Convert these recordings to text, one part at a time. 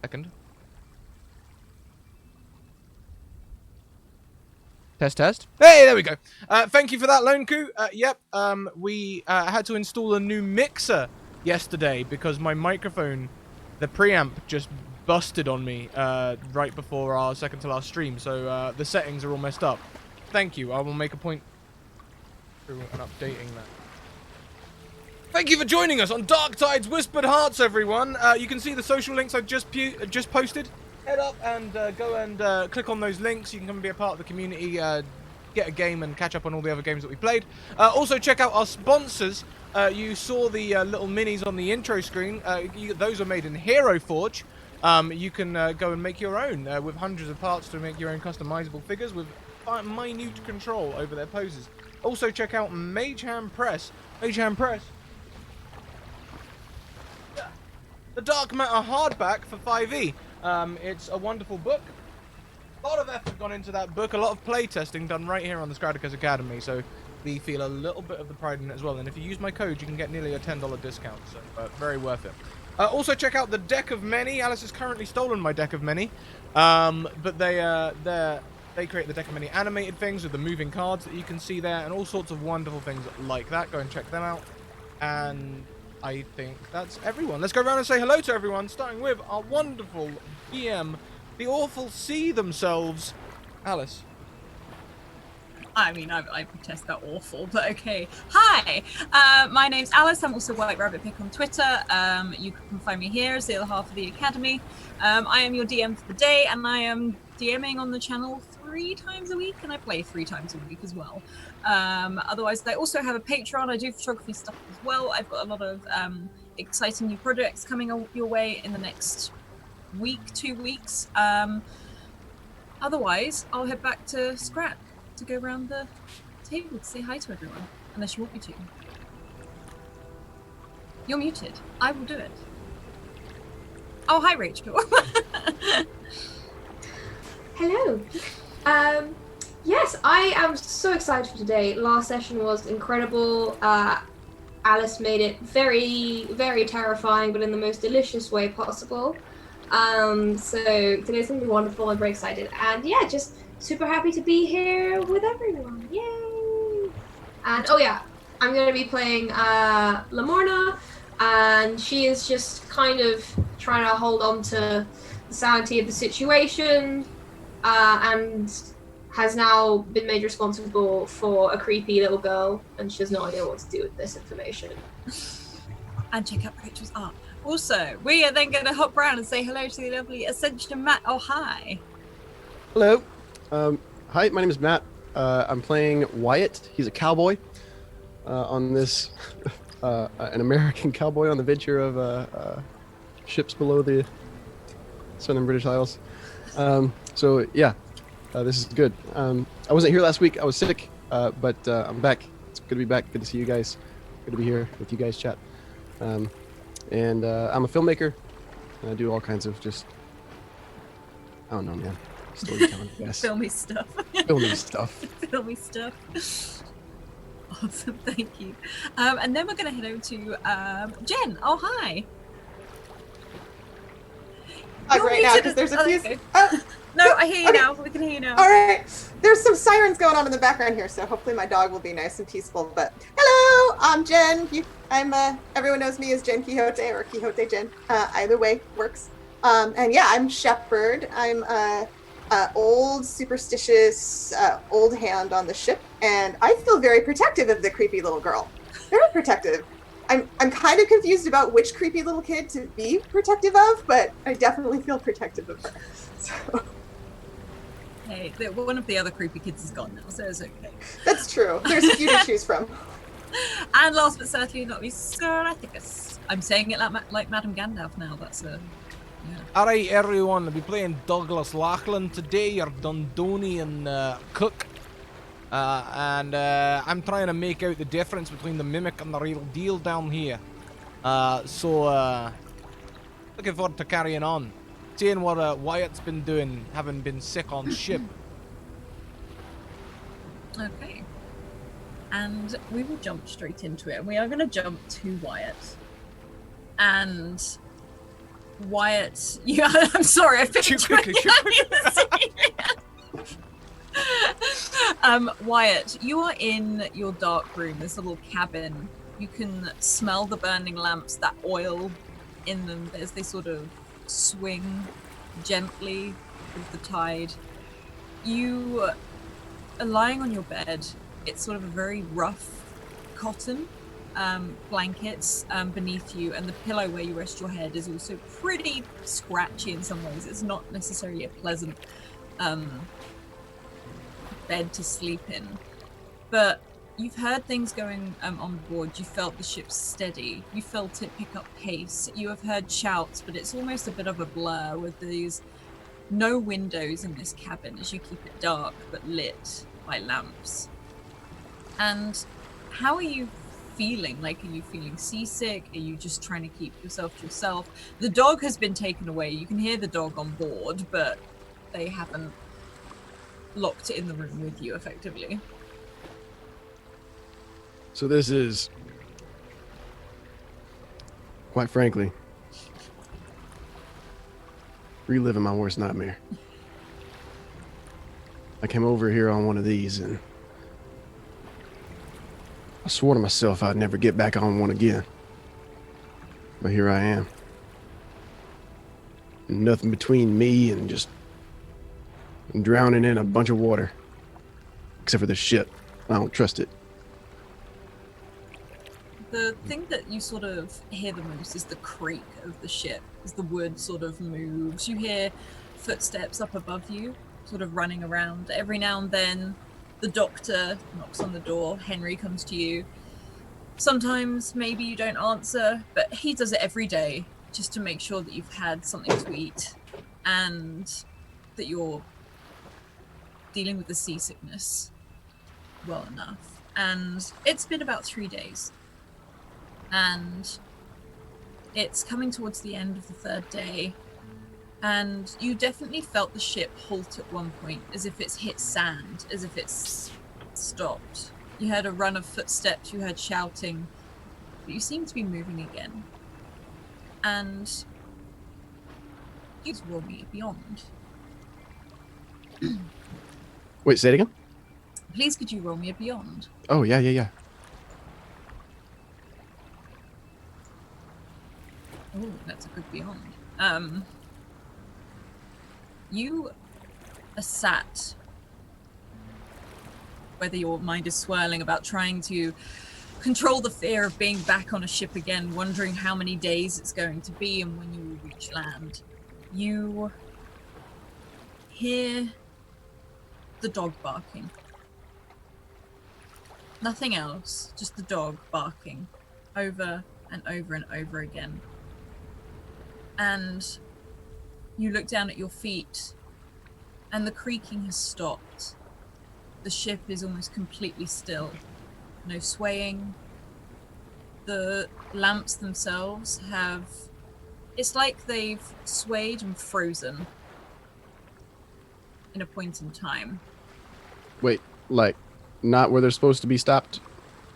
Second. Test. Hey, there we go. Thank you for that, Lone Coup. Yep. We had to install a new mixer yesterday because my microphone, the preamp, just busted on me right before our second to last stream. So the settings are all messed up. Thank you. I will make a point through and updating that. Thank you for joining us on Dark Tide's Whispered Hearts, everyone. You can see the social links I just posted. Head up and go and click on those links. You can come and be a part of the community, get a game, and catch up on all the other games that we played. Also, check out our sponsors. You saw the little minis on the intro screen. Those are made in Hero Forge. You can go and make your own with hundreds of parts to make your own customizable figures with minute control over their poses. Also, check out Mage Hand Press. Mage Hand Press. The Dark Matter hardback for 5e. It's a wonderful book. A lot of effort gone into that book. A lot of playtesting done right here on the Scratticus Academy. So we feel a little bit of the pride in it as well. And if you use my code, you can get nearly a $10 discount. So very worth it. Also check out the Deck of Many. Alice has currently stolen my Deck of Many. But they create the Deck of Many animated things with the moving cards that you can see there and all sorts of wonderful things like that. Go and check them out. And I think that's everyone. Let's go around and say hello to everyone, starting with our wonderful BM, the Awful Sea themselves, Alice. I mean, I protest that awful, but okay. Hi, my name's Alice. I'm also White Rabbit Pick on Twitter. You can find me here as the other half of the Academy. I am your DM for the day, and I am DMing on the channel 3 times a week, and I play 3 times a week as well. Otherwise, I also have a Patreon. I do photography stuff as well. I've got a lot of exciting new projects coming your way in the next week, 2 weeks. Otherwise, I'll head back to Scrat to go around the table to say hi to everyone, unless you want me to. You're muted. I will do it. Oh, hi, Rachel. Hello. Yes, I am so excited for today. Last session was incredible. Alice made it very, very terrifying, but in the most delicious way possible. So today's gonna be wonderful. I'm very excited, and yeah, just super happy to be here with everyone. Yay! And oh yeah, I'm gonna be playing Lamorna, and she is just kind of trying to hold on to the sanity of the situation, and has now been made responsible for a creepy little girl, and she has no idea what to do with this information. And check out Rachel's art. Also, we are then going to hop around and say hello to the lovely Ascension Matt. Oh, hi. Hello. Hi, my name is Matt. I'm playing Wyatt. He's a cowboy on this, an American cowboy on the venture of ships below the southern British Isles. So yeah, this is good. I wasn't here last week. I was sick, but I'm back. It's good to be back. Good to see you guys. Good to be here with you guys, chat. And I'm a filmmaker. And I do all kinds of just, I don't know, man. Storytelling, yes. Filmy stuff. Filmy stuff. Filmy stuff. Awesome, thank you. And then we're going to head over to Jen. Oh, hi. I'm right now because there's a few. Okay. No, I hear you okay. now. We can hear you now. All right. There's some sirens going on in the background here, so hopefully my dog will be nice and peaceful. But hello, I'm Jen. I'm everyone knows me as Jen Quixote or Quixote Jen. Either way works. And yeah, I'm Shepherd. I'm old, superstitious, old hand on the ship, and I feel very protective of the creepy little girl. Very protective. I'm kind of confused about which creepy little kid to be protective of, but I definitely feel protective of her. So. Hey, one of the other creepy kids is gone now, so it's okay. That's true. There's a few to choose from. And last but certainly not least, Scratticus. I'm saying it like Madame Gandalf now. That's a. Yeah. Alright, everyone, I'll be playing Douglas Lachlan today, your Dundonian cook. And I'm trying to make out the difference between the mimic and the real deal down here. So looking forward to carrying on. Seeing what Wyatt's been doing, having been sick on ship. Okay. And we will jump straight into it. And we are going to jump to Wyatt. And Wyatt, I'm sorry, I picked Shoot you. quickly, shoot Wyatt, you are in your dark room, this little cabin. You can smell the burning lamps, that oil in them as they sort of swing gently with the tide. You are lying on your bed. It's sort of a very rough cotton blankets beneath you, and the pillow where you rest your head is also pretty scratchy in some ways. It's not necessarily a pleasant bed to sleep in, but you've heard things going on board. You felt the ship steady. You felt it pick up pace. You have heard shouts, but it's almost a bit of a blur with these no windows in this cabin as you keep it dark but lit by lamps. And how are you feeling? Like, are you feeling seasick? Are you just trying to keep yourself to yourself? The dog has been taken away. You can hear the dog on board, but they haven't locked it in the room with you effectively. So this is, quite frankly, reliving my worst nightmare. I came over here on one of these and I swore to myself I'd never get back on one again. But here I am. Nothing between me and just drowning in a bunch of water. Except for this ship. I don't trust it. The thing that you sort of hear the most is the creak of the ship as the wood sort of moves. You hear footsteps up above you, sort of running around. Every now and then, the doctor knocks on the door. Henry comes to you. Sometimes maybe you don't answer, but he does it every day just to make sure that you've had something to eat and that you're dealing with the seasickness well enough. And it's been about 3 days. And it's coming towards the end of the 3rd day, and you definitely felt the ship halt at one point, as if it's hit sand, as if it's stopped. You heard a run of footsteps, you heard shouting, but you seem to be moving again. And you roll me a beyond. Wait, say it again? Please could you roll me a beyond? Oh, yeah. Oh, that's a good beyond. You are sat, whether your mind is swirling about trying to control the fear of being back on a ship again, wondering how many days it's going to be and when you will reach land. You hear the dog barking. Nothing else, just the dog barking over and over and over again. And you look down at your feet, and the creaking has stopped. The ship is almost completely still. No swaying. The lamps themselves have... It's like they've swayed and frozen in a point in time. Wait, like, not where they're supposed to be stopped?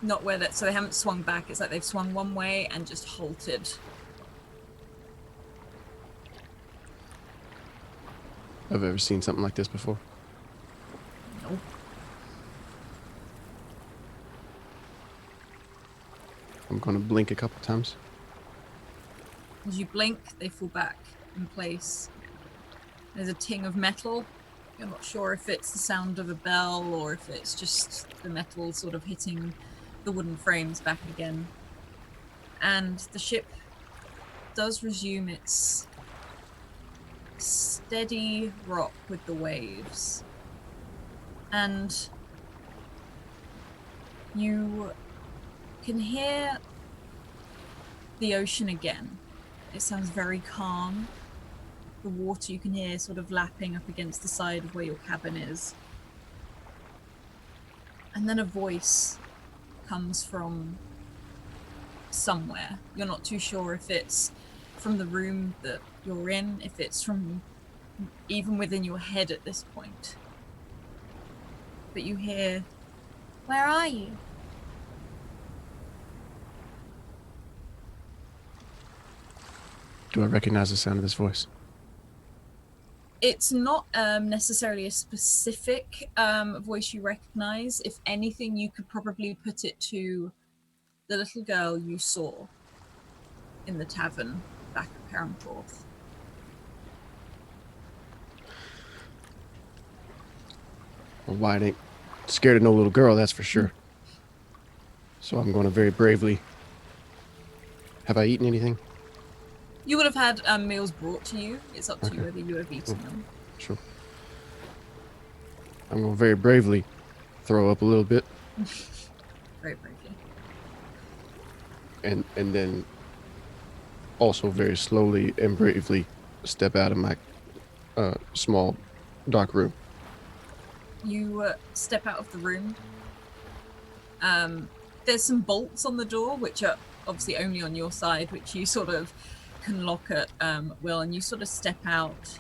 Not where that... So they haven't swung back. It's like they've swung one way and just halted. I've ever seen something like this before. Nope. I'm gonna blink a couple times. As you blink, they fall back in place. There's a ting of metal. You're not sure if it's the sound of a bell or if it's just the metal sort of hitting the wooden frames back again. And the ship does resume its steady rock with the waves. And you can hear the ocean again. It sounds very calm. The water you can hear sort of lapping up against the side of where your cabin is. And then a voice comes from somewhere. You're not too sure if it's from the room that you're in, if it's from even within your head at this point. But you hear, "Where are you?" Do I recognize the sound of this voice? It's not necessarily a specific voice you recognize. If anything, you could probably put it to the little girl you saw in the tavern back at Perranporth. Well, Wyatt ain't scared of no little girl, that's for sure. So I'm going to very bravely. Have I eaten anything? You would have had meals brought to you. It's up to you Okay. whether you have eaten them. Sure. I'm going to very bravely throw up a little bit Very bravely. and then also very slowly and bravely step out of my small dark room. You step out of the room. There's some bolts on the door, which are obviously only on your side, which you sort of can lock at will, and you sort of step out.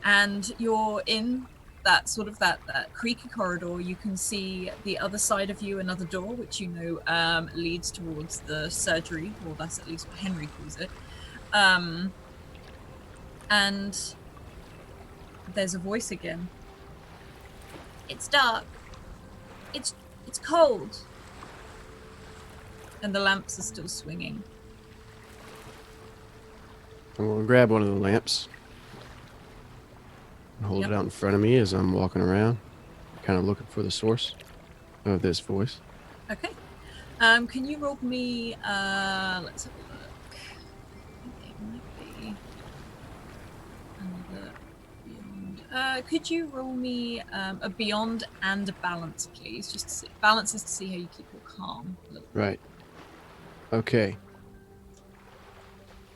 And you're in that sort of that creaky corridor. You can see the other side of you another door, which you know leads towards the surgery, or that's at least what Henry calls it. And there's a voice again. It's dark. It's cold. And the lamps are still swinging. I'm going to grab one of the lamps and hold Yep. it out in front of me as I'm walking around, kind of looking for the source of this voice. Okay. Can you roll me let's have a look. I think it might be another beyond. Could you roll me a beyond and a balance, please? Just to see. Balance is to see how you keep your calm a little bit. Right. Okay.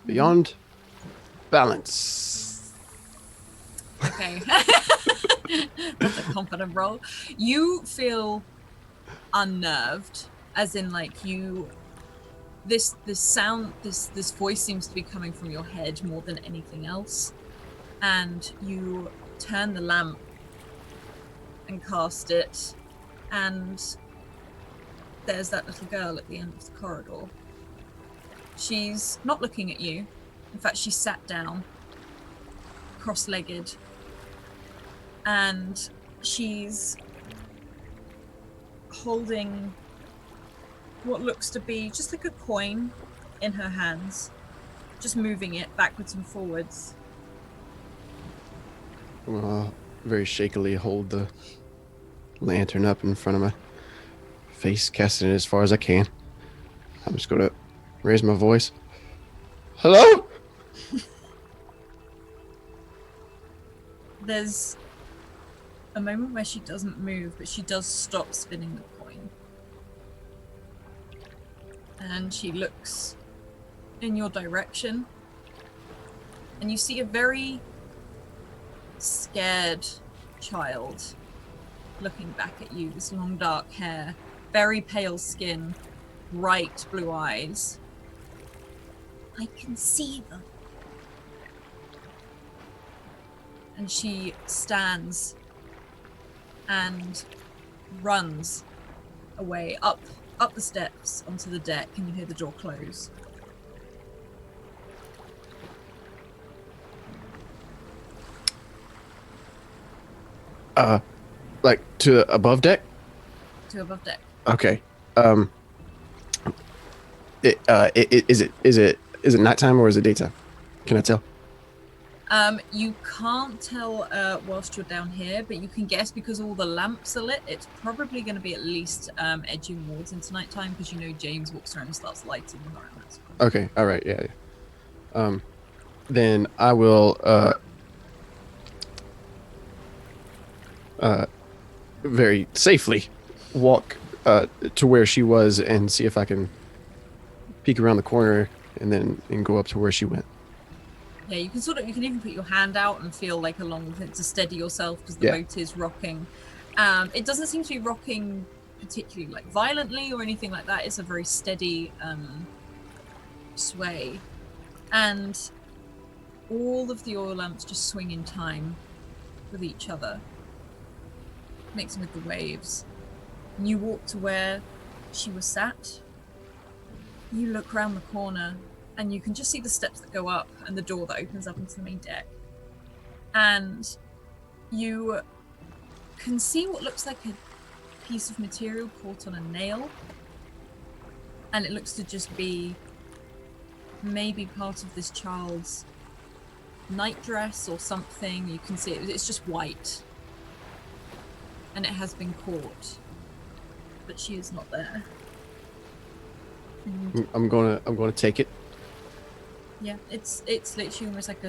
Beyond balance. Okay. That's a confident roll. You feel unnerved, as in like you this sound, this voice seems to be coming from your head more than anything else. And you turn the lamp and cast it, and there's that little girl at the end of the corridor. She's not looking at you. In fact, she's sat down, cross-legged, and she's holding what looks to be just like a coin in her hands, just moving it backwards and forwards. I'll very shakily hold the lantern up in front of my face, casting it as far as I can. I'm just going to raise my voice. Hello? There's a moment where she doesn't move, but she does stop spinning the coin. And she looks in your direction, and you see a very scared child looking back at you. This long dark hair, very pale skin, bright blue eyes. I can see them. And she stands and runs away up the steps onto the deck, and you hear the door close. Like to above deck? To above deck. Okay. Is it nighttime or is it daytime? Can I tell? You can't tell whilst you're down here, but you can guess because all the lamps are lit. It's probably going to be at least edging towards into nighttime, because you know James walks around and starts lighting them around. That sort of Okay. All right. Yeah. Then I will very safely walk to where she was and see if I can peek around the corner and go up to where she went. Yeah, you can even put your hand out and feel like along with it to steady yourself, because the boat is rocking. It doesn't seem to be rocking particularly like violently or anything like that. It's a very steady sway, and all of the oil lamps just swing in time with each other, mixing with the waves. And you walk to where she was sat. You look round the corner, and you can just see the steps that go up and the door that opens up into the main deck. And you can see what looks like a piece of material caught on a nail, and it looks to just be maybe part of this child's nightdress or something. You can see it's just white, and it has been caught, but she is not there. And I'm gonna take it. yeah, it's literally almost like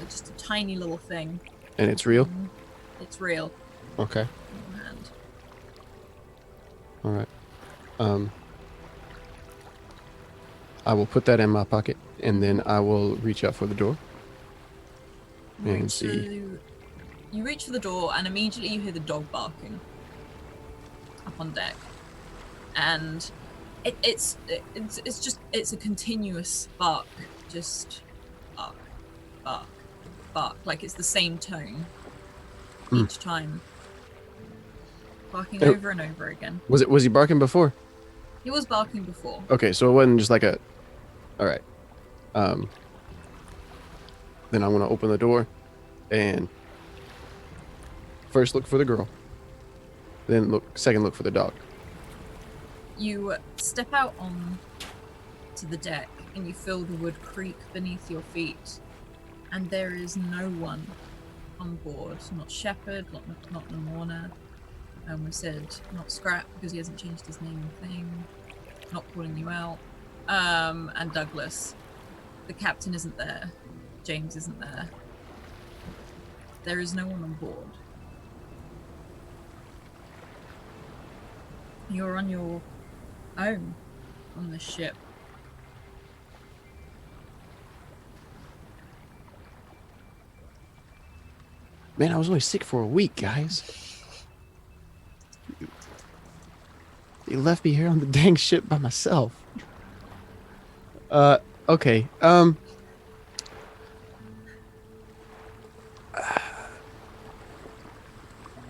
just a tiny little thing. And it's real? It's real. Okay. In your hand. All right. I will put that in my pocket, and then I will reach out for the door. And see. You reach for the door, and immediately you hear the dog barking up on deck, and it's a continuous bark, just bark, bark, bark, like it's the same tone each time, barking over and over again. Was he barking before? He was barking before. Okay, so it wasn't just like a. All right. Then I want to open the door, and first look for the girl. Then second look for the dog. You step out on to the deck, and you feel the wood creak beneath your feet, and there is no one on board. Not Shepherd, not Lamorna. We said not Scrap because he hasn't changed his name or thing. Not calling you out. And Douglas. The captain isn't there. James isn't there. There is no one on board. You're on your own on this ship. Man, I was only sick for a week, guys. You left me here on the dang ship by myself. Okay.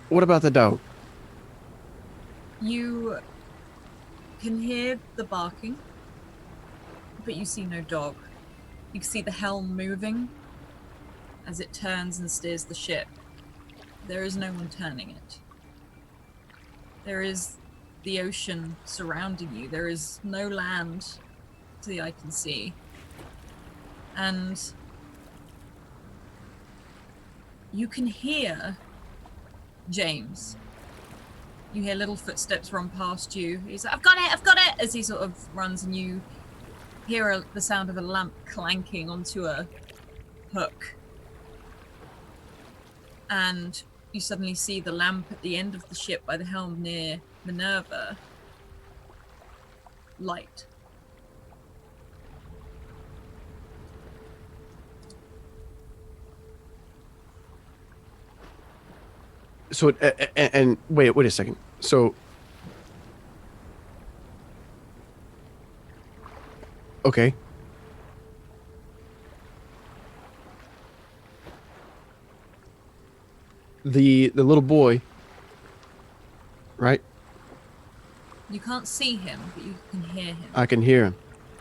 What about the dog? You can hear the barking, but you see no dog. You can see the helm moving as it turns and steers the ship. There is no one turning it. There is the ocean surrounding you. There is no land to the eye can see. And you can hear James. You hear little footsteps run past you. He's like, I've got it, as he sort of runs, and you hear the sound of a lamp clanking onto a hook. And you suddenly see the lamp at the end of the ship by the helm near Minerva light. So, and wait a second. So, okay. The little boy, right? You can't see him, but you can hear him. I can hear him.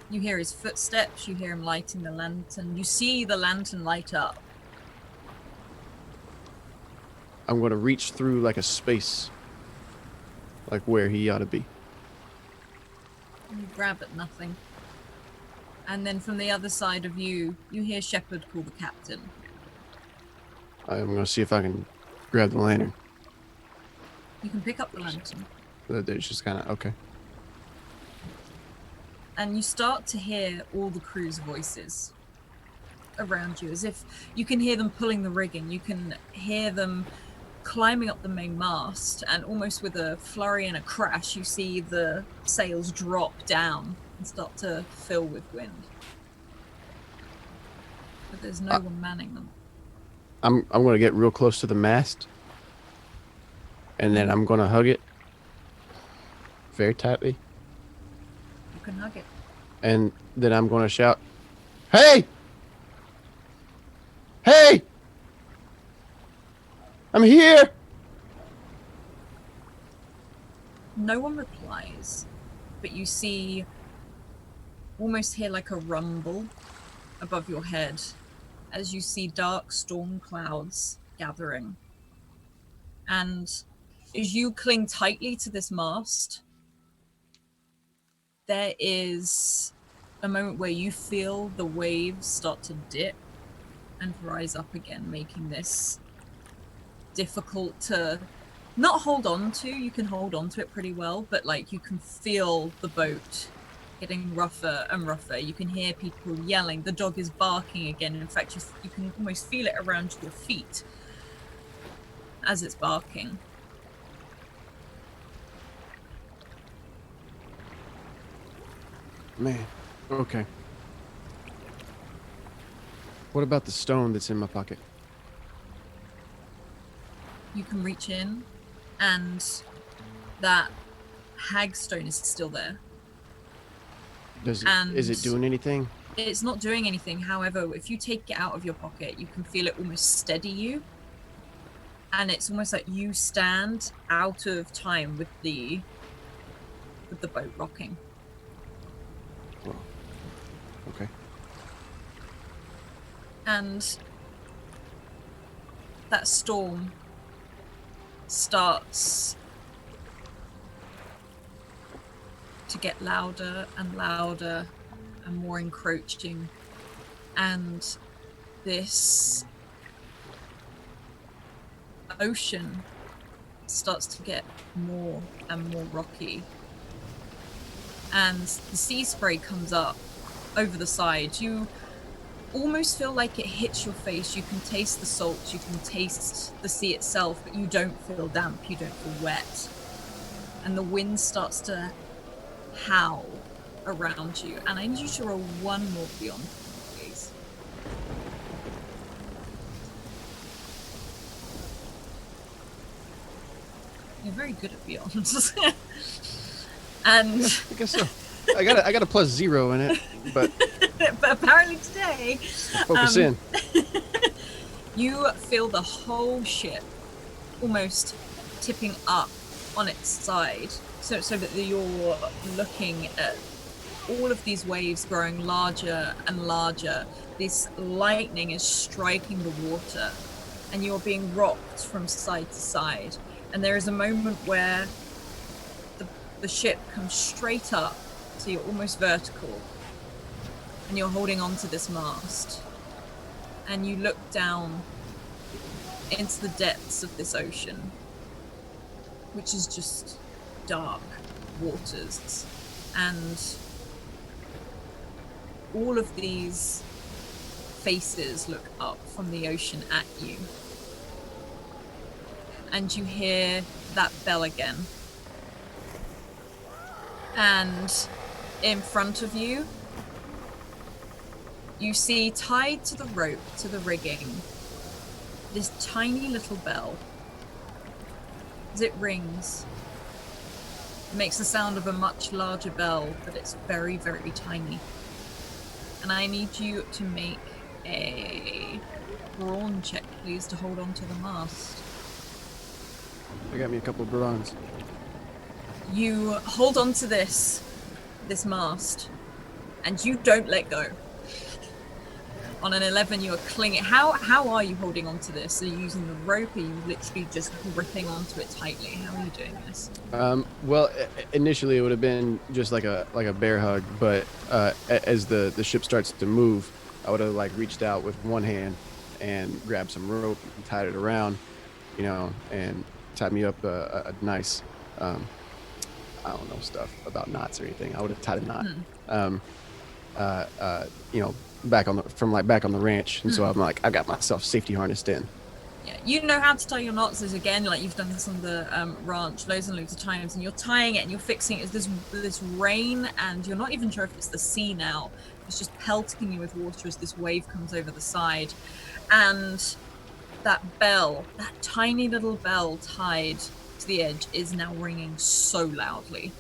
You hear his footsteps, you hear him lighting the lantern. You see the lantern light up. I'm going to reach through like a space, like where he ought to be. And you grab at nothing. And then from the other side of you, you hear Shepherd call the captain. I'm going to see if I can grab the lantern. You can pick up the lantern. It's just kind of, okay. And you start to hear all the crew's voices around you, as if you can hear them pulling the rigging. You can hear them climbing up the main mast, and almost with a flurry and a crash, you see the sails drop down and start to fill with wind. But there's no one manning them. I'm going to get real close to the mast, and then I'm going to hug it very tightly. You can hug it. And then I'm going to shout, "Hey! Hey! I'm here!" No one replies, but you see almost hear like a rumble above your head as you see dark storm clouds gathering. And as you cling tightly to this mast, there is a moment where you feel the waves start to dip and rise up again, making this difficult to not hold on to. You can hold on to it pretty well, but like you can feel the boat getting rougher and rougher. You can hear people yelling. The dog is barking again. In fact, you can almost feel it around your feet as it's barking. Man, okay. What about the stone that's in my pocket? You can reach in, and that hagstone is still there. Is And it doing anything? it's not doing anything. However, if you take it out of your pocket, you can feel it almost steady you. And it's almost like you stand out of time with the boat rocking. Well, okay. And that storm starts to get louder and louder and more encroaching. And this ocean starts to get more and more rocky. And the sea spray comes up over the side. You almost feel like it hits your face. You can taste the salt, you can taste the sea itself, but you don't feel damp, you don't feel wet. And the wind starts to howl around you. And I need you to roll one more beyond, please. You're very good at beyond. And I guess so. I got a +0 in it, but but apparently today, focus in. you feel the whole ship almost tipping up on its side, so that you're looking at all of these waves growing larger and larger. This lightning is striking the water, and you're being rocked from side to side. And there is a moment where the ship comes straight up, so you're almost vertical, and you're holding on to this mast, and you look down into the depths of this ocean, which is just dark waters, and all of these faces look up from the ocean at you, and you hear that bell again. And in front of you, you see tied to the rope, to the rigging, this tiny little bell. As it rings, it makes the sound of a much larger bell, but it's very, very tiny. And I need you to make a brawn check, please, to hold on to the mast. I got me a couple of bronze. You hold on to this mast, and you don't let go. On an 11, you are clinging. How are you holding on to this? Are you using the rope? Are you literally just gripping onto it tightly? How are you doing this? Well, initially it would have been just like a bear hug, but as the ship starts to move, I would have like reached out with one hand and grabbed some rope and tied it around, and tied me up a nice, I don't know stuff about knots or anything. I would have tied a knot, back on the ranch, and so I'm like, I got myself safety harnessed in. Yeah, you know how to tie your knots. As again, like you've done this on the ranch loads and loads of times, and you're tying it and you're fixing it. It's this rain, and you're not even sure if it's the sea now. It's just pelting you with water as this wave comes over the side, and that bell, that tiny little bell tied to the edge, is now ringing so loudly,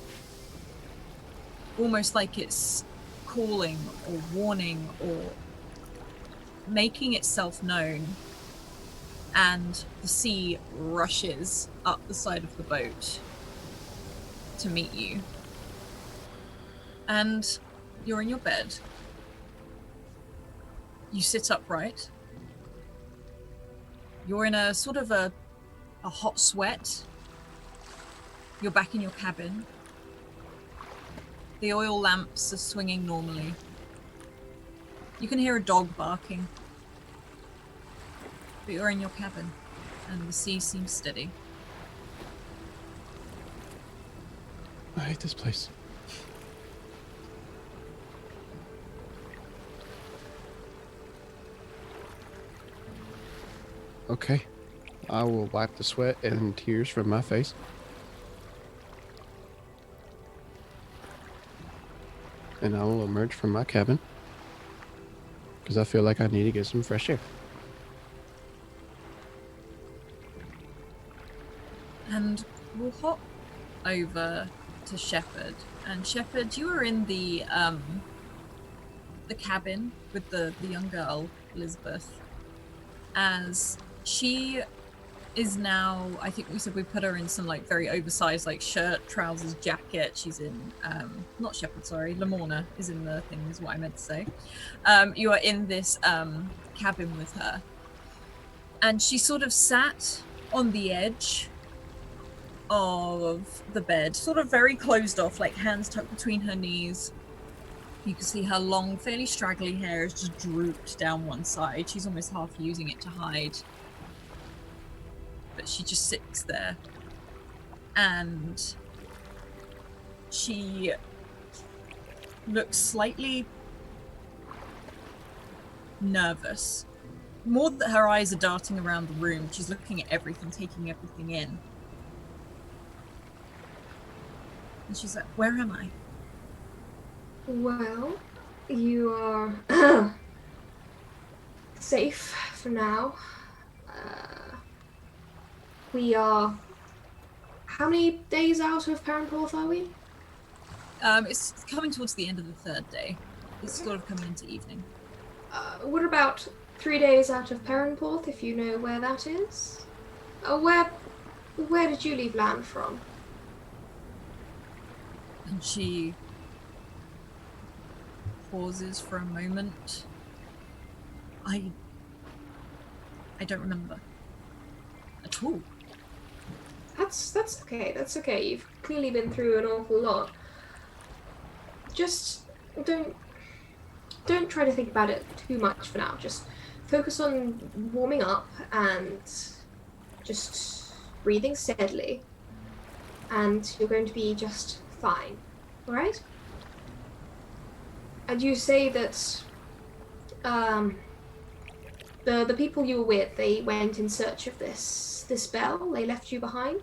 almost like it's calling or warning or making itself known. And the sea rushes up the side of the boat to meet you. And You're in your bed. You sit upright. You're in a sort of a hot sweat. You're back in your cabin. The oil lamps are swinging normally. You can hear a dog barking. But you're in your cabin, and the sea seems steady. I hate this place. Okay. I will wipe the sweat and tears from my face. And I will emerge from my cabin. Because I feel like I need to get some fresh air. And we'll hop over to Shepherd. And Shepherd, you are in the cabin with the young girl, Elizabeth, as she is now, I think we said we put her in some like very oversized like shirt, trousers, jacket. She's in, not Shepherd, sorry, Lamorna is in the thing is what I meant to say. You are in this cabin with her. And she sort of sat on the edge of the bed, sort of very closed off, like hands tucked between her knees. You can see her long, fairly straggly hair is just drooped down one side. She's almost half using it to hide. But she just sits there. And she looks slightly nervous. More that her eyes are darting around the room. She's looking at everything, taking everything in. And she's like, where am I? Well, you are safe for now. We are... How many days out of Parenporth are we? It's coming towards the end of the third day. It's sort of coming into evening. What about 3 days out of Parenporth, if you know where that is? Where did you leave land from? And she pauses for a moment. I don't remember at all. That's okay. That's okay. You've clearly been through an awful lot. Just don't try to think about it too much for now. Just focus on warming up and just breathing steadily, and you're going to be just fine. All right? And you say that the people you were with, they went in search of this bell. They left you behind.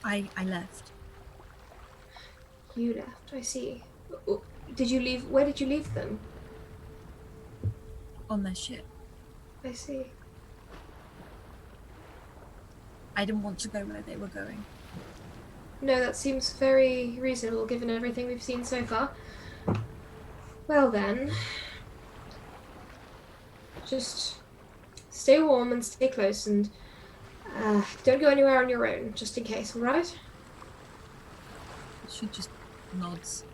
I left. You left. I see. Did you leave? Where did you leave them? On their ship. I see. I didn't want to go where they were going. No, that seems very reasonable given everything we've seen so far. Well then, just stay warm and stay close, and don't go anywhere on your own, just in case, alright? She just nods.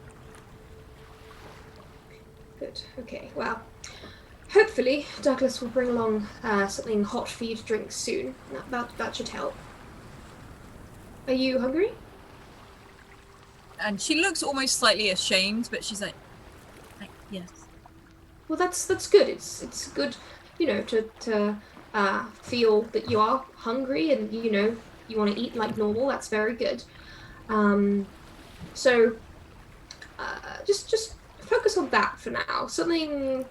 Good, okay, well, hopefully Douglas will bring along something hot for you to drink soon. That should help. Are you hungry? And she looks almost slightly ashamed, but she's like yes. Well, that's good. It's good, you know, to feel that you are hungry and you know you want to eat like normal. That's very good. So just focus on that for now. Something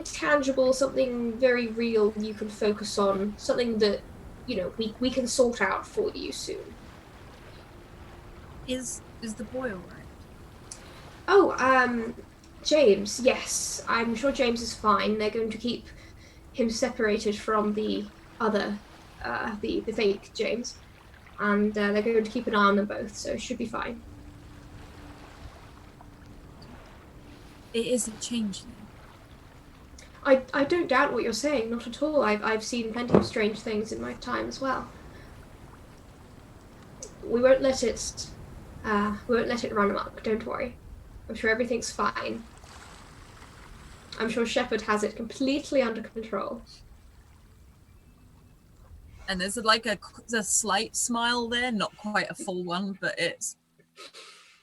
tangible, something very real you can focus on. Something that you know we can sort out for you soon. Is the boy alright? Oh, James, yes. I'm sure James is fine. They're going to keep him separated from the other, the fake James. And they're going to keep an eye on them both, so it should be fine. It isn't changing. I don't doubt what you're saying, not at all. I've seen plenty of strange things in my time as well. We won't let it We won't let it run amok, don't worry. I'm sure everything's fine. I'm sure Shepard has it completely under control. And there's like a slight smile there, not quite a full one, but it's,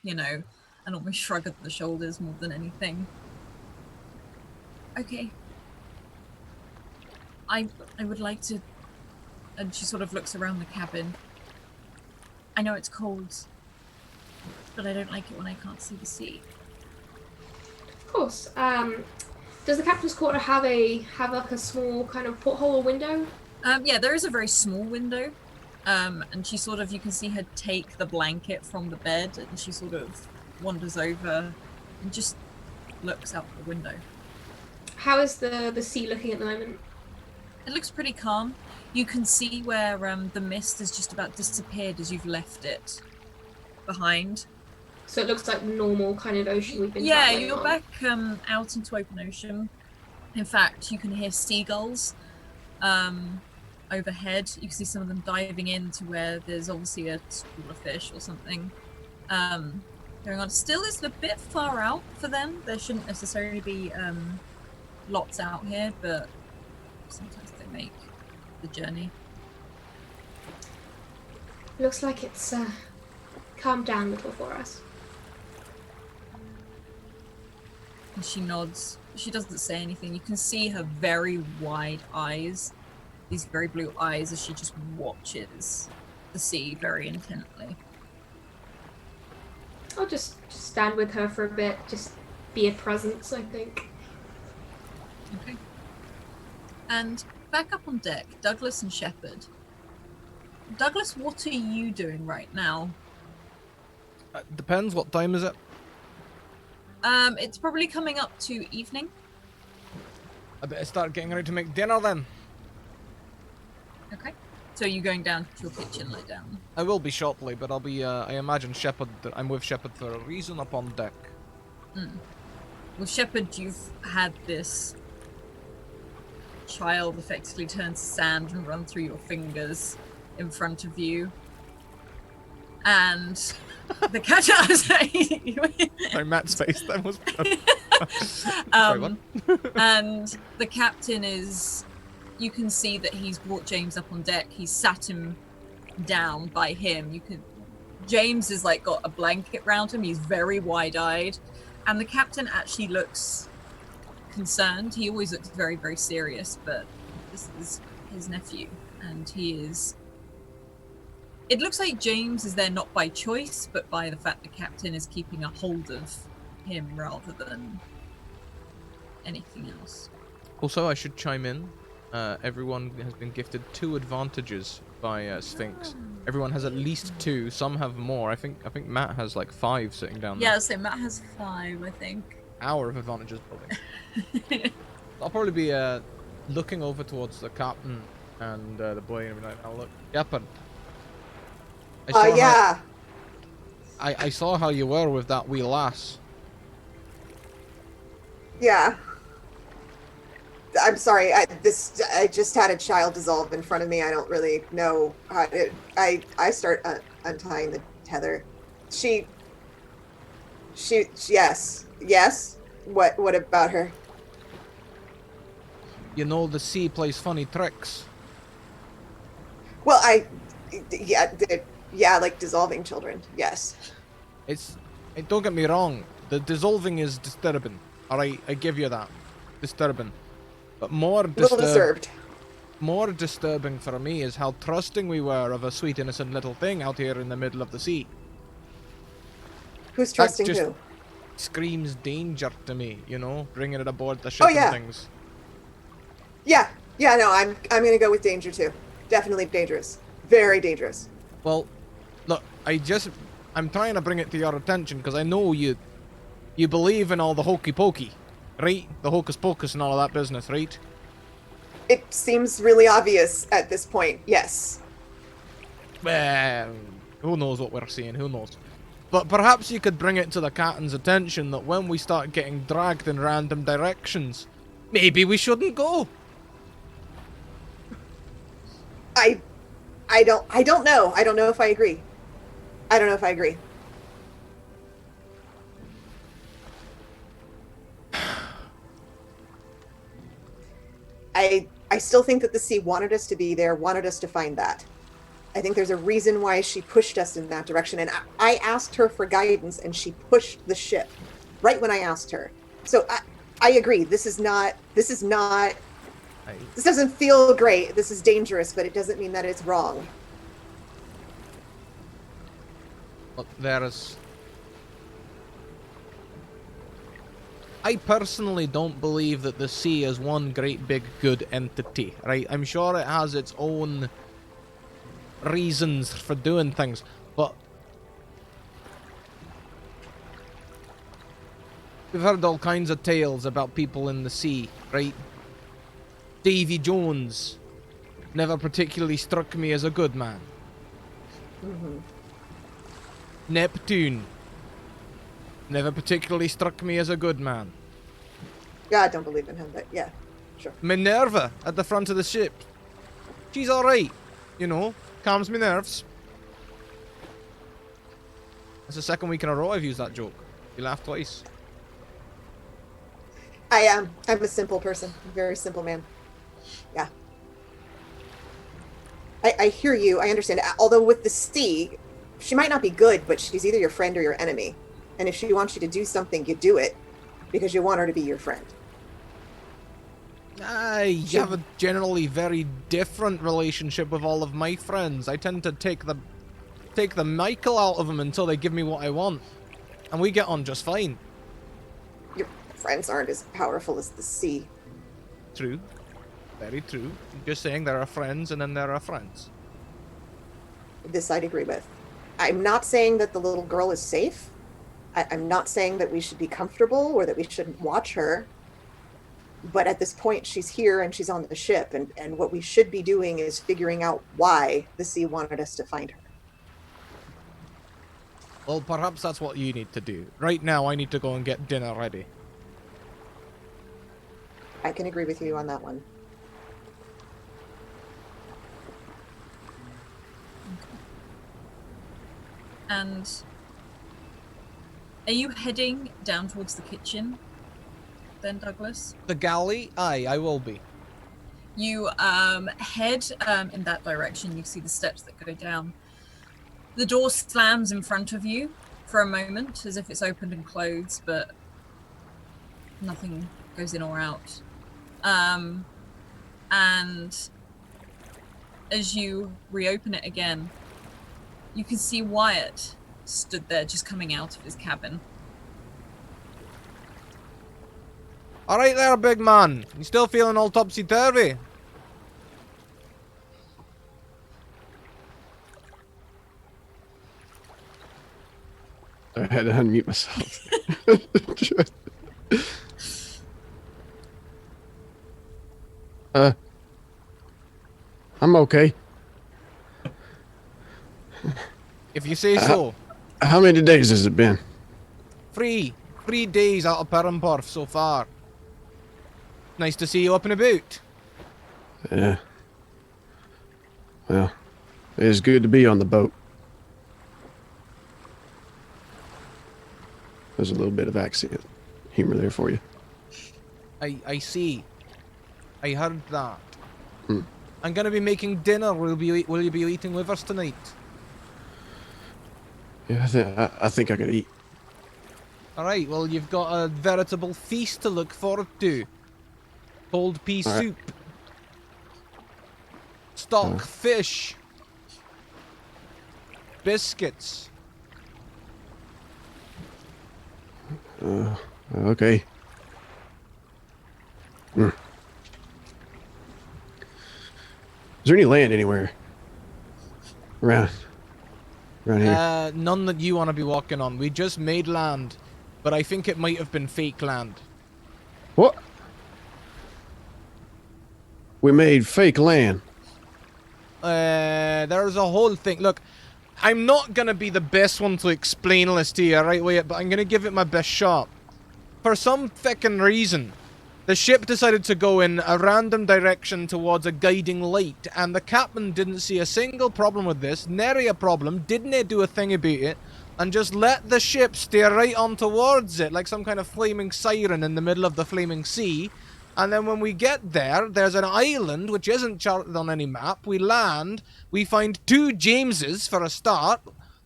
an almost shrug of the shoulders more than anything. Okay. I would like to... And she sort of looks around the cabin. I know it's cold, but I don't like it when I can't see the sea. Of course. Does the captain's quarter have like a small kind of porthole or window? Yeah, there is a very small window. And she sort of, you can see her take the blanket from the bed, and she sort of wanders over and just looks out the window. How is the sea looking at the moment? It looks pretty calm. You can see where the mist has just about disappeared as you've left it behind. So it looks like normal kind of ocean we've been Yeah, traveling you're on. back out into open ocean. In fact, you can hear seagulls overhead. You can see some of them diving into where there's obviously a school of fish or something going on. Still, it's a bit far out for them. There shouldn't necessarily be lots out here, but sometimes they make the journey. Looks like it's calmed down a little for us. And she nods. She doesn't say anything. You can see her very wide eyes, these very blue eyes, as she just watches the sea very intently. I'll just stand with her for a bit, just be a presence, I think. Okay. And back up on deck, Douglas and Shepard. Douglas, what are you doing right now? Depends. What time is it? It's probably coming up to evening. I better start getting ready to make dinner then. Okay. So you're going down to your kitchen, lie down. I will be shortly, but I'll be, I imagine Shepard, I'm with Shepard for a reason up on deck. Well, Shepard, you've had this child effectively turn to sand and run through your fingers in front of you. And the catcher... Sorry, Matt's face, that was... and the captain is... You can see that he's brought James up on deck. He's sat him down by him. James is like got a blanket around him. He's very wide-eyed. And the captain actually looks concerned. He always looks very, very serious, but this is his nephew. And he is... It looks like James is there not by choice, but by the fact the captain is keeping a hold of him rather than anything else. Also, I should chime in. Everyone has been gifted 2 advantages by Sphinx. Everyone has at least 2. Some have more. I think Matt has like 5 sitting down there. Yeah, so Matt has 5, I think. Hour of advantages, probably. I'll probably be looking over towards the captain and the boy and be like, "Oh look, Shepard. Yeah. I saw how you were with that wee lass." Yeah. I'm sorry. I just had a child dissolve in front of me. I don't really know how to. I start untying the tether. She. Yes. What about her? You know the sea plays funny tricks. Well, yeah, like dissolving children. Yes. Don't get me wrong. The dissolving is disturbing. All right, I give you that. Disturbing. But more deserved. More disturbing for me is how trusting we were of a sweet innocent little thing out here in the middle of the sea. Who's trusting who? Screams danger to me, bringing it aboard the ship and things. Yeah, no, I'm gonna go with danger too. Definitely dangerous. Very dangerous. Well, look, I'm trying to bring it to your attention because I know you believe in all the hokey pokey, right? The hocus pocus and all of that business, right? It seems really obvious at this point, yes. Well, who knows what we're seeing, who knows. But perhaps you could bring it to the captain's attention that when we start getting dragged in random directions, maybe we shouldn't go. I don't know. I don't know if I agree. I still think that the sea wanted us to be there, wanted us to find that. I think there's a reason why she pushed us in that direction. And I asked her for guidance, and she pushed the ship right when I asked her. So I agree. This doesn't feel great. This is dangerous, but it doesn't mean that it's wrong. Look, I personally don't believe that the sea is one great big good entity, right? I'm sure it has its own reasons for doing things, but we've heard all kinds of tales about people in the sea, right? Davy Jones never particularly struck me as a good man. Mm-hmm. Neptune never particularly struck me as a good man. Yeah, I don't believe in him, but yeah, sure. Minerva at the front of the ship. She's alright, you know, calms me nerves. That's the second week in a row I've used that joke. You laughed twice. I'm a simple person. I'm a very simple man. Yeah. I hear you. I understand. Although with the sea, she might not be good, but she's either your friend or your enemy. And if she wants you to do something, you do it because you want her to be your friend. I have a generally very different relationship with all of my friends. I tend to take the Michael out of them until they give me what I want. And we get on just fine. Your friends aren't as powerful as the sea. True. Very true. I'm just saying there are friends and then there are friends. This I'd agree with. I'm not saying that the little girl is safe. I'm not saying that we should be comfortable or that we shouldn't watch her. But at this point, she's here and she's on the ship. And what we should be doing is figuring out why the sea wanted us to find her. Well, perhaps that's what you need to do. Right now, I need to go and get dinner ready. I can agree with you on that one. And are you heading down towards the kitchen then, Douglas? The galley? Aye, I will be. You head in that direction. You see the steps that go down. The door slams in front of you for a moment, as if it's opened and closed, but nothing goes in or out. And as you reopen it again, you can see Wyatt stood there just coming out of his cabin. Alright there, big man. You still feeling all topsy-turvy? I had to unmute myself. I'm okay. If you say so. How many days has it been? 3 days out of Perranporth so far. Nice to see you up and about. Yeah. Well, it is good to be on the boat. There's a little bit of accent humor there for you. I see. I heard that. Hmm. I'm gonna be making dinner. Will you be eating with us tonight? Yeah, I think I could eat. Alright, well you've got a veritable feast to look forward to. Cold pea soup. Stock fish. Biscuits. Okay. Is there any land anywhere around here? None that you want to be walking on. We just made land, but I think it might have been fake land. What? We made fake land. There's a whole thing. Look, I'm not gonna be the best one to explain this to you right away, but I'm gonna give it my best shot. For some feckin' reason, the ship decided to go in a random direction towards a guiding light, and the captain didn't see a single problem with this, nary a problem, didn't do a thing about it, and just let the ship steer right on towards it, like some kind of flaming siren in the middle of the flaming sea, And then when we get there, there's an island which isn't charted on any map. We land, we find 2 Jameses for a start,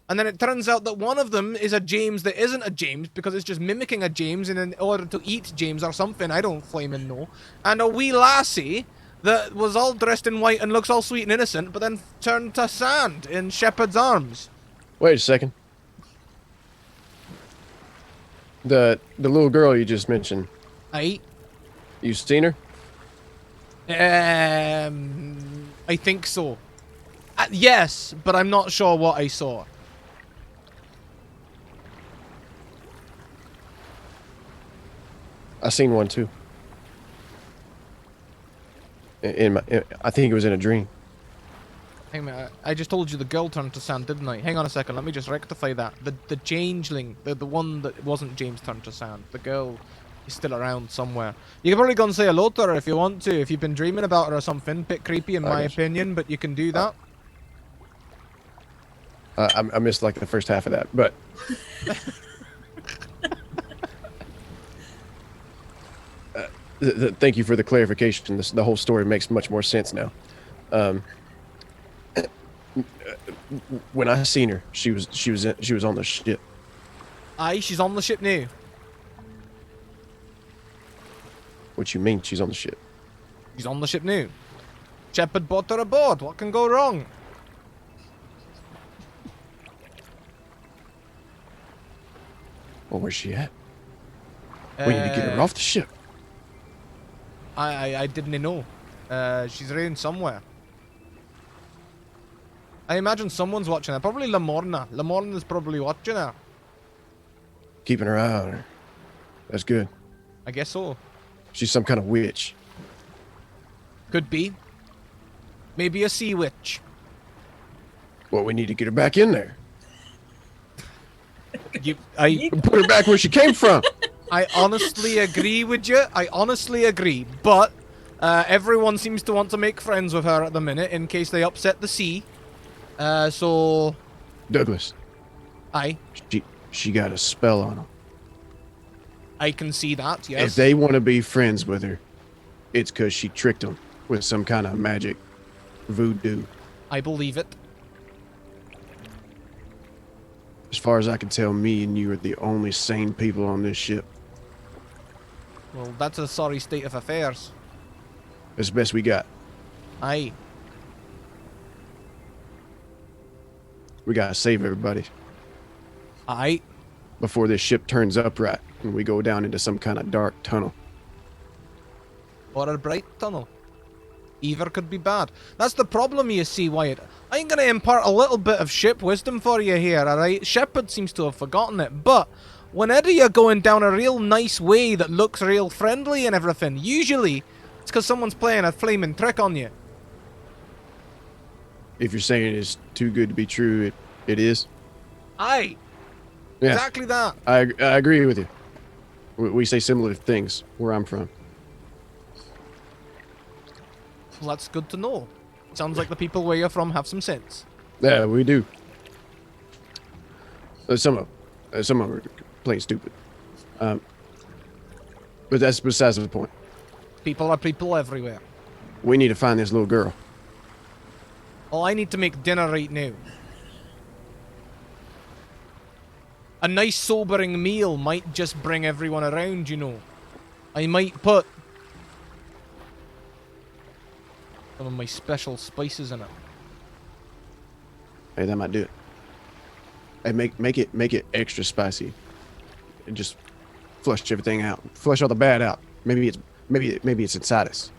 and then it turns out that one of them is a James that isn't a James because it's just mimicking a James in order to eat James or something. I don't flaming know. And a wee lassie that was all dressed in white and looks all sweet and innocent, but then turned to sand in Shepard's arms. Wait a second. The little girl you just mentioned. Aye. You seen her? I think so. Yes, but I'm not sure what I saw. I seen one too. I think it was in a dream. Hang on a minute, I just told you the girl turned to sand, didn't I? Hang on a second, let me just rectify that. The changeling, the one that wasn't James turned to sand. The girl is still around somewhere. You can probably go and say hello to her if you want to, if you've been dreaming about her or something. Bit creepy in my opinion, but you can do that. I missed like the first half of that, but... Thank you for the clarification. The whole story makes much more sense now. When I seen her, she was on the ship. Aye, she's on the ship now. What you mean she's on the ship? She's on the ship now. Shepard brought her aboard. What can go wrong? Well, where's she at? We need to get her off the ship. I didn't know. She's around somewhere. I imagine someone's watching her. Probably Lamorna. Lamorna's probably watching her. Keeping her eye on her. That's good. I guess so. She's some kind of witch. Could be. Maybe a sea witch. Well, we need to get her back in there. Put her back where she came from. I honestly agree with you. I honestly agree. But everyone seems to want to make friends with her at the minute in case they upset the sea. So... Douglas. Aye. She got a spell on them. I can see that, yes. If they want to be friends with her, it's because she tricked them with some kind of magic voodoo. I believe it. As far as I can tell, me and you are the only sane people on this ship. Well, that's a sorry state of affairs. That's the best we got. Aye. We gotta save everybody. Aye. Before this ship turns upright and we go down into some kind of dark tunnel. Or a bright tunnel. Either could be bad. That's the problem, you see, Wyatt. I'm gonna impart a little bit of ship wisdom for you here, alright? Shepard seems to have forgotten it, but whenever you're going down a real nice way that looks real friendly and everything, usually it's because someone's playing a flaming trick on you. If you're saying it's too good to be true, it is. Aye. Yeah. Exactly that. I agree with you. We say similar things where I'm from. Well, that's good to know. Sounds like the people where you're from have some sense. Yeah, we do. Some of them are plain stupid. But that's besides the point. People are people everywhere. We need to find this little girl. Well, I need to make dinner right now. A nice sobering meal might just bring everyone around, you know. I might put some of my special spices in it. Hey, that might do it. Hey, make it extra spicy. And just flush everything out. Flush all the bad out. Maybe it's inside us.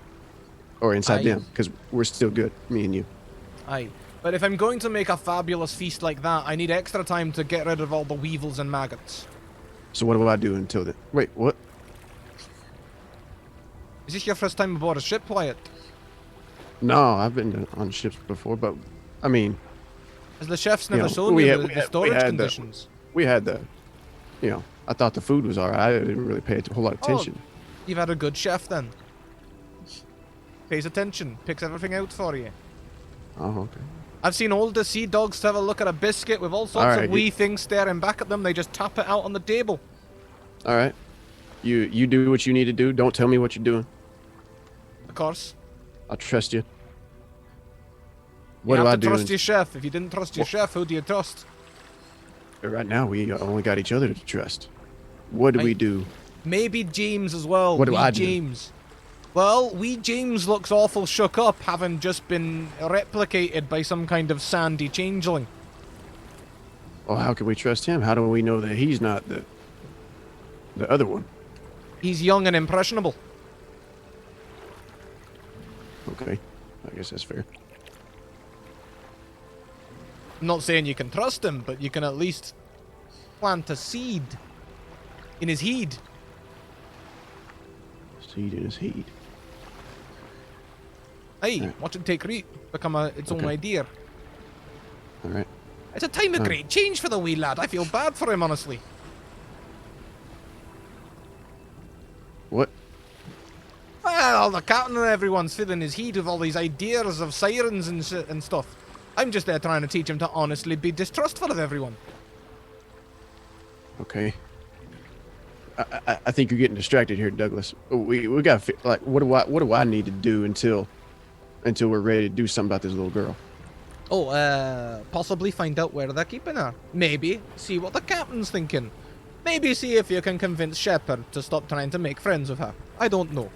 Or inside them, because we're still good, me and you. Aye. But if I'm going to make a fabulous feast like that, I need extra time to get rid of all the weevils and maggots. So what do I do until then? Wait, what? Is this your first time aboard a ship, Wyatt? No, I've been on ships before, but I mean... As the chefs never shown we you had- the we had- storage we had conditions. We had the... I thought the food was alright. I didn't really pay a whole lot of attention. You've had a good chef then. Pays attention, picks everything out for you. Oh, okay. I've seen older sea dogs have a look at a biscuit with all sorts Alright, of wee things staring back at them. They just tap it out on the table. Alright. You do what you need to do. Don't tell me what you're doing. Of course. I'll trust you. You What do have I to do? trust your chef. If you didn't trust your chef, who do you trust? Right now, we only got each other to trust. What do we do? Maybe James as well. What do I do? James. Well, wee James looks awful shook up, having just been replicated by some kind of sandy changeling. Well, how can we trust him? How do we know that he's not the other one? He's young and impressionable. Okay, I guess that's fair. I'm not saying you can trust him, but you can at least plant a seed in his heed. Seed in his heat. Hey, Right. watch it take root, become its own Okay. idea. All right. It's a time of great change for the wee lad. I feel bad for him, honestly. What? Well, the captain and everyone's filling his head with all these ideas of sirens and shit and stuff. I'm just there trying to teach him to honestly be distrustful of everyone. Okay. I think you're getting distracted here, Douglas. We got like what do I need to do until we're ready to do something about this little girl? Oh, possibly find out where they're keeping her. Maybe see what the captain's thinking. Maybe see if you can convince Shepard to stop trying to make friends with her. I don't know.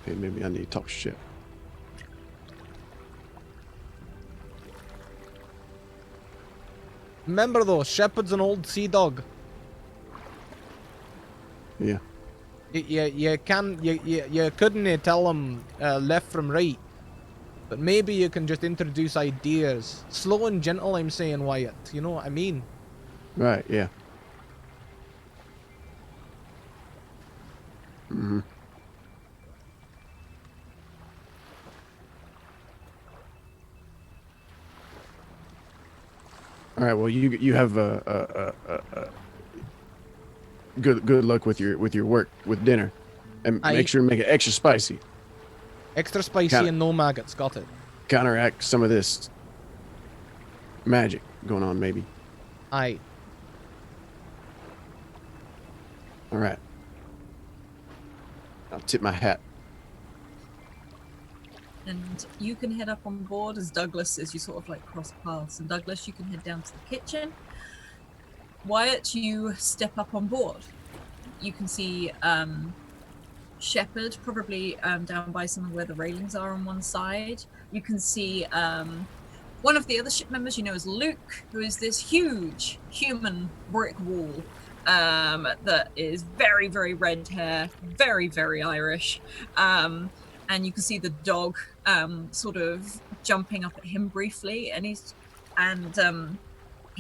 Okay, maybe I need to talk shit. Remember though, Shepard's an old sea dog. Yeah. You couldn't tell him left from right. But maybe you can just introduce ideas. Slow and gentle, I'm saying, Wyatt. You know what I mean? Right. Yeah. Mm-hmm. All right. Well, you have good luck with your work with dinner, and make sure to make it extra spicy. Extra spicy Kinda- and no maggots. Got it. Counteract some of this magic going on, maybe. Aye. All right. I'll tip my hat. And you can head up on board as Douglas, as you sort of like cross paths. And Douglas, you can head down to the kitchen. Wyatt, you step up on board. You can see Shepard probably down by some of where the railings are on one side. You can see one of the other ship members you know is Luke, who is this huge human brick wall that is very, very red hair, very, very Irish. And you can see the dog sort of jumping up at him briefly, and he's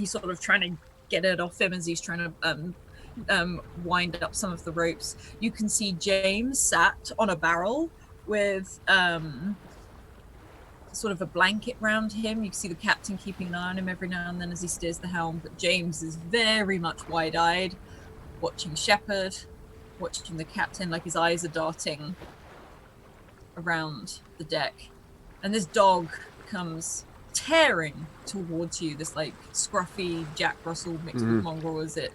sort of trying to get it off him as he's trying to wind up some of the ropes. You can see James sat on a barrel with sort of a blanket round him. You can see the captain keeping an eye on him every now and then as he steers the helm, but James is very much wide-eyed, watching Shepard, watching the captain, like his eyes are darting around the deck. And this dog comes tearing towards you, this like scruffy Jack Russell mixed with mongrel as it,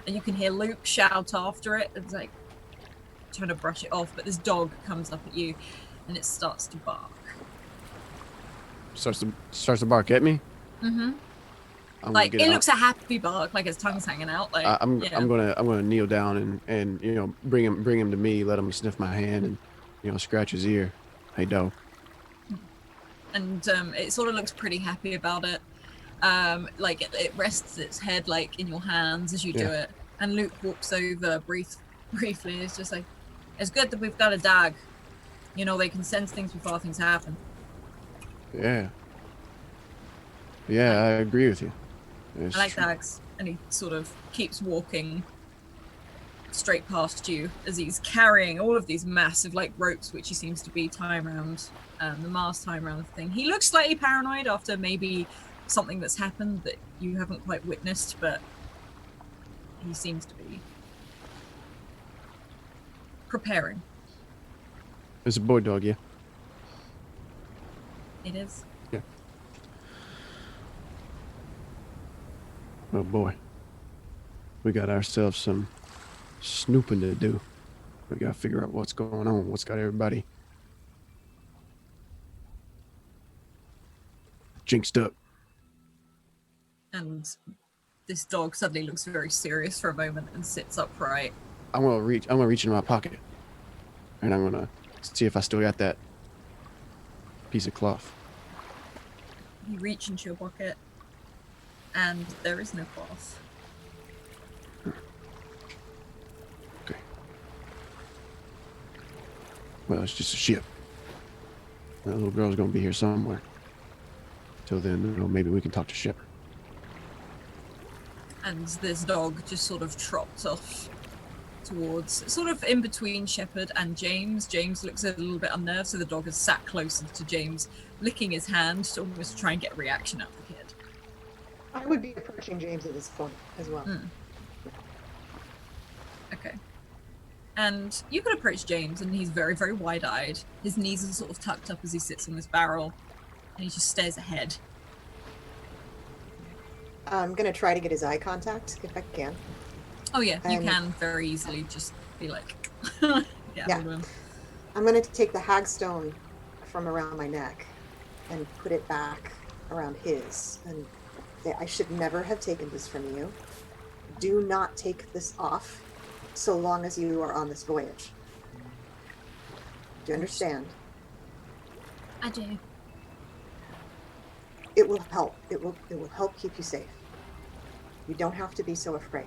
and you can hear Luke shout after it. It's like trying to brush it off, but this dog comes up at you and it starts to bark. Starts to bark at me. Mm-hmm. I'm Like gonna it get looks a happy bark, like his tongue's hanging out. Like I'm gonna kneel down and you know bring him to me, let him sniff my hand and you know scratch his ear. Hey dog. And it sort of looks pretty happy about it. Like it rests its head like in your hands as you do it. And Luke walks over briefly. It's just like, it's good that we've got a dog. You know, they can sense things before things happen. Yeah. Yeah, I agree with you. It's I like true. dogs. And he sort of keeps walking straight past you as he's carrying all of these massive like ropes, which he seems to be tying around the mast, tying around the thing. He looks slightly paranoid after maybe something that's happened that you haven't quite witnessed, but he seems to be preparing. It's a boy dog, yeah. It is. Yeah. Oh boy. We got ourselves some snooping to do. We gotta figure out what's going on. What's got everybody jinxed up. And this dog suddenly looks very serious for a moment and sits upright. I'm gonna reach into my pocket, and I'm gonna see if I still got that piece of cloth. You reach into your pocket, and there is no cloth. Okay. Well, it's just a ship. That little girl's gonna be here somewhere. Till then, you know, maybe we can talk to Shepard. And this dog just sort of trots off towards, sort of in between Shepard and James. James looks a little bit unnerved, so the dog has sat closer to James, licking his hand to almost try and get a reaction out of the kid. I would be approaching James at this point as well. Okay. And you can approach James, and he's very, very wide-eyed. His knees are sort of tucked up as he sits on this barrel, and he just stares ahead. I'm gonna try to get his eye contact if I can. Oh yeah, you And- can very easily just be like, Yeah. hold on. I'm gonna take the hagstone from around my neck and put it back around his. And say, I should never have taken this from you. Do not take this off so long as you are on this voyage. Do you understand? I do. It will help. It will help keep you safe. You don't have to be so afraid.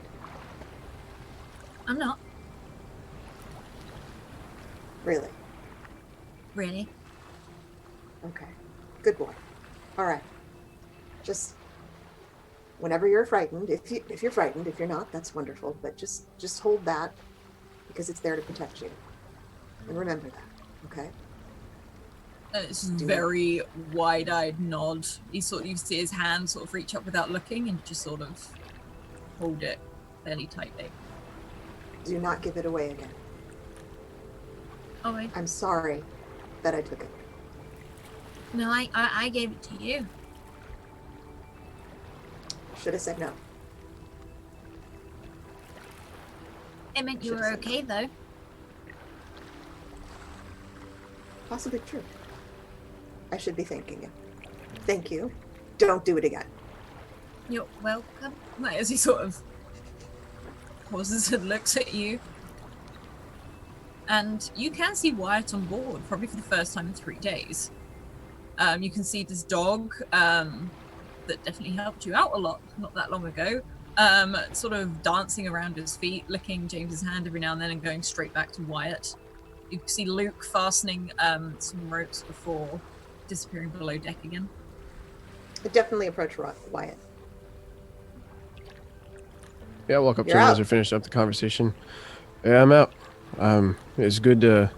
I'm not. Really. Really? Okay. Good boy. All right. Just whenever you're frightened, if you're frightened, if you're not, that's wonderful. But just hold that because it's there to protect you. And remember that. Okay. And it's just very wide-eyed nod. You see his hand sort of reach up without looking and just sort of hold it fairly tightly. Do not give it away again. Oh wait. I'm sorry that I took it. No, I gave it to you. Should have said no. It meant you Should've were said okay though. Possibly true. I should be thanking you. Thank you. Don't do it again. You're welcome. Like, as he sort of pauses and looks at you. And you can see Wyatt on board, probably for the first time in 3 days. You can see this dog that definitely helped you out a lot not that long ago, sort of dancing around his feet, licking James's hand every now and then and going straight back to Wyatt. You can see Luke fastening some ropes before disappearing below deck again. I definitely approach Wyatt. Yeah, I'll walk up You're to him out. as we finish up the conversation. Yeah, I'm out. It's good to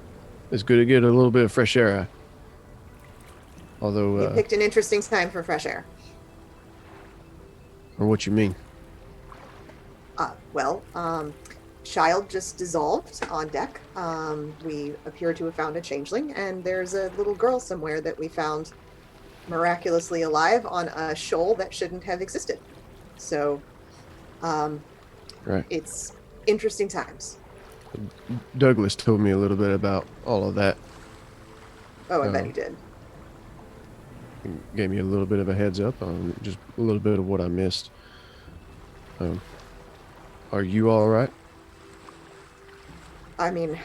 get a little bit of fresh air. Although, You picked an interesting time for fresh air. or what you mean? Child just dissolved on deck. We appear to have found a changeling, and there's a little girl somewhere that we found miraculously alive on a shoal that shouldn't have existed. So, Right. it's interesting times. Douglas told me a little bit about all of that. Oh, I bet Oh. he did. He gave me a little bit of a heads up on just a little bit of what I missed. Are you all right? I mean,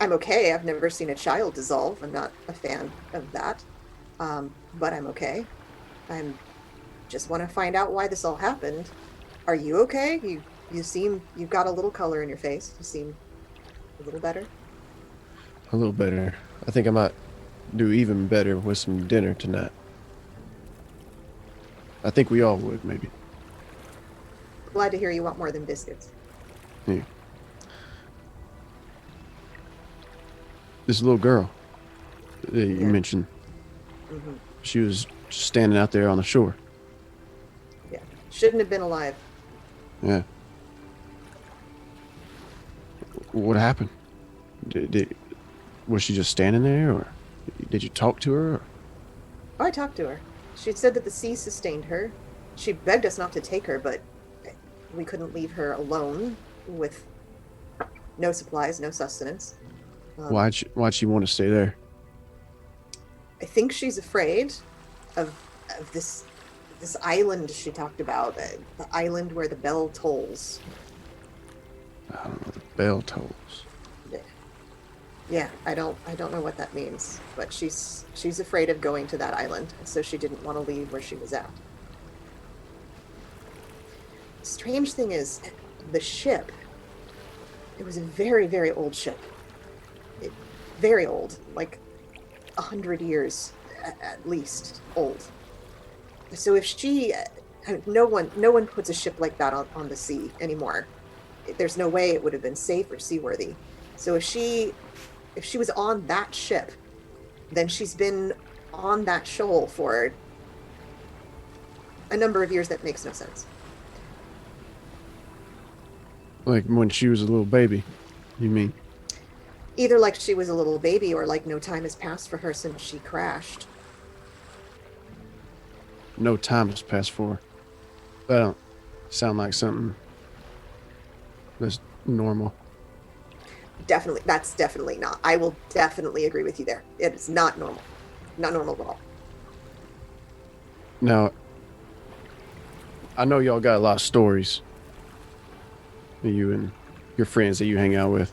I'm okay. I've never seen a child dissolve. I'm not a fan of that. But I'm okay. I'm just want to find out why this all happened. Are you okay? You've got a little color in your face. You seem a little better. A little better. I think I might do even better with some dinner tonight. I think we all would, maybe. Glad to hear you want more than biscuits. Yeah. This little girl that you Yeah. mentioned, Hmm. she was just standing out there on the shore. Yeah, shouldn't have been alive. Yeah. What happened? Was she just standing there, or did you talk to her? Or? I talked to her. She said that the sea sustained her. She begged us not to take her, but we couldn't leave her alone with no supplies, no sustenance. Why'd she want to stay there? I think she's afraid of this island she talked about, the island where the bell tolls. I don't know. The bell tolls. Yeah, I don't know what that means, but she's afraid of going to that island, so she didn't want to leave where she was at. Strange thing is, the ship. It was a very, very old ship. Very old, like 100 years at least old. So if she, no one puts a ship like that on the sea anymore. There's no way it would have been safe or seaworthy. So if she was on that ship, then she's been on that shoal for a number of years that makes no sense. Like when she was a little baby, you mean? Either like she was a little baby or like no time has passed for her since she crashed. No time has passed for her. That don't sound like something that's normal. Definitely, that's definitely not. I will definitely agree with you there. It is not normal. Not normal at all. Now, I know y'all got a lot of stories. You and your friends that you hang out with.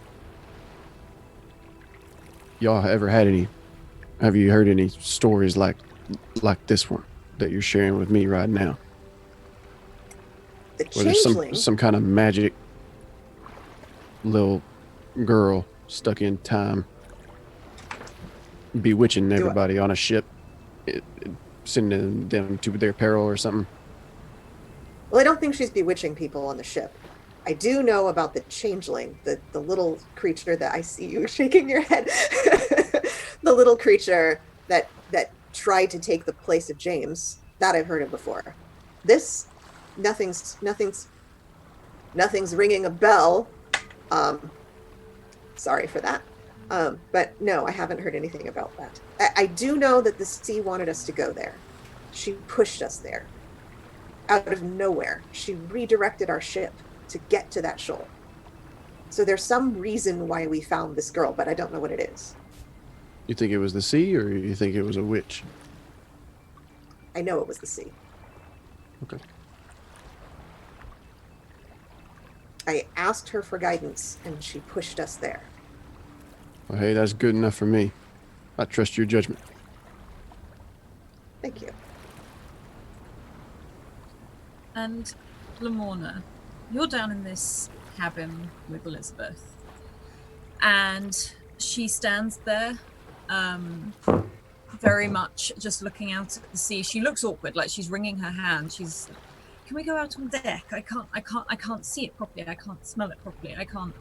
Y'all ever had any? Have you heard any stories like this one that you're sharing with me right now? The Where there's changeling. some kind of magic little girl stuck in time, bewitching everybody on a ship, sending them to their peril or something. Well, I don't think she's bewitching people on the ship. I do know about the changeling, the little creature that I see you shaking your head. The little creature that tried to take the place of James. That I've heard of before. This, nothing's ringing a bell. Sorry for that. But no, I haven't heard anything about that. I do know that the sea wanted us to go there. She pushed us there. Out of nowhere. She redirected our ship to get to that shoal. So there's some reason why we found this girl, but I don't know what it is. You think it was the sea, or you think it was a witch? I know it was the sea. Okay. I asked her for guidance, and she pushed us there. Well, hey, that's good enough for me. I trust your judgment. Thank you. And Lamorna, you're down in this cabin with Elizabeth, and she stands there, very much just looking out at the sea. She looks awkward, like she's wringing her hand. She's, can we go out on deck? I can't see it properly. I can't smell it properly. I can't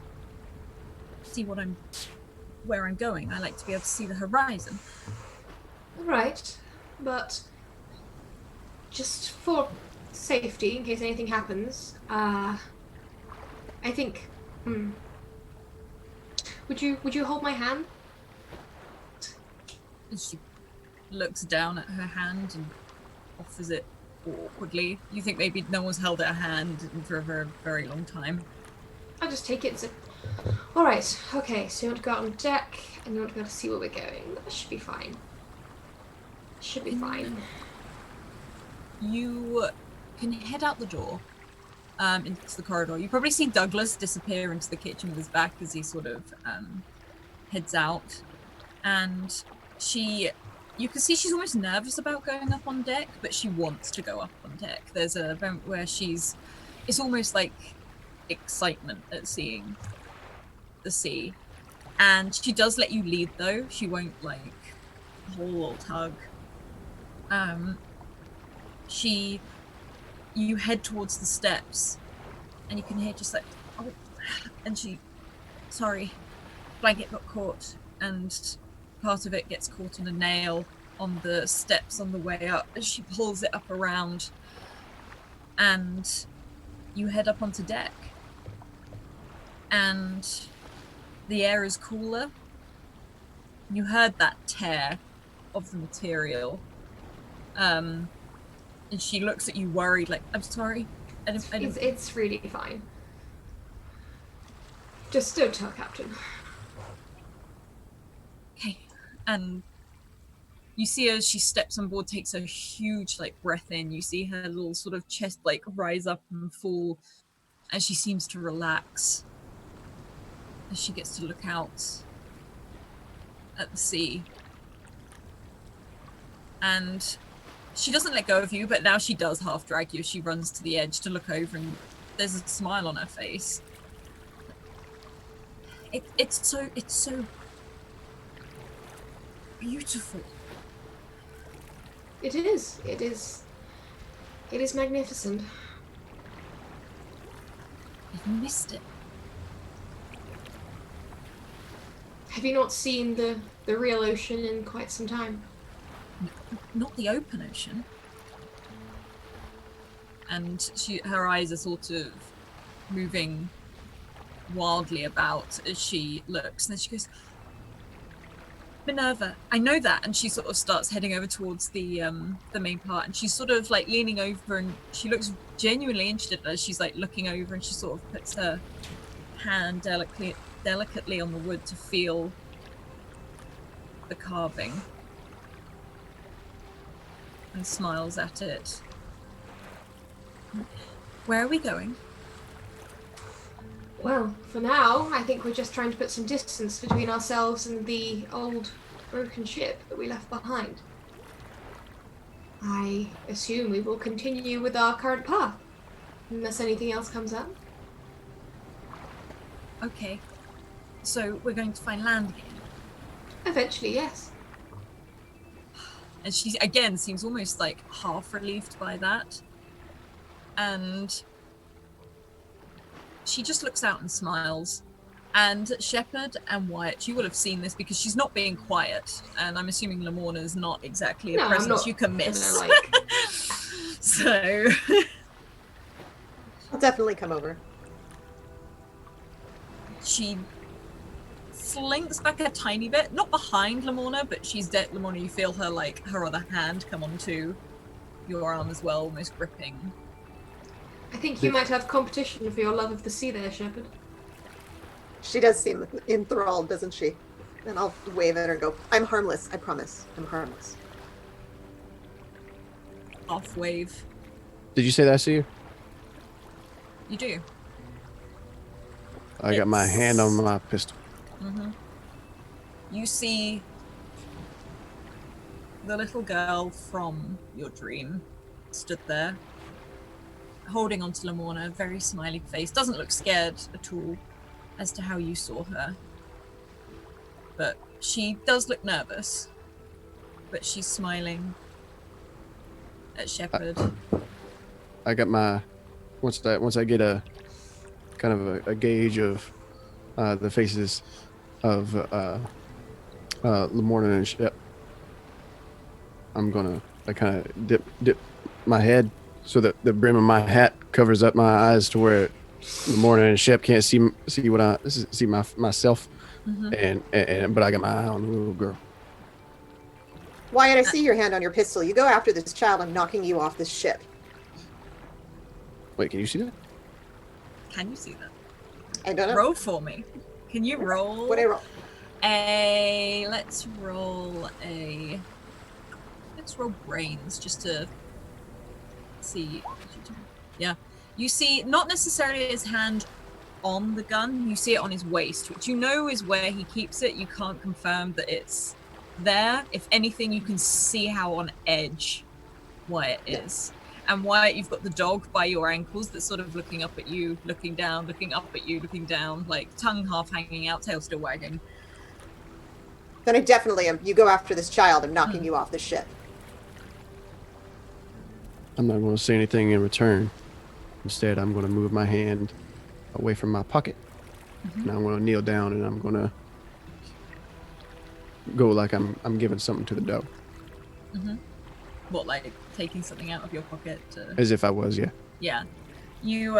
see where I'm going. I like to be able to see the horizon. Right, but just for safety, in case anything happens, I think. Would you hold my hand? And she looks down at her hand and offers it awkwardly. You think maybe no one's held her hand for a very, very long time. I'll just take it and say, all right, okay, so you want to go out on deck and you want to go to see where we're going. That should be fine. Should be fine. You can head out the door into the corridor. You probably see Douglas disappear into the kitchen with his back as he sort of heads out. And you can see she's almost nervous about going up on deck, but she wants to go up on deck. There's a moment where it's almost like excitement at seeing the sea. And she does let you lead though. She won't like whole old hug. You head towards the steps and you can hear just like, oh, and sorry, blanket got caught and part of it gets caught in a nail on the steps on the way up, and she pulls it up around and you head up onto deck and the air is cooler. You heard that tear of the material. And she looks at you worried, like, I'm sorry. It's really fine. Just don't tell Captain. Okay. And you see her as she steps on board, takes a huge like breath in. You see her little sort of chest like rise up and fall as she seems to relax. As she gets to look out at the sea. And she doesn't let go of you, but now she does half drag you. She runs to the edge to look over, and there's a smile on her face. It's so beautiful. It is magnificent. I've missed it. Have you not seen the real ocean in quite some time? Not the open ocean. And her eyes are sort of moving wildly about as she looks, and then she goes, Minerva, I know that. And she sort of starts heading over towards the main part, and she's sort of like leaning over, and she looks genuinely interested as she's like looking over, and she sort of puts her hand delicately on the wood to feel the carving and smiles at it. Where are we going? Well, for now, I think we're just trying to put some distance between ourselves and the old broken ship that we left behind. I assume we will continue with our current path, unless anything else comes up. Okay. So we're going to find land again. Eventually, yes. And she, again, seems almost like half relieved by that. And she just looks out and smiles. And Shepherd and Wyatt, you will have seen this because she's not being quiet. And I'm assuming Lamorna's not exactly a presence you can miss. So I'll definitely come over. She slinks back a tiny bit, not behind Lamorna, but she's dead. Lamorna, you feel her like her other hand come onto your arm as well, almost gripping. I think you might have competition for your love of the sea there, Shepherd. She does seem enthralled, doesn't she? And I'll wave at her and go, I'm harmless, I promise. I'm harmless. Half wave. Did you say that, I see you? You do. I got my hand on my pistol. Mm-hmm. You see the little girl from your dream stood there, holding onto Lamorna, very smiling face. Doesn't look scared at all as to how you saw her. But she does look nervous. But she's smiling at Shepherd. I got my once I get a kind of a gauge of the faces of Lamorna and Shep, I'm gonna kind of dip my head so that the brim of my hat covers up my eyes to where Lamorna and Shep can't see what I see myself, and but I got my eye on the little girl. Wyatt, I see your hand on your pistol. You go after this child. I'm knocking you off this ship. Wait, can you see that? Can you see that? I don't know. Roll for me. Can you roll? What I roll? Let's roll brains just to see. Yeah. You see, not necessarily his hand on the gun, you see it on his waist, which you know is where he keeps it. You can't confirm that it's there. If anything, you can see how on edge Wyatt is. And Wyatt, you've got the dog by your ankles that's sort of looking up at you, looking down, looking up at you, looking down, like tongue half hanging out, tail still wagging. Then I definitely am. You go after this child. I'm knocking you off the ship. I'm not going to say anything in return. Instead, I'm going to move my hand away from my pocket, and I'm going to kneel down, and I'm going to go like I'm giving something to the dog. What, like taking something out of your pocket? As if I was, yeah. Yeah. You,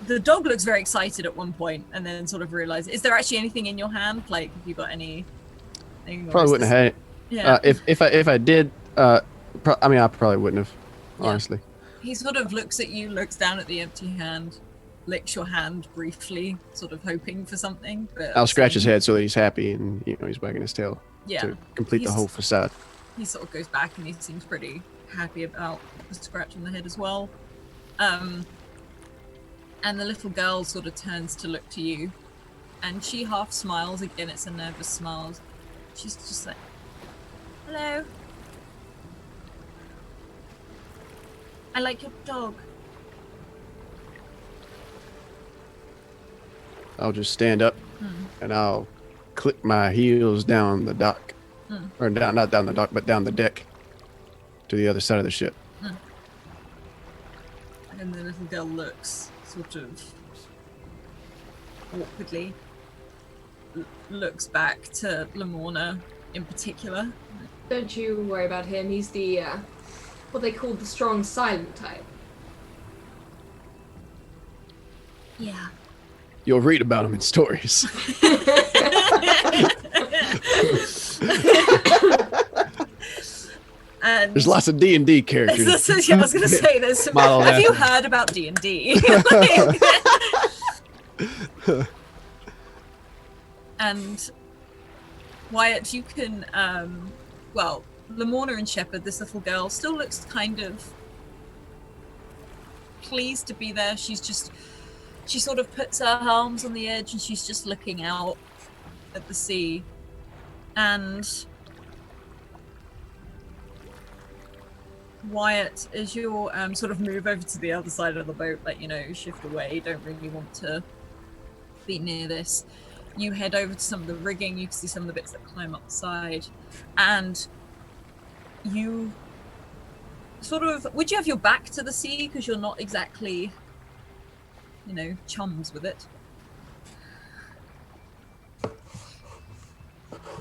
the dog looks very excited at one point and then sort of realizes, is there actually anything in your hand? Like, have you got any? Probably wouldn't have had it. Yeah. If I did, I mean, I probably wouldn't have, honestly. He sort of looks at you, looks down at the empty hand, licks your hand briefly, sort of hoping for something. But I'll scratch his head so that he's happy and he's wagging his tail Yeah, to complete the he's- whole facade. he sort of goes back and he seems pretty happy about the scratch on the head as well. And the little girl sort of turns to look to you, and she half smiles again. It's a nervous smile. She's just like, "Hello. I like your dog." I'll just stand up and I'll click my heels down the dock. Or down, not down the dock, but down the deck to the other side of the ship. And the little girl looks sort of awkwardly, looks back to Lamorna in particular. Don't you worry about him. He's the what they call the strong silent type. Yeah. You'll read about him in stories. And There's lots of D&D characters. I was going to say, there's some. Model Have you after. heard about D&D? And Wyatt, you can, well, Lamorna and Shepard, this little girl, still looks kind of pleased to be there. She sort of puts her arms on the edge and she's just looking out at the sea. And Wyatt, as you sort of move over to the other side of the boat, like, shift away, don't really want to be near this. You head over to some of the rigging, you can see some of the bits that climb up the side, and you sort of, would you have your back to the sea because you're not exactly, chums with it?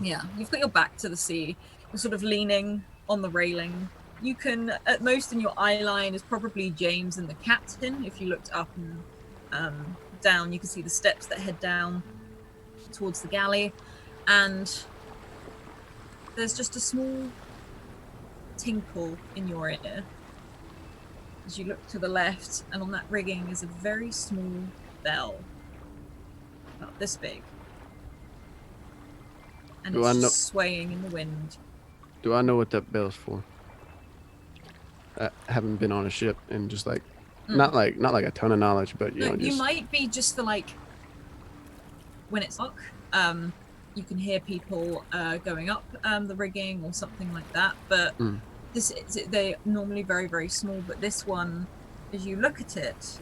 Yeah, you've got your back to the sea, you're sort of leaning on the railing. You can, at most in your eye line is probably James and the captain. If you looked up and down, you can see the steps that head down towards the galley, and there's just a small tinkle in your ear as you look to the left, and on that rigging is a very small bell about this big, and Do I it's know- just swaying in the wind. Do I know what that bell's for? I haven't been on a ship and just like, not like a ton of knowledge, but No, just you might be just for like when it's dark. You can hear people going up the rigging or something like that. But they're normally very, very small. But this one, as you look at it,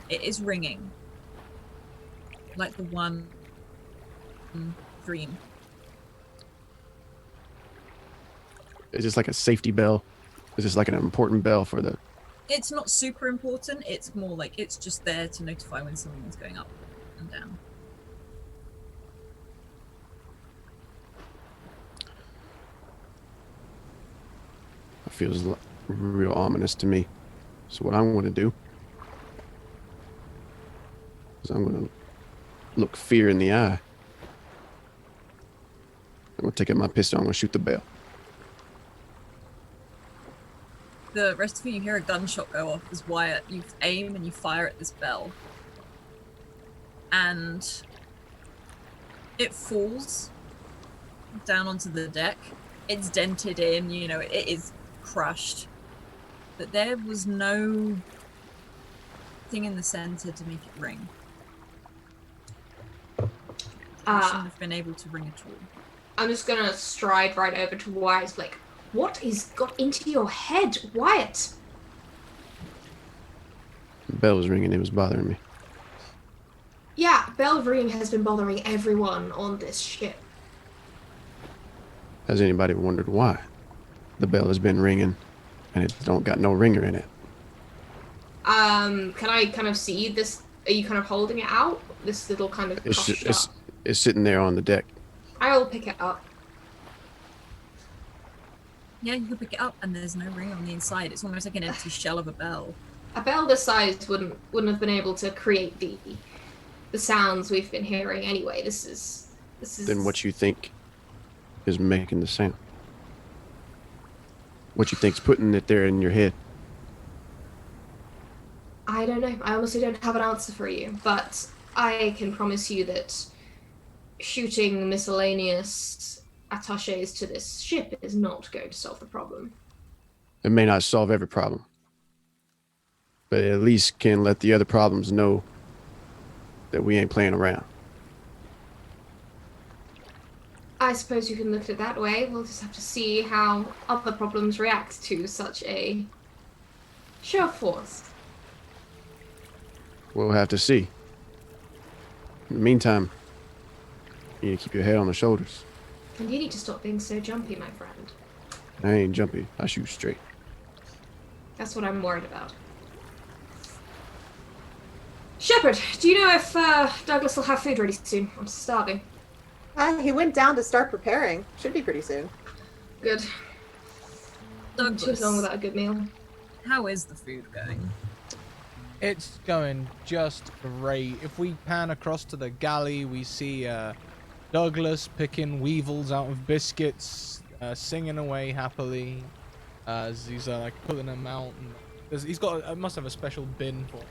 it is ringing like the one in Dream. Is this like a safety bell? Is this like an important bell for the? It's not super important. It's more like it's just there to notify when someone's going up and down. It feels real ominous to me. So what I'm going to do is I'm going to look fear in the eye. I'm going to take out my pistol. I'm going to shoot the bell. The rest of you hear a gunshot go off as Wyatt, you aim and you fire at this bell. And it falls down onto the deck. It's dented in, it is crushed. But there was no thing in the center to make it ring. It shouldn't have been able to ring at all. I'm just gonna stride right over to Wyatt, like, what is got into your head, Wyatt? The bell was ringing. It was bothering me. Yeah, bell ringing has been bothering everyone on this ship. Has anybody wondered why the bell has been ringing and it don't got no ringer in it? Can I kind of see this? Are you kind of holding it out? This little kind of It's sitting there on the deck. I will pick it up. Yeah, you can pick it up and there's no ring on the inside. It's almost like an empty shell of a bell. A bell this size wouldn't have been able to create the sounds we've been hearing anyway. This is. Then what you think is making the sound? What you think's putting it there in your head? I don't know. I honestly don't have an answer for you, but I can promise you that shooting miscellaneous attaches to this ship is not going to solve the problem. It may not solve every problem, but it at least can let the other problems know that we ain't playing around. I suppose you can look at it that way. We'll just have to see how other problems react to such a show of force. We'll have to see. In the meantime, you need to keep your head on the shoulders. And you need to stop being so jumpy, my friend. I ain't jumpy. I shoot straight. That's what I'm worried about. Shepard, do you know if Douglas will have food ready soon? I'm starving. He went down to start preparing. Should be pretty soon. Good. Not too Douglas, long without a good meal. how is the food going? It's going just great. If we pan across to the galley, we see Douglas picking weevils out of biscuits, singing away happily as he's like pulling them out. And he's got must have a special bin for him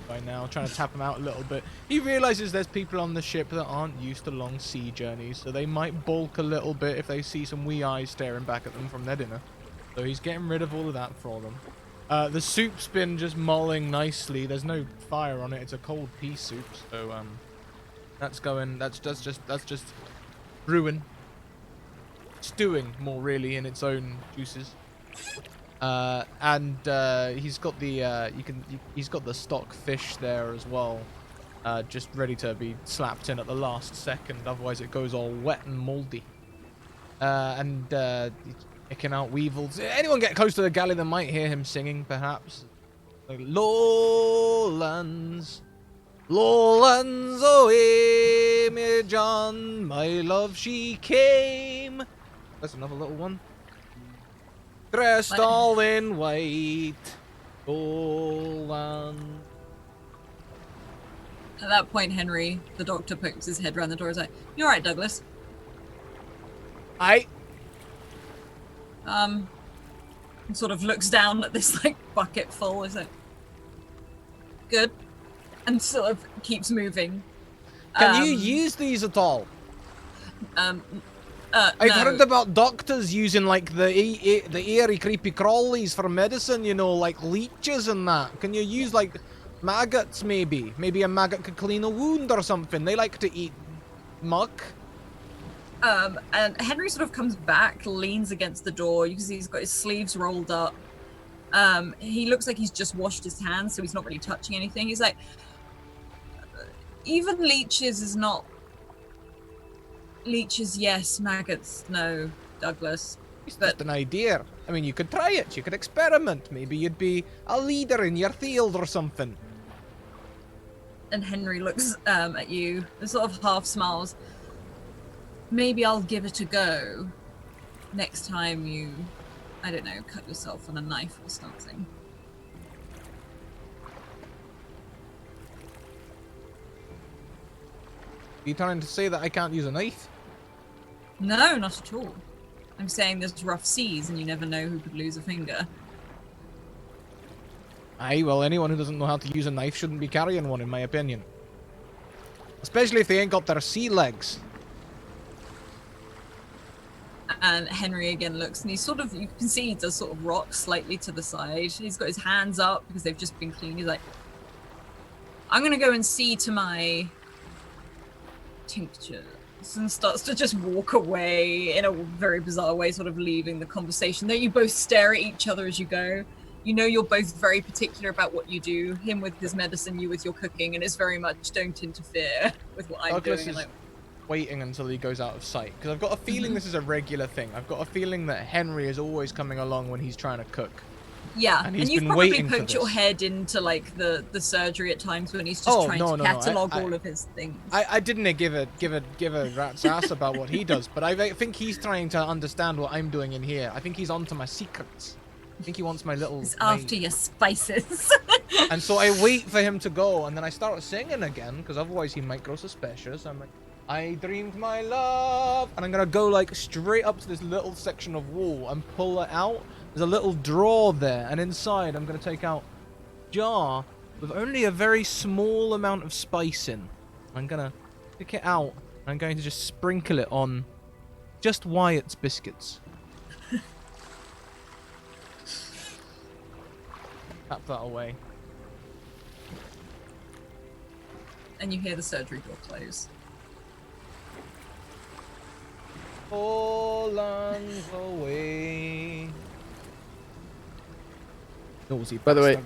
by now, trying to tap them out a little bit. He realizes there's people on the ship that aren't used to long sea journeys, so they might balk a little bit if they see some wee eyes staring back at them from their dinner. So he's getting rid of all of that for them. The soup's been just mulling nicely. There's no fire on it. It's a cold pea soup, so that's just brewing, stewing more really in its own juices. And he's got the he's got the stock fish there as well, just ready to be slapped in at the last second. Otherwise, it goes all wet and moldy. And he's picking out weevils. Anyone get close to the galley that might hear him singing, perhaps? Like, Lowlands, Lowlands, away, me John, my love, she came. That's another little one. Dressed all in white, Lowlands. At that point, Henry, the doctor, pokes his head around the door. He's like, "You all right, Douglas?" And sort of looks down at this like bucket full. Is like, "Good," and sort of keeps moving. Can you use these at all? I've No. heard about doctors using like the airy creepy crawlies for medicine, you know, like leeches and that. Can you use like maggots maybe? Maybe a maggot could clean a wound or something. They like to eat muck. And Henry sort of comes back, leans against the door. You can see he's got his sleeves rolled up. He looks like he's just washed his hands, so he's not really touching anything. He's like, even leeches is not... Leeches, yes. Maggots, no, Douglas. It's just an idea. I mean, you could try it. You could experiment. Maybe you'd be a leader in your field or something. And Henry looks at you and sort of half smiles. Maybe I'll give it a go next time you, I don't know, cut yourself on a knife or something. Are you trying to say that I can't use a knife? No, not at all. I'm saying there's rough seas and you never know who could lose a finger. Aye, well, anyone who doesn't know how to use a knife shouldn't be carrying one, in my opinion. Especially if they ain't got their sea legs. And Henry again looks, and he's sort of, you can see he does sort of rock slightly to the side. He's got his hands up because they've just been cleaned. He's like, I'm going to go and see to my tinctures, and starts to just walk away in a very bizarre way, sort of leaving the conversation. Then you both stare at each other as you go. You know you're both very particular about what you do. Him with his medicine, you with your cooking, and it's very much don't interfere with what I'm Douglas doing. is Like, waiting until he goes out of sight, because I've got a feeling this is a regular thing. I've got a feeling that Henry is always coming along when he's trying to cook. yeah, And and, he's you've been probably waiting for poked your this. head into like the surgery at times when he's just trying to catalog all of his things. I didn't give a rat's ass about what he does, but I think he's trying to understand what I'm doing in here. I think he's onto my secrets. I think he wants my little... It's after your spices. And so I wait for him to go, and then I start singing again, because otherwise he might grow suspicious. I'm like, I dreamed my love, and I'm gonna go like straight up to this little section of wall and pull it out. There's a little drawer there, and inside I'm gonna take out a jar with only a very small amount of spice in. I'm gonna pick it out. I'm going to just sprinkle it on just Wyatt's biscuits. Tap that away. And you hear the surgery door close. All lungs away. Nosy By the way,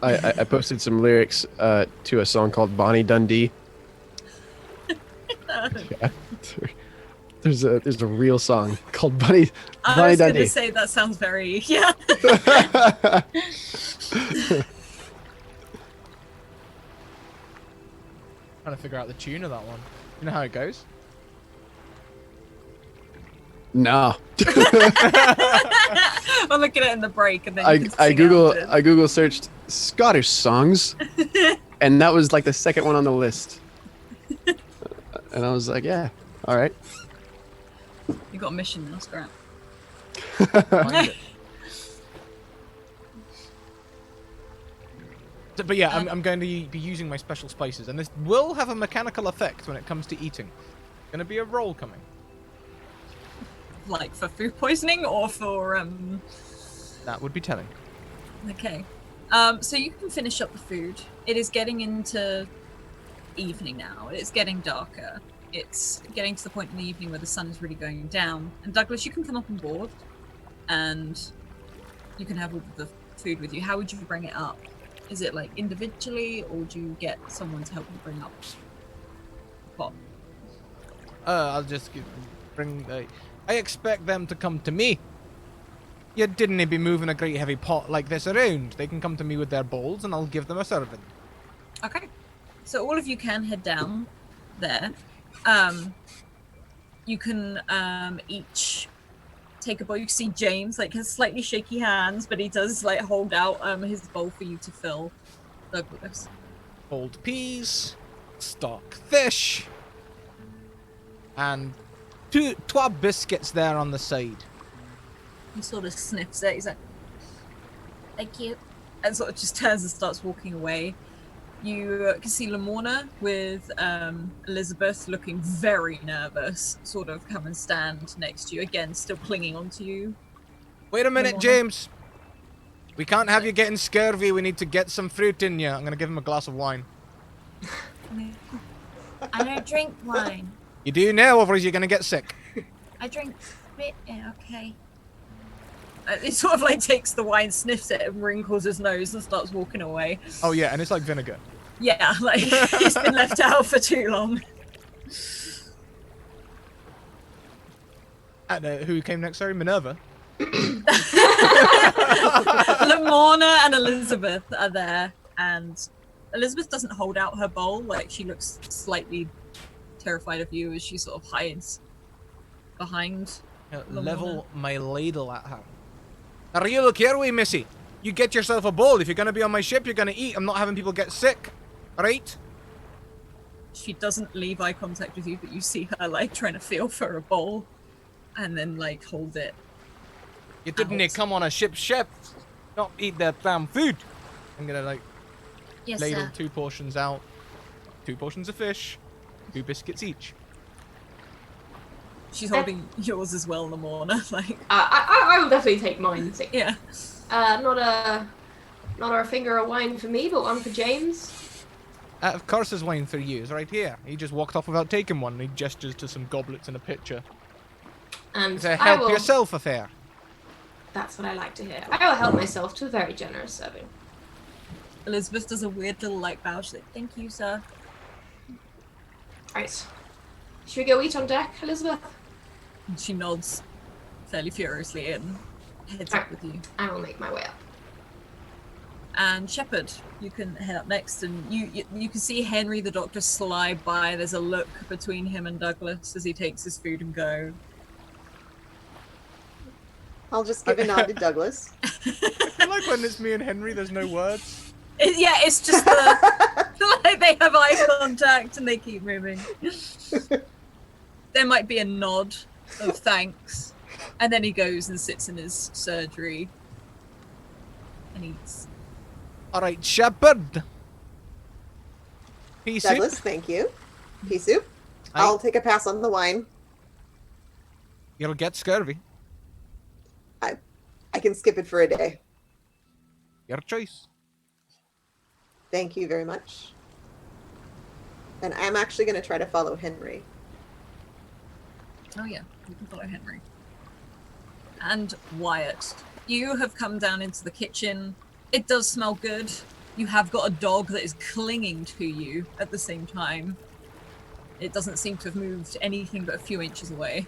bastard. I posted some lyrics to a song called Bonnie Dundee. Yeah. There's a real song called Bonnie I was going Dundee. to say that sounds very yeah. Trying to figure out the tune of that one. You know how it goes? No. I'm looking at it in the break, and then you can I sing Google out it. I Google searched Scottish songs, and that was like the second one on the list. And I was like, yeah, all right. You got a mission now, Scrap. Find it. But yeah, I'm going to be using my special spices, and this will have a mechanical effect when it comes to eating. Going to be a roll coming. Like for food poisoning or for That would be telling. Okay. So you can finish up the food. It is getting into evening now. It's getting darker. It's getting to the point in the evening where the sun is really going down. And Douglas, you can come up on board and you can have all the food with you. How would you bring it up? Is it like individually, or would you get someone to help you bring up the pot? I'll just bring the... I expect them to come to me. You didn't be moving a great heavy pot like this around. They can come to me with their bowls, and I'll give them a serving. Okay. So all of you can head down there. You can each take a bowl. You can see James like has slightly shaky hands, but he does like hold out his bowl for you to fill. Douglas. Cold peas, stock fish, and two biscuits there on the side. He sort of sniffs it. He's like, "Thank you," and sort of just turns and starts walking away. You can see Lamorna with Elizabeth looking very nervous, sort of come and stand next to you, again, still clinging onto you. Wait a minute, Lamorna. James. We can't have you getting scurvy. We need to get some fruit in you. I'm going to give him a glass of wine. I don't drink wine. You do now, otherwise you're going to get sick. I drink spit. Yeah, okay. He sort of like takes the wine, sniffs it, and wrinkles his nose and starts walking away. Oh, yeah, and it's like vinegar. Yeah, like he's been left out for too long. And who came next? Sorry, Minerva. Lamorna and Elizabeth are there, and Elizabeth doesn't hold out her bowl. Like she looks slightly terrified of you as she sort of hides behind. Level my ladle at her. Are you look here, wee missy? You get yourself a bowl. If you're going to be on my ship, you're going to eat. I'm not having people get sick. Right? She doesn't leave eye contact with you, but you see her like trying to feel for a bowl, and then like hold it. You didn't Out. come on a ship, not eat that damn food. I'm going to like Yes, ladle sir. 2 portions out. 2 portions of fish. 2 biscuits each. She's holding yours as well, Lamorna. Like, I will definitely take mine. So, yeah. not a finger of wine for me, but one for James. Of course there's wine for you. It's right here. He just walked off without taking one. And he gestures to some goblets in a pitcher. And It's a I help will. yourself affair. That's what I like to hear. I will help myself to a very generous serving. Elizabeth does a weird little like bow. She's like, "Thank you, sir." Right. Should we go eat on deck, Elizabeth? And she nods fairly furiously and heads up with you. I will make my way up. And Shepherd, you can head up next, and you can see Henry the Doctor slide by. There's a look between him and Douglas as he takes his food and go. I'll just give a nod to Douglas. I like when it's me and Henry, there's no words. It's just the like they have eye contact and they keep moving. There might be a nod of thanks, and then he goes and sits in his surgery and eats. All right, Shepherd. Pea soup. Douglas, thank you. Pea soup. Aye. I'll take a pass on the wine. You'll get scurvy. I can skip it for a day. Your choice. Thank you very much. And I'm actually going to try to follow Henry. Oh yeah, you can follow Henry. And Wyatt, you have come down into the kitchen. It does smell good. You have got a dog that is clinging to you at the same time. It doesn't seem to have moved anything but a few inches away.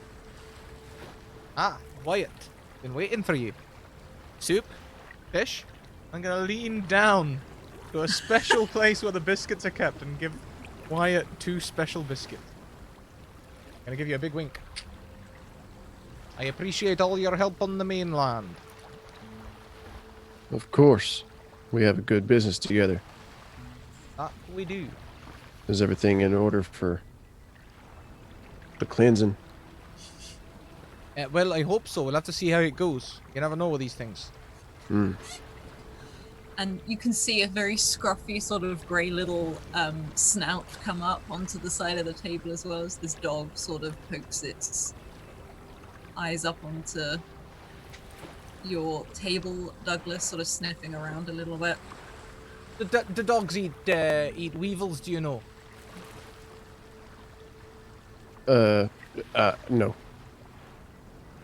Ah, Wyatt. Been waiting for you. Soup? Fish? I'm gonna lean down to a special place where the biscuits are kept and give Wyatt 2 special biscuits. Gonna give you a big wink. I appreciate all your help on the mainland. Of course. We have a good business together. That we do. Is everything in order for the cleansing? Well, I hope so. We'll have to see how it goes. You never know with these things. Hmm. And you can see a very scruffy sort of grey little snout come up onto the side of the table as well as this dog sort of pokes its eyes up onto your table, Douglas, sort of sniffing around a little bit. The dogs eat weevils, do you know? No.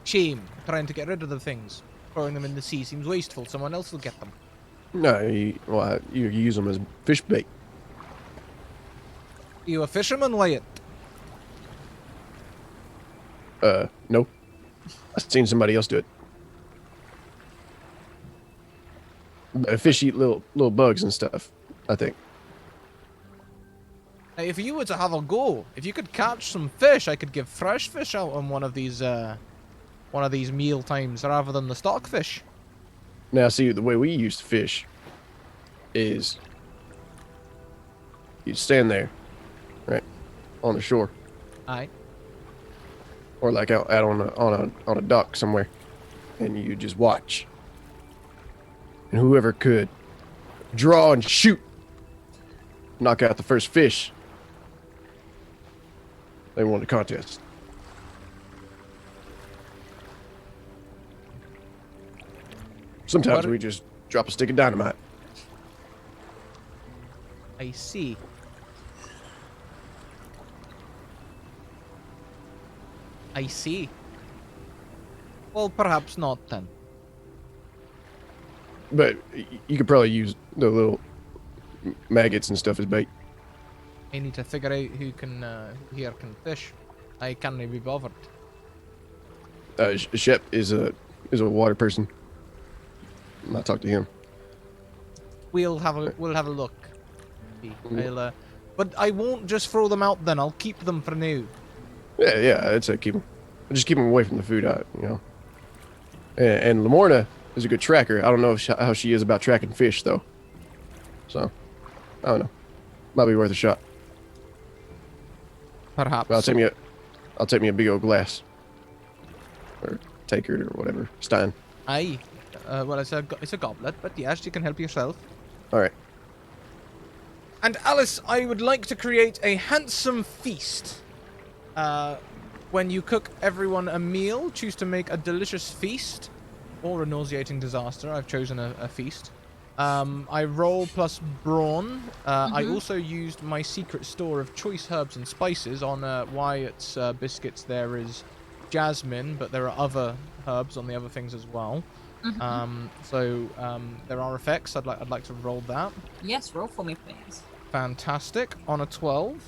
Shame. Trying to get rid of the things. Throwing them in the sea seems wasteful. Someone else will get them. No, you use them as fish bait. You a fisherman, Wyatt? No. I've seen somebody else do it. Fish eat little bugs and stuff, I think. Now, if you were to have a go, if you could catch some fish, I could give fresh fish out on one of these meal times rather than the stockfish. Now, see, the way we used to fish is you'd stand there, right, on the shore, Aye. or like out on a dock somewhere, and you just watch. And whoever could draw and shoot, knock out the first fish, they won the contest. Sometimes we just drop a stick of dynamite. I see. I see. Well, perhaps not then. But you could probably use the little maggots and stuff as bait. I need to figure out who here can fish. I can't be bothered. Shep is a water person. I'll talk to him. We'll have a look. But I won't just throw them out then. I'll keep them for now. Yeah, I'd say keep them. Just keep them away from the food, you know. And Lamorna is a good tracker. I don't know how she is about tracking fish though. So, I don't know. Might be worth a shot. Perhaps. But I'll take me a big old glass, or tankard, or whatever. Stein. Aye. Well, it's a goblet, but yes, you can help yourself. All right. And Alice, I would like to create a handsome feast. When you cook everyone a meal, choose to make a delicious feast or a nauseating disaster. I've chosen a feast. I roll plus brawn. I also used my secret store of choice herbs and spices. On Wyatt's biscuits there is jasmine, but there are other herbs on the other things as well. So there are effects. I'd like to roll that. Yes, roll for me, please. Fantastic. On a 12,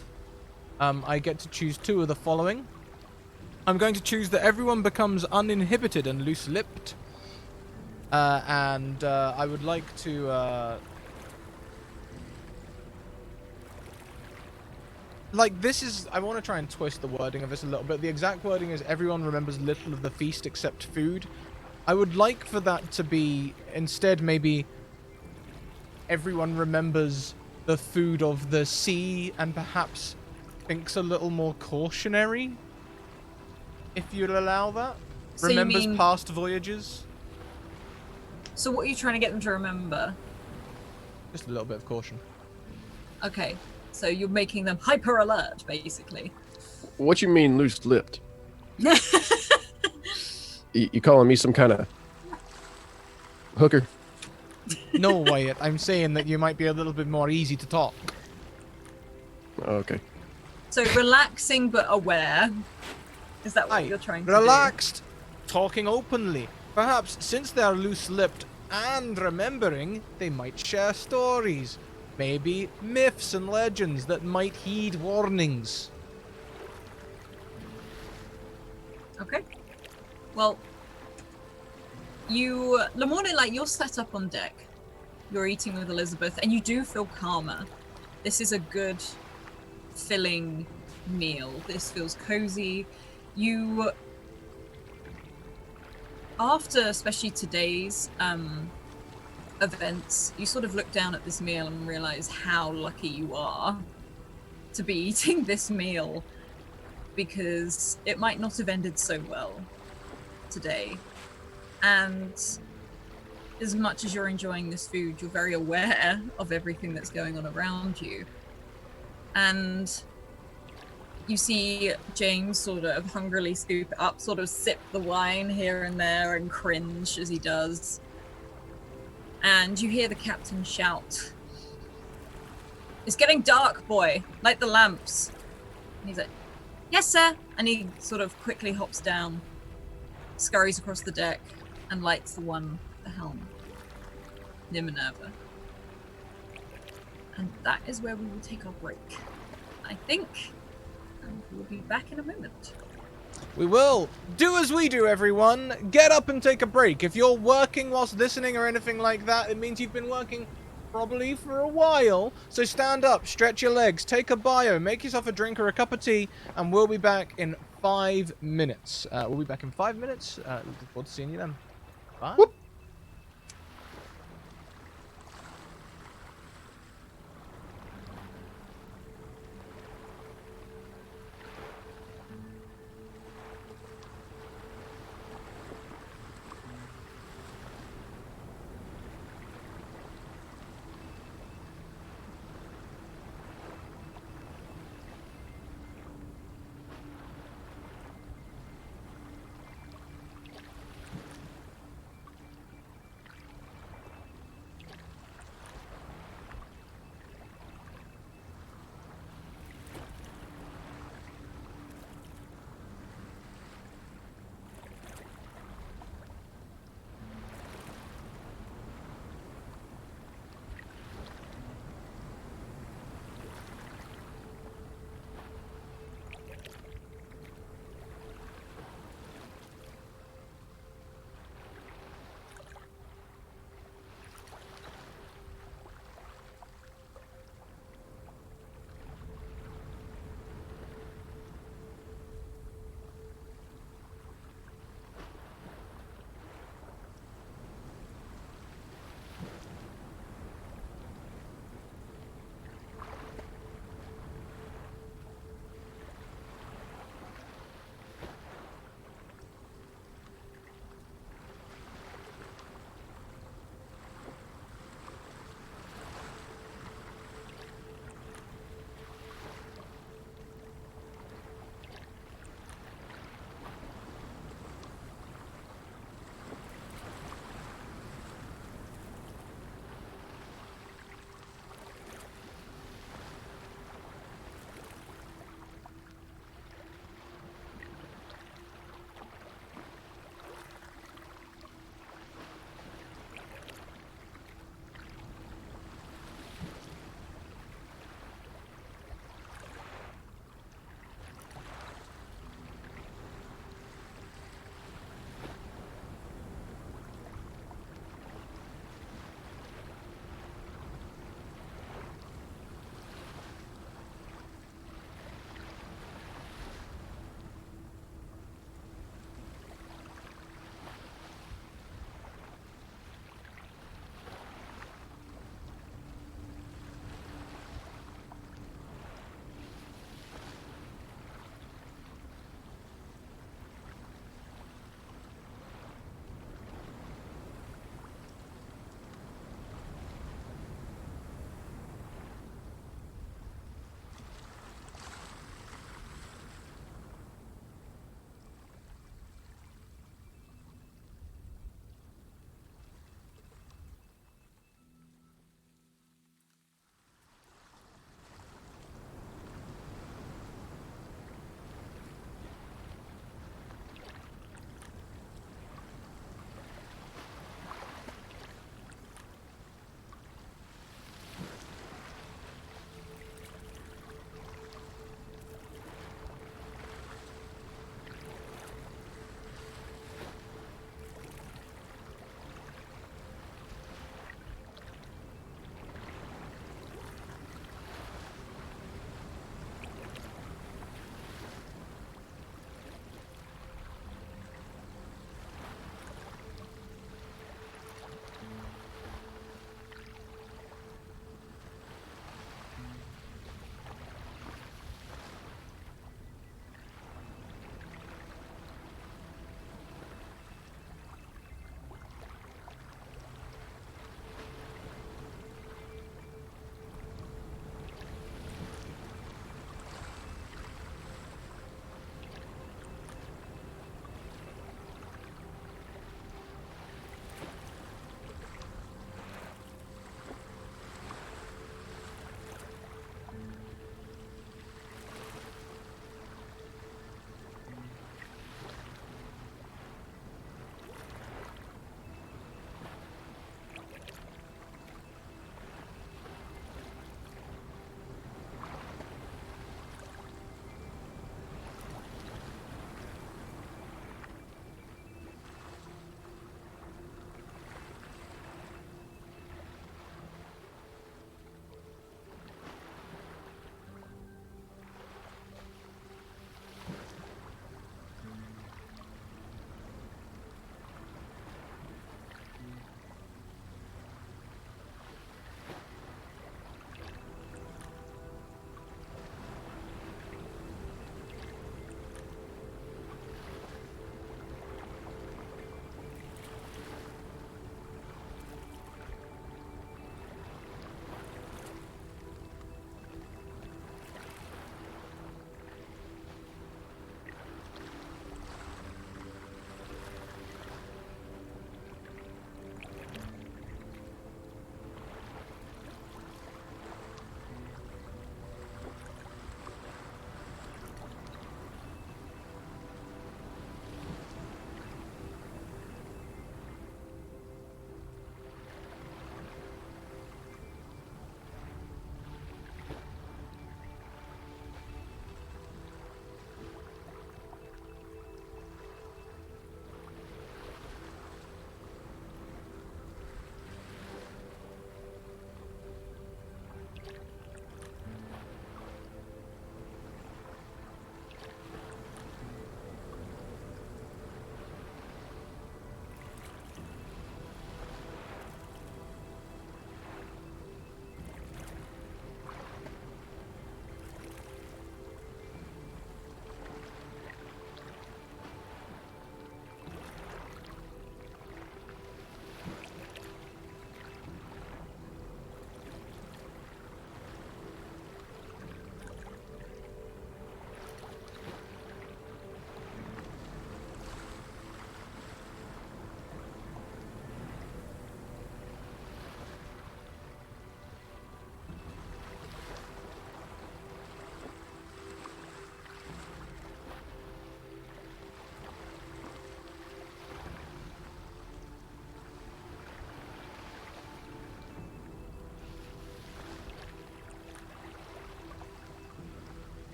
I get to choose 2 of the following. I'm going to choose that everyone becomes uninhibited and loose-lipped. And I would like to... I want to try and twist the wording of this a little bit. The exact wording is everyone remembers little of the feast except food. I would like for that to be, instead, maybe everyone remembers the food of the sea and perhaps thinks a little more cautionary, if you'd allow that. So you Remembers mean- past voyages. So what are you trying to get them to remember? Just a little bit of caution. Okay, so you're making them hyper alert, basically. What you mean loose-lipped? You calling me some kind of hooker? No, Wyatt, I'm saying that you might be a little bit more easy to talk. Okay. So relaxing but aware. Is that what Aye, you're trying to relaxed, talking openly. Perhaps since they are loose-lipped and remembering, they might share stories. Maybe myths and legends that might heed warnings. do? Okay. Well, Lamorne, like, you're set up on deck. You're eating with Elizabeth, and you do feel calmer. This is a good, filling meal. This feels cozy. You, after especially today's events, you sort of look down at this meal and realize how lucky you are to be eating this meal, because it might not have ended so well today. And as much as you're enjoying this food, you're very aware of everything that's going on around you. And you see James sort of hungrily scoop up, sort of sip the wine here and there and cringe as he does. And you hear the captain shout, "It's getting dark, boy. Light the lamps." And he's like, "Yes, sir." And he sort of quickly hops down, scurries across the deck, and lights the one at the helm, near Minerva. And that is where we will take our break, I think. And we'll be back in a moment. We will. Do as we do, everyone. Get up and take a break. If you're working whilst listening or anything like that, it means you've been working probably for a while. So stand up, stretch your legs, take a bio, make yourself a drink or a cup of tea, and we'll be back in 5 minutes. We'll be back in 5 minutes. Looking forward to seeing you then. Bye. Whoop.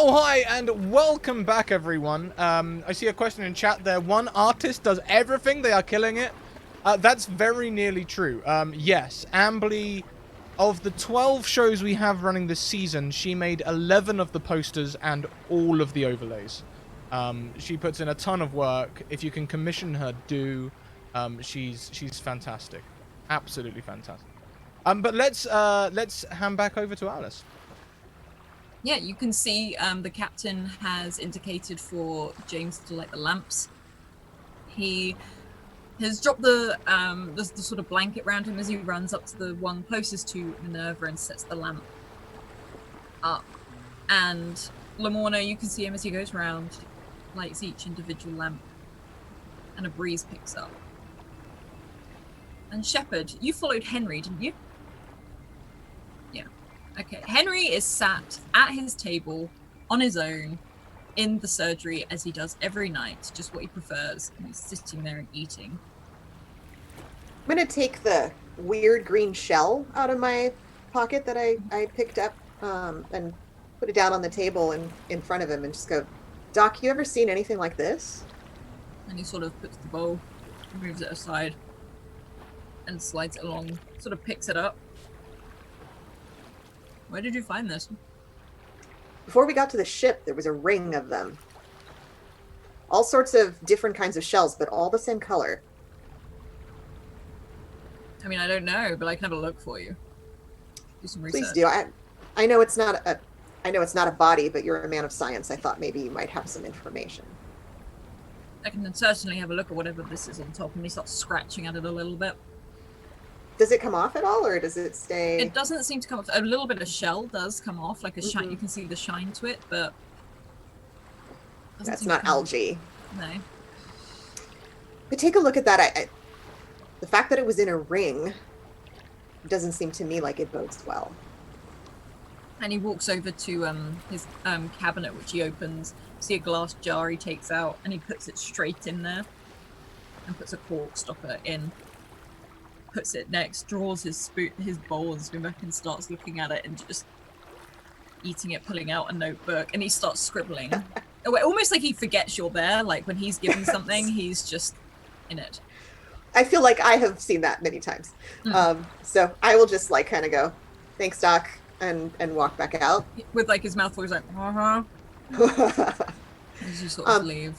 Oh, hi, and welcome back, everyone. I see a question in chat there. One artist does everything. They are killing it. That's very nearly true. Yes, Ambly, of the 12 shows we have running this season, she made 11 of the posters and all of the overlays. She puts in a ton of work. If you can commission her, do. She's fantastic. Absolutely fantastic. But let's hand back over to Alice. Yeah, you can see the captain has indicated for James to light the lamps. He has dropped the sort of blanket around him as he runs up to the one closest to Minerva and sets the lamp up. And Lamorna, you can see him as he goes around, lights each individual lamp, and a breeze picks up. And Shepard, you followed Henry, didn't you? Yeah. Okay. Henry is sat at his table on his own in the surgery as he does every night, just what he prefers. And he's sitting there and eating. I'm gonna take the weird green shell out of my pocket that I picked up and put it down on the table and in front of him and just go, Doc, you ever seen anything like this? And he sort of puts the bowl, moves it aside, and slides it along, sort of picks it up. Where did you find this? Before we got to the ship, there was a ring of them. All sorts of different kinds of shells, but all the same color. I mean, I don't know, but I can have a look for you. Do some research. Please do. I know it's not a body, but you're a man of science. I thought maybe you might have some information. I can certainly have a look at whatever this is on top, and he starts scratching at it a little bit. Does it come off at all, or does it stay? It doesn't seem to come off. A little bit of shell does come off, like a shine. You can see the shine to it, but that's not algae. No. But take a look at that. The fact that it was in a ring doesn't seem to me like it bodes well. And he walks over to his cabinet, which he opens. See a glass jar he takes out, and he puts it straight in there, and puts a cork stopper in. Puts it next, draws his bowl and spoon back, and starts looking at it and just eating it, pulling out a notebook, and he starts scribbling. Almost like he forgets you're there. Like when he's given something, he's just in it. I feel like I have seen that many times. So I will just like kind of go, thanks, Doc, and walk back out. With like his mouth full, he's like, and you sort of leave.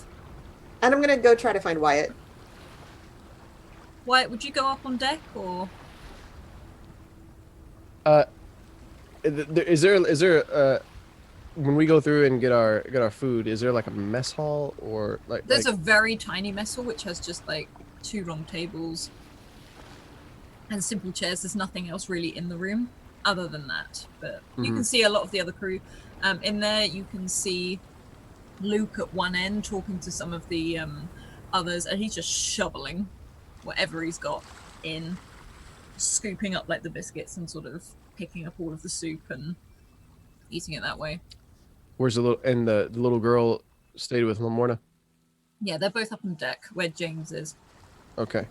And I'm gonna go try to find Wyatt. Wyatt, would you go up on deck or? Is there when we go through and get our food, is there like a mess hall or like? There's a very tiny mess hall which has just like 2 long tables and simple chairs. There's nothing else really in the room other than that. But you can see a lot of the other crew. In there, you can see Luke at one end talking to some of the others, and he's just shoveling whatever he's got in, scooping up like the biscuits and sort of picking up all of the soup and eating it that way. Where's the little girl stayed with Lamorna? Yeah, they're both up on deck where James is. Okay.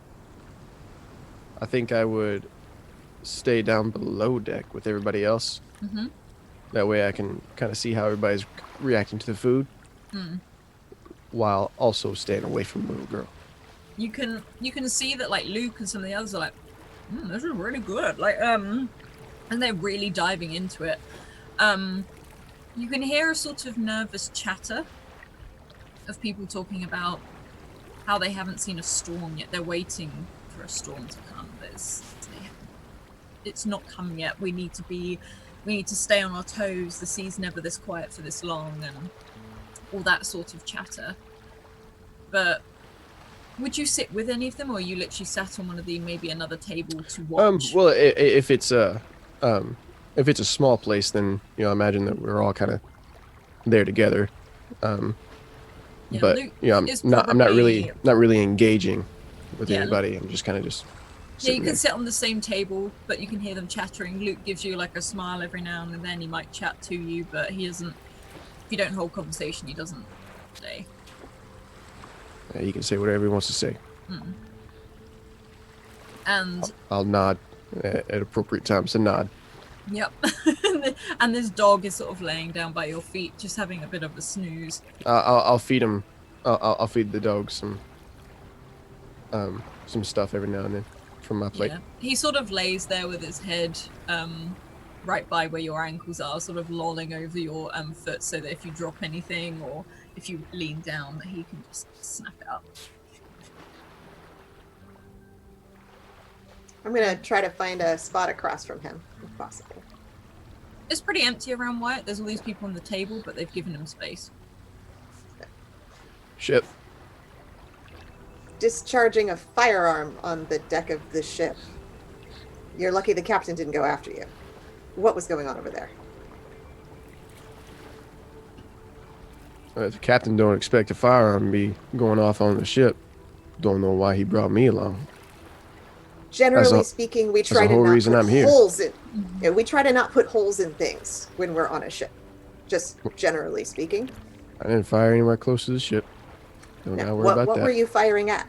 I think I would stay down below deck with everybody else. That way I can kind of see how everybody's reacting to the food, while also staying away from the little girl. You can see that like Luke and some of the others are like, this is really good. Like and they're really diving into it. You can hear a sort of nervous chatter of people talking about how they haven't seen a storm yet. They're waiting for a storm to come. It's not come yet. We need to stay on our toes. The sea's never this quiet for this long, and all that sort of chatter. But would you sit with any of them, or are you literally sat on one of the maybe another table to watch? Well, if it's a small place, then I imagine that we're all kind of there together. Yeah, but Luke I'm not really engaging with anybody. I'm just kind of just. Yeah, you can sit on the same table, but you can hear them chattering. Luke gives you like a smile every now and then. He might chat to you, but he doesn't. If you don't hold conversation, he doesn't say. Yeah, he can say whatever he wants to say. And I'll nod at appropriate times to nod. Yep. And this dog is sort of laying down by your feet, just having a bit of a snooze. I'll feed him. I'll feed the dog some stuff every now and then from my plate. Yeah. He sort of lays there with his head right by where your ankles are, sort of lolling over your foot, so that if you drop anything or if you lean down, that he can just snap it up. I'm gonna try to find a spot across from him, if possible. It's pretty empty around Wyatt. There's all these people on the table, but they've given him space. Ship. Discharging a firearm on the deck of the ship. You're lucky the captain didn't go after you. What was going on over there? If the captain don't expect a firearm to be going off on the ship, don't know why he brought me along. Generally speaking, we try to whole not reason put I'm here. holes in. Yeah, we try to not put holes in things when we're on a ship. Just generally speaking. I didn't fire anywhere close to the ship. Don't Now, gotta worry about what that. were you firing at?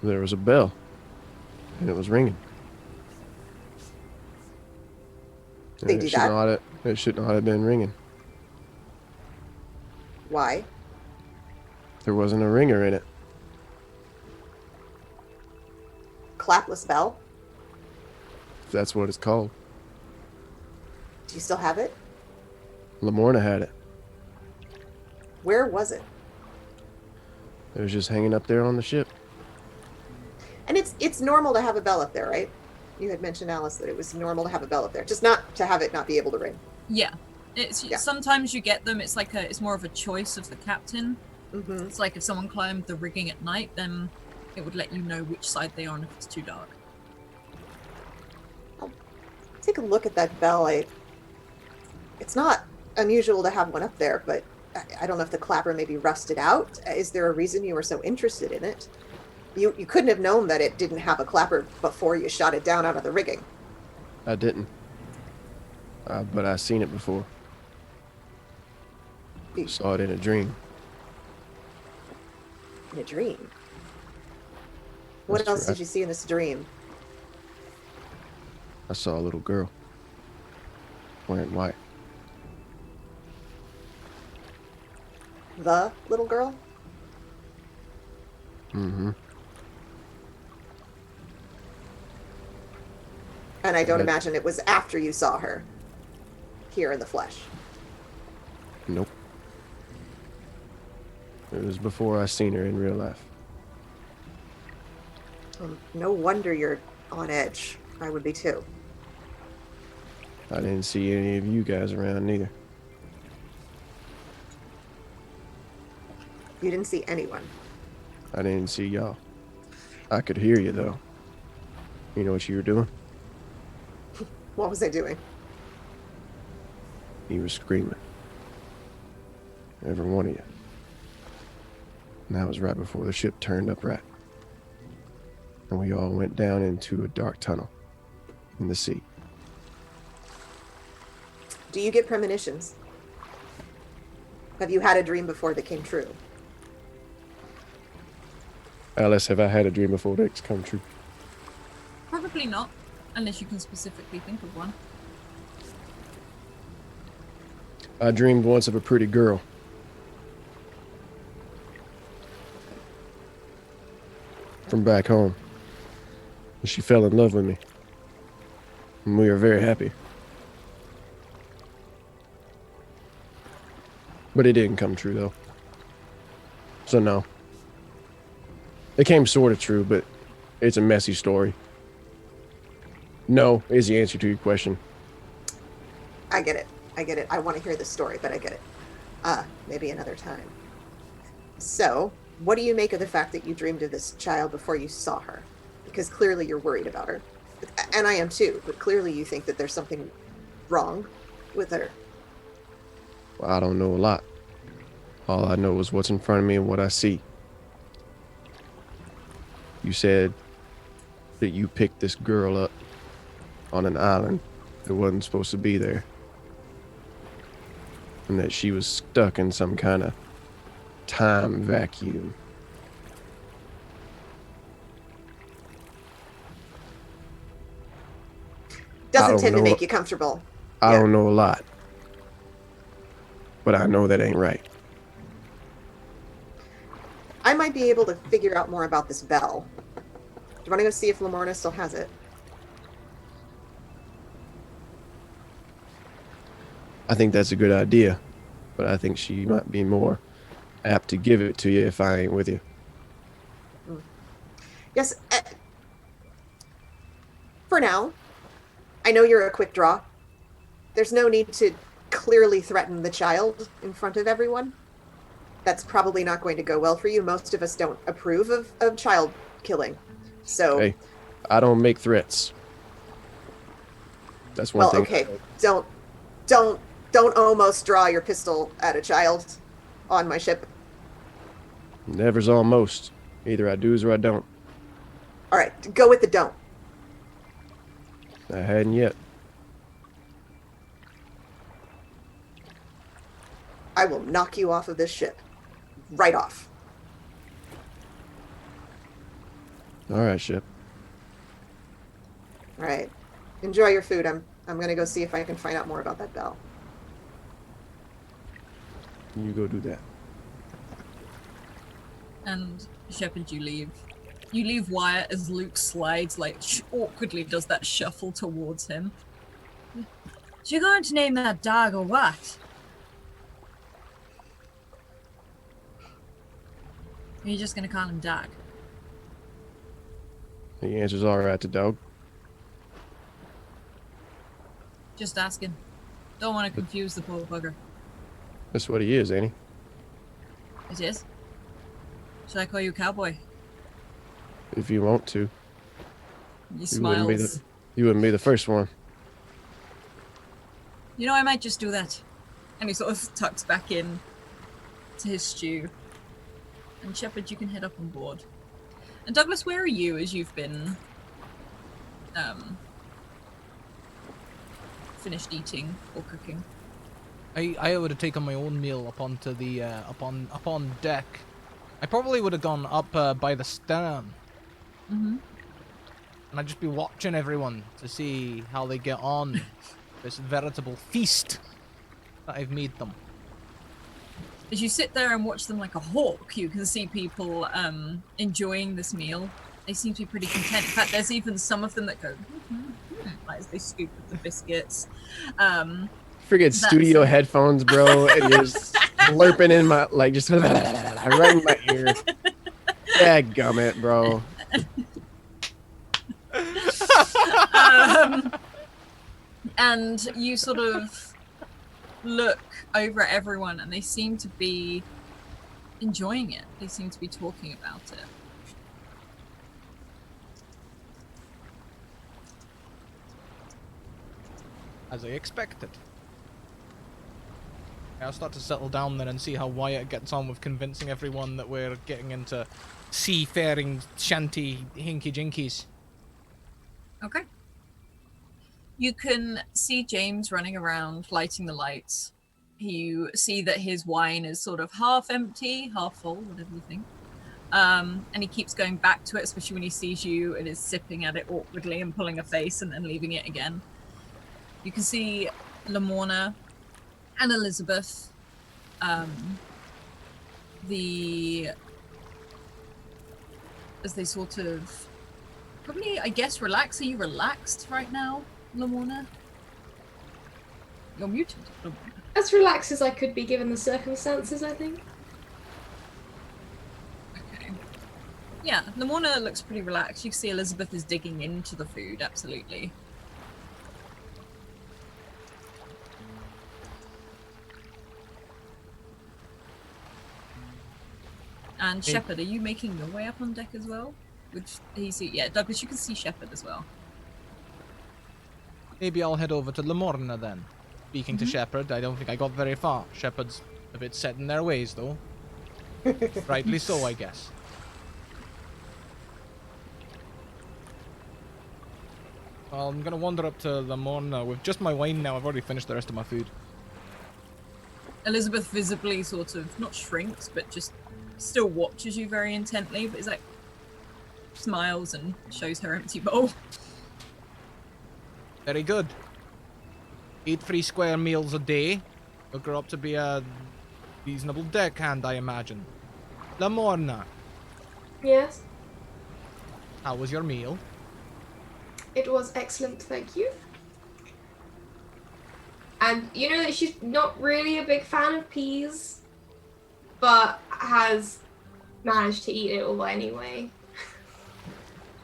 There was a bell, and it was ringing. They And do it shouldn't that? oughta- It shouldn't have been ringing. Why? There wasn't a ringer in it. Clapless bell? If that's what it's called. Do you still have it? Lamorna had it. Where was it? It was just hanging up there on the ship. And it's normal to have a bell up there, right? You had mentioned, Alice, that it was normal to have a bell up there, just not to have it not be able to ring. Yeah. It's Yeah. Sometimes you get them. It's like it's more of a choice of the captain. Mm-hmm. It's like if someone climbed the rigging at night, then it would let you know which side they are and if it's too dark. Take a look at that bell. It's not unusual to have one up there, but I don't know if the clapper maybe rusted out. Is there a reason you were so interested in it? You couldn't have known that it didn't have a clapper before you shot it down out of the rigging. I didn't. But I seen it before. You- Saw it in a dream. In a dream. What That's else true. did you see in this dream? I saw a little girl. Wearing white. The little girl? Mm-hmm. And I don't But- imagine it was after you saw her here in the flesh. Nope. It was before I seen her in real life. No wonder you're on edge. I would be too. I didn't see any of you guys around neither. You didn't see anyone. I didn't see y'all. I could hear you though. You know what you were doing? What was I doing? You were screaming. Every one of you. And that was right before the ship turned upright. And we all went down into a dark tunnel in the sea. Do you get premonitions? Have you had a dream before that came true? Alice, have I had a dream before that's come true? Probably not, unless you can specifically think of one. I dreamed once of a pretty girl. From back home. And she fell in love with me. And we were very happy. But it didn't come true though. So no. It came sort of true, but it's a messy story. No is the answer to your question. I get it. I get it. I want to hear the story, but I get it. Maybe another time. So, what do you make of the fact that you dreamed of this child before you saw her? Because clearly you're worried about her. And I am too, but clearly you think that there's something wrong with her. Well, I don't know a lot. All I know is what's in front of me and what I see. You said that you picked this girl up on an island that wasn't supposed to be there. And that she was stuck in some kind of time vacuum. Doesn't don't tend to know. make you comfortable. I Yeah. don't know a lot, but I know that ain't right. I might be able to figure out more about this bell. Do you want to go see if Lamorna still has it? I think that's a good idea, but I think she might be more apt to give it to you if I ain't with you. Yes. For now, I know you're a quick draw. There's no need to clearly threaten the child in front of everyone. That's probably not going to go well for you. Most of us don't approve of child killing. So, Hey, I don't make threats. That's one well, thing. okay. Don't almost draw your pistol at a child on my ship. Never's almost. Either I do's or I don't. All right, go with the don't. I hadn't yet. I will knock you off of this ship. Right off. All right, ship. All right. Enjoy your food. I'm going to go see if I can find out more about that bell. You go do that. And Shepard, you leave. You leave Wyatt as Luke slides, like, awkwardly does that shuffle towards him. So you're going to name that dog or what? Or are you just going to call him Dog? The answer's all right to dog. Just asking. Don't want to confuse the poor bugger. That's what he is, ain't he? It is. Should I call you Cowboy? If you want to. He You wouldn't be smiles. You wouldn't be the first one. You know, I might just do that. And he sort of tucks back in to his stew. And Shepard, you can head up on board. And Douglas, where are you as you've been finished eating or cooking? I would have taken my own meal up onto the upon deck. I probably would have gone up by the stern. Mm-hmm. And I'd just be watching everyone to see how they get on. This veritable feast that I've made them. As you sit there and watch them like a hawk, you can see people enjoying this meal. They seem to be pretty content. In fact, there's even some of them that go like, as they scoop at the biscuits. Forget studio headphones, bro, and you're just slurping in my, like, just right in my ear. Dadgummit, bro. And you sort of look over at everyone and they seem to be enjoying it. They seem to be talking about it. As I expected. I'll start to settle down then and see how Wyatt gets on with convincing everyone that we're getting into seafaring shanty hinky jinkies. Okay. You can see James running around, lighting the lights. You see that his wine is sort of half empty, half full, whatever you think. And he keeps going back to it, especially when he sees you and is sipping at it awkwardly and pulling a face and then leaving it again. You can see Lamorna and Elizabeth. As they sort of probably, I guess, relax. Are you relaxed right now, Lamorna? You're muted, Lamorna. As relaxed as I could be given the circumstances, I think. Okay. Yeah, Lamorna looks pretty relaxed. You can see Elizabeth is digging into the food, absolutely. And Shepard, are you making your way up on deck as well? Yeah, Douglas, you can see Shepard as well. Maybe I'll head over to Lamorna then. Speaking to Shepard, I don't think I got very far. Shepard's a bit set in their ways, though. Rightly so, I guess. Well, I'm gonna wander up to Lamorna with just my wine now. I've already finished the rest of my food. Elizabeth visibly sort of, not shrinks, but just still watches you very intently, but is like, smiles and shows her empty bowl. Very good. Eat 3 square meals a day. You'll grow up to be a reasonable deckhand, I imagine. Lamorna, Yes, how was your meal? it was excellent, thank you. And you know that she's not really a big fan of peas, but has managed to eat it all anyway.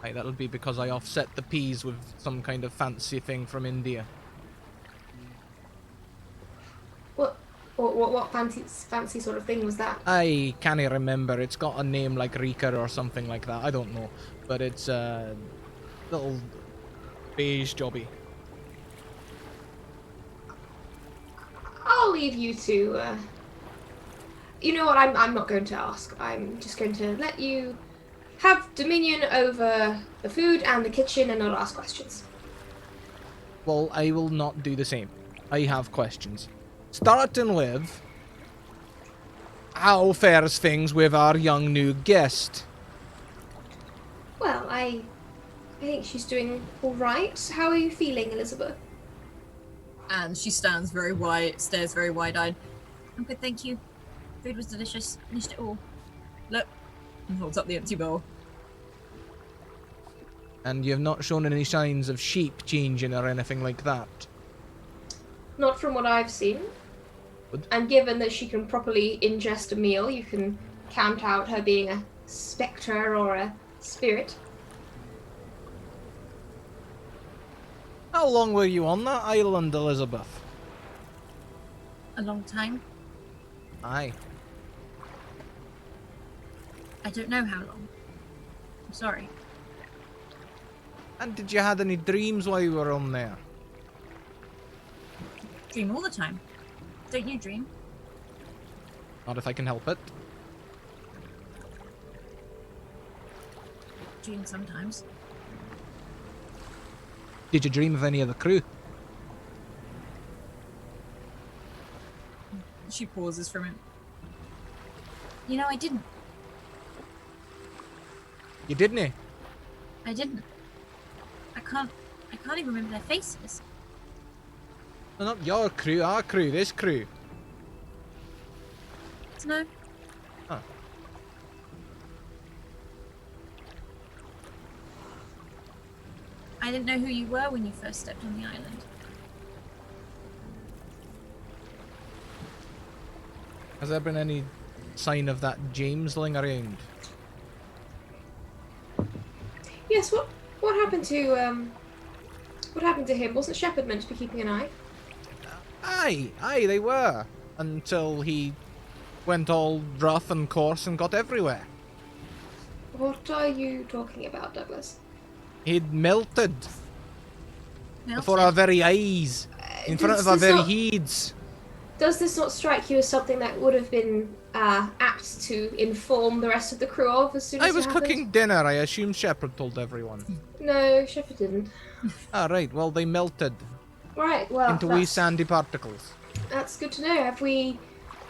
Right, that'll be because I offset the peas with some kind of fancy thing from India. What fancy sort of thing was that? I can't remember. It's got a name like Rika or something like that. I don't know. But it's a little beige jobby. I'll leave you to. You know what? I'm not going to ask. I'm just going to let you have dominion over the food and the kitchen and not ask questions. Well, I will not do the same. I have questions. Starting with, how fares things with our young new guest? Well, I think she's doing all right. How are you feeling, Elizabeth? And she stares very wide-eyed. I'm good, thank you. Food was delicious. Finished it all. Look, and holds up the empty bowl. And you have not shown any signs of sheep changing or anything like that? Not from what I've seen. Good. And given that she can properly ingest a meal, you can count out her being a spectre or a spirit. How long were you on that island, Elizabeth? A long time. Aye. I don't know how long. I'm sorry. And did you had any dreams while you were on there? Dream all the time. Don't you dream? Not if I can help it. Dream sometimes. Did you dream of any of the crew? She pauses for a minute. You know, I didn't. You didn't, eh? I didn't. I can't even remember their faces. No, not your crew, our crew, this crew. No. Huh. I didn't know who you were when you first stepped on the island. Has there been any sign of that Jamesling around? Yes, what happened to him? Wasn't Shepard meant to be keeping an eye? Aye, they were. Until he went all rough and coarse and got everywhere. What are you talking about, Douglas? He'd melted Melted. before our very eyes, in front Does of our this very not- heads. Does this not strike you as something that would have been apt to inform the rest of the crew of as soon as I it was happened? cooking dinner. I assume Shepard told everyone. No, Shepard didn't. Ah, right. Well, they melted Right, well, into wee sandy particles. that's good to know. Have we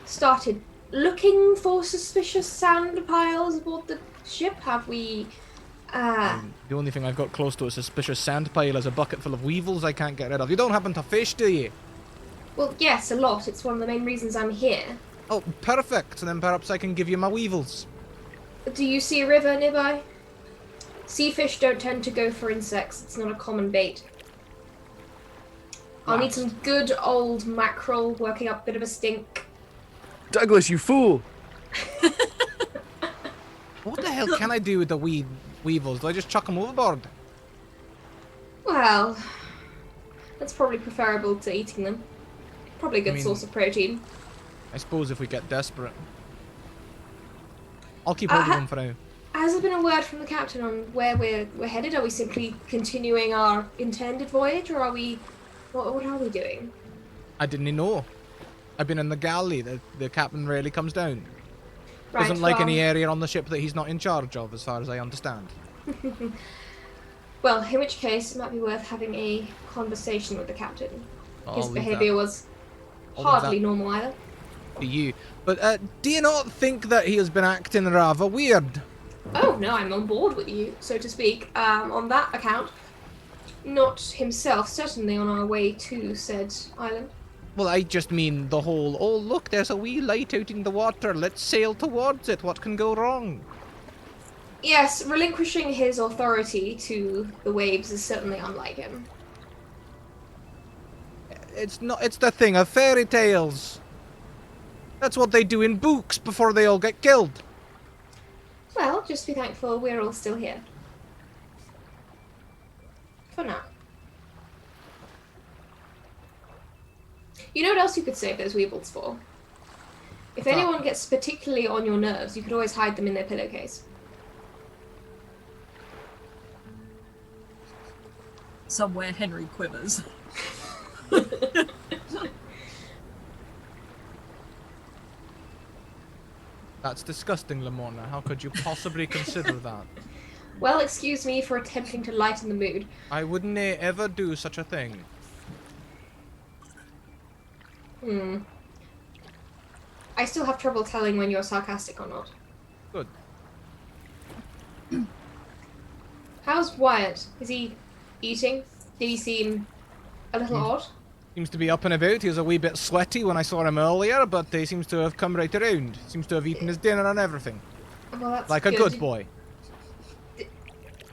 started looking for suspicious sand piles aboard the ship? Have we, The only thing I've got close to a suspicious sand pile is a bucket full of weevils I can't get rid of. You don't happen to fish, do you? Well, yes, a lot. It's one of the main reasons I'm here. Oh, perfect. Then perhaps I can give you my weevils. Do you see a river nearby? Sea fish don't tend to go for insects. It's not a common bait. I'll need some good old mackerel working up a bit of a stink. Douglas, you fool! What the hell can I do with the weevils? Do I just chuck them overboard? Well, that's probably preferable to eating them. Probably a good I mean- source of protein. I suppose if we get desperate. I'll keep hold of them for now. Has there been a word from the captain on where we're headed? Are we simply continuing our intended voyage, or are we... What are we doing? I didn't know. I've been in the galley. The captain rarely comes down. Right, Doesn't like well, any area on the ship that he's not in charge of, as far as I understand. Well, in which case, it might be worth having a conversation with the captain. His I'll leave behaviour was I'll leave hardly that normal either. to you. But do you not think that he has been acting rather weird? Oh, no, I'm on board with you, so to speak, on that account. not himself, certainly on our way to said island. Well, I just mean the whole, oh, look, there's a wee light out in the water. Let's sail towards it. What can go wrong? Yes, relinquishing his authority to the waves is certainly unlike him. It's the thing of fairy tales. That's what they do in books before they all get killed. Well, just be thankful we're all still here. For now. You know what else you could save those weebles for? If What's that? anyone gets particularly on your nerves, you could always hide them in their pillowcase. Somewhere Henry quivers. That's disgusting, Lamorna. How could you possibly consider that? Well, excuse me for attempting to lighten the mood. I wouldn't ever do such a thing. I still have trouble telling when you're sarcastic or not. Good. How's Wyatt? Is he eating? Did he seem a little odd? Seems to be up and about. He was a wee bit sweaty when I saw him earlier, but he seems to have come right around. Seems to have eaten his dinner and everything. Well, that's Like a good boy.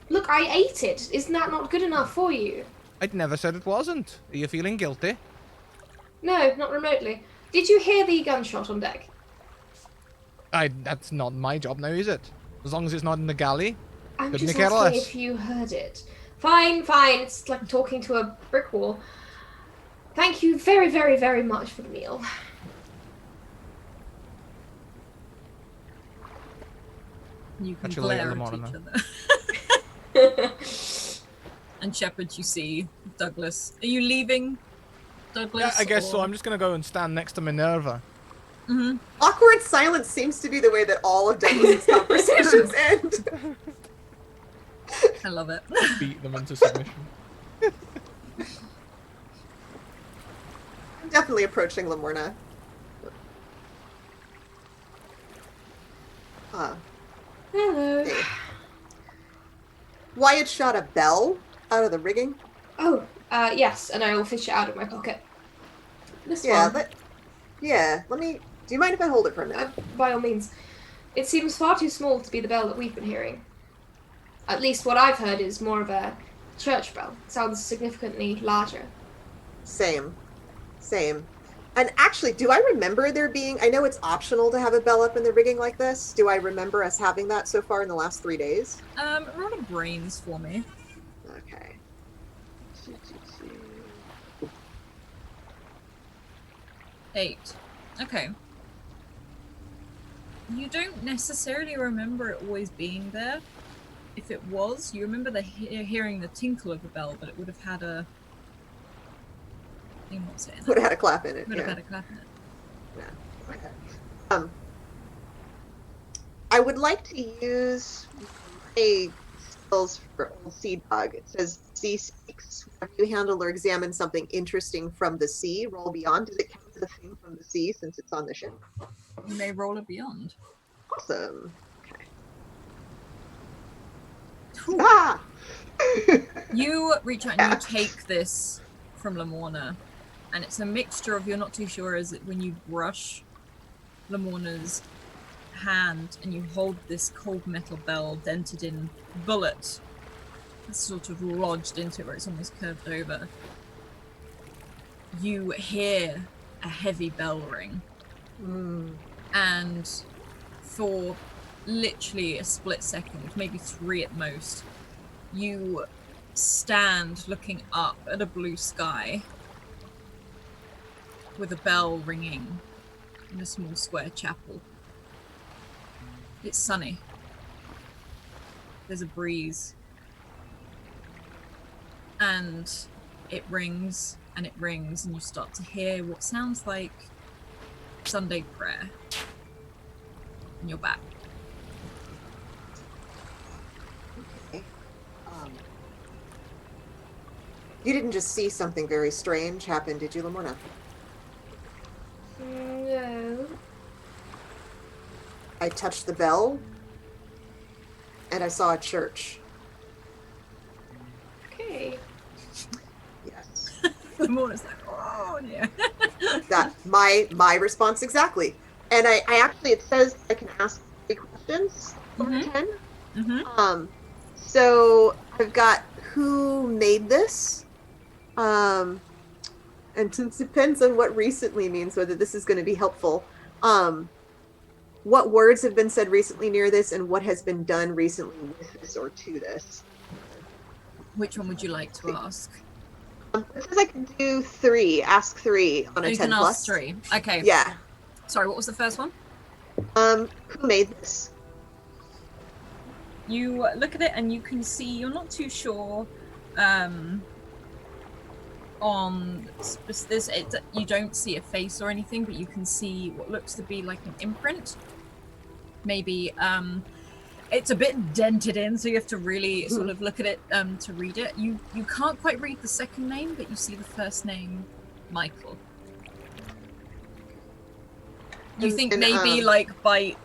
Look, I ate it. Isn't that not good enough for you? I'd never said it wasn't. Are you feeling guilty? No, not remotely. Did you hear the gunshot on deck? That's not my job now, is it? As long as it's not in the galley. I'm Couldn't just care asking less. if you heard it. Fine, fine. It's like talking to a brick wall. Thank you very, very, very much for the meal. You can Catch you later, glare at Lamorna. each other. And Shepard, you see Douglas. Are you leaving, Douglas? Yeah, I guess so. or- I'm just gonna go and stand next to Minerva. Mhm. Awkward silence seems to be the way that all of Douglas's conversations end. I love it. Beat them into submission. I'm definitely approaching Lamorna. Hello. Hey. Wyatt shot a bell out of the rigging. Oh, yes, and I will fish it out of my pocket. This Yeah, one. let me. Do you mind if I hold it for a minute? By all means. It seems far too small to be the bell that we've been hearing. At least what I've heard is more of a church bell. It sounds significantly larger. Same. And actually, do I remember there being? I know it's optional to have a bell up in the rigging like this. Do I remember us having that so far in the last 3 days? Roll a brains for me. Okay. 8. Okay. You don't necessarily remember it always being there. If it was, you remember hearing the tinkle of the bell, but it would have had a... I'm not saying Would that. have had a clap in it. Would have Yeah. had a clap in it. Yeah. Okay. I would like to use a skills for Old Sea Dog. It says Sea Speaks. Have you handled or examined something interesting from the sea? Roll beyond. Does it count as a thing from the sea since it's on the ship? You may roll a beyond. Awesome. Okay. Whew. Ah! You reach out and you take this from Lamorna, and it's a mixture of, you're not too sure, is it when you brush Lamorna's hand and you hold this cold metal bell dented in bullet that's sort of lodged into it where it's almost curved over. You hear a heavy bell ring, and for literally a split second, maybe 3 at most, you stand looking up at a blue sky with a bell ringing in a small square chapel. It's sunny. There's a breeze. And it rings and it rings, and you start to hear what sounds like Sunday prayer. And you're back. Okay. You didn't just see something very strange happen, did you, Lamorna? No. I touched the bell, and I saw a church. Okay. Lamona's like, oh, yeah. That my response exactly. And I actually, it says I can ask 3 questions over Mhm. 10. Mm-hmm. So I've got who made this, and it depends on what recently means, whether this is going to be helpful. What words have been said recently near this, and what has been done recently with this or to this? Which one would you like to ask? It says I can do 3, ask 3 on Oh, a you 10 can plus. ask 3. Okay. Yeah. Sorry, what was the first one? Who made this? You look at it and you can see, you're not too sure on this, you don't see a face or anything, but you can see what looks to be like an imprint. Maybe it's a bit dented in, so you have to really sort of look at it to read it. You can't quite read the second name, but you see the first name, Michael. You think maybe like by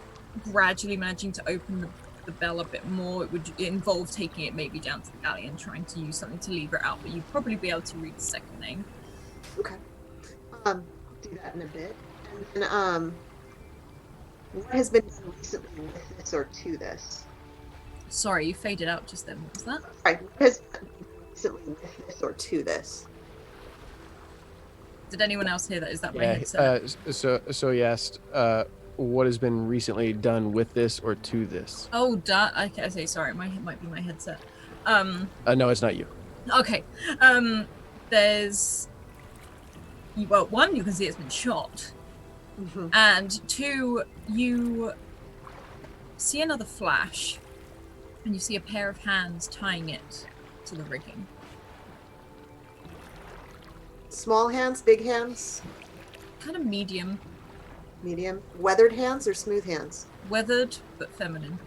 gradually managing to open the bell a bit more, it would involve taking it maybe down to the galley and trying to use something to lever it out, but you'd probably be able to read the second name. Okay. I'll do that in a bit. And then, what has been done recently with this or to this? Sorry, you faded out just then. What was that? Sorry, what has been done recently with this or to this? Did anyone else hear that? Is that my Yeah. headset? So he asked, what has been recently done with this or to this? Oh, okay, I say sorry. It might be my headset. No, it's not you. Okay. There's... Well, 1, you can see it's been shot. Mm-hmm. And 2, you see another flash. And you see a pair of hands tying it to the rigging. Small hands, big hands, Kind of medium. medium, weathered hands or smooth hands? Weathered, but feminine.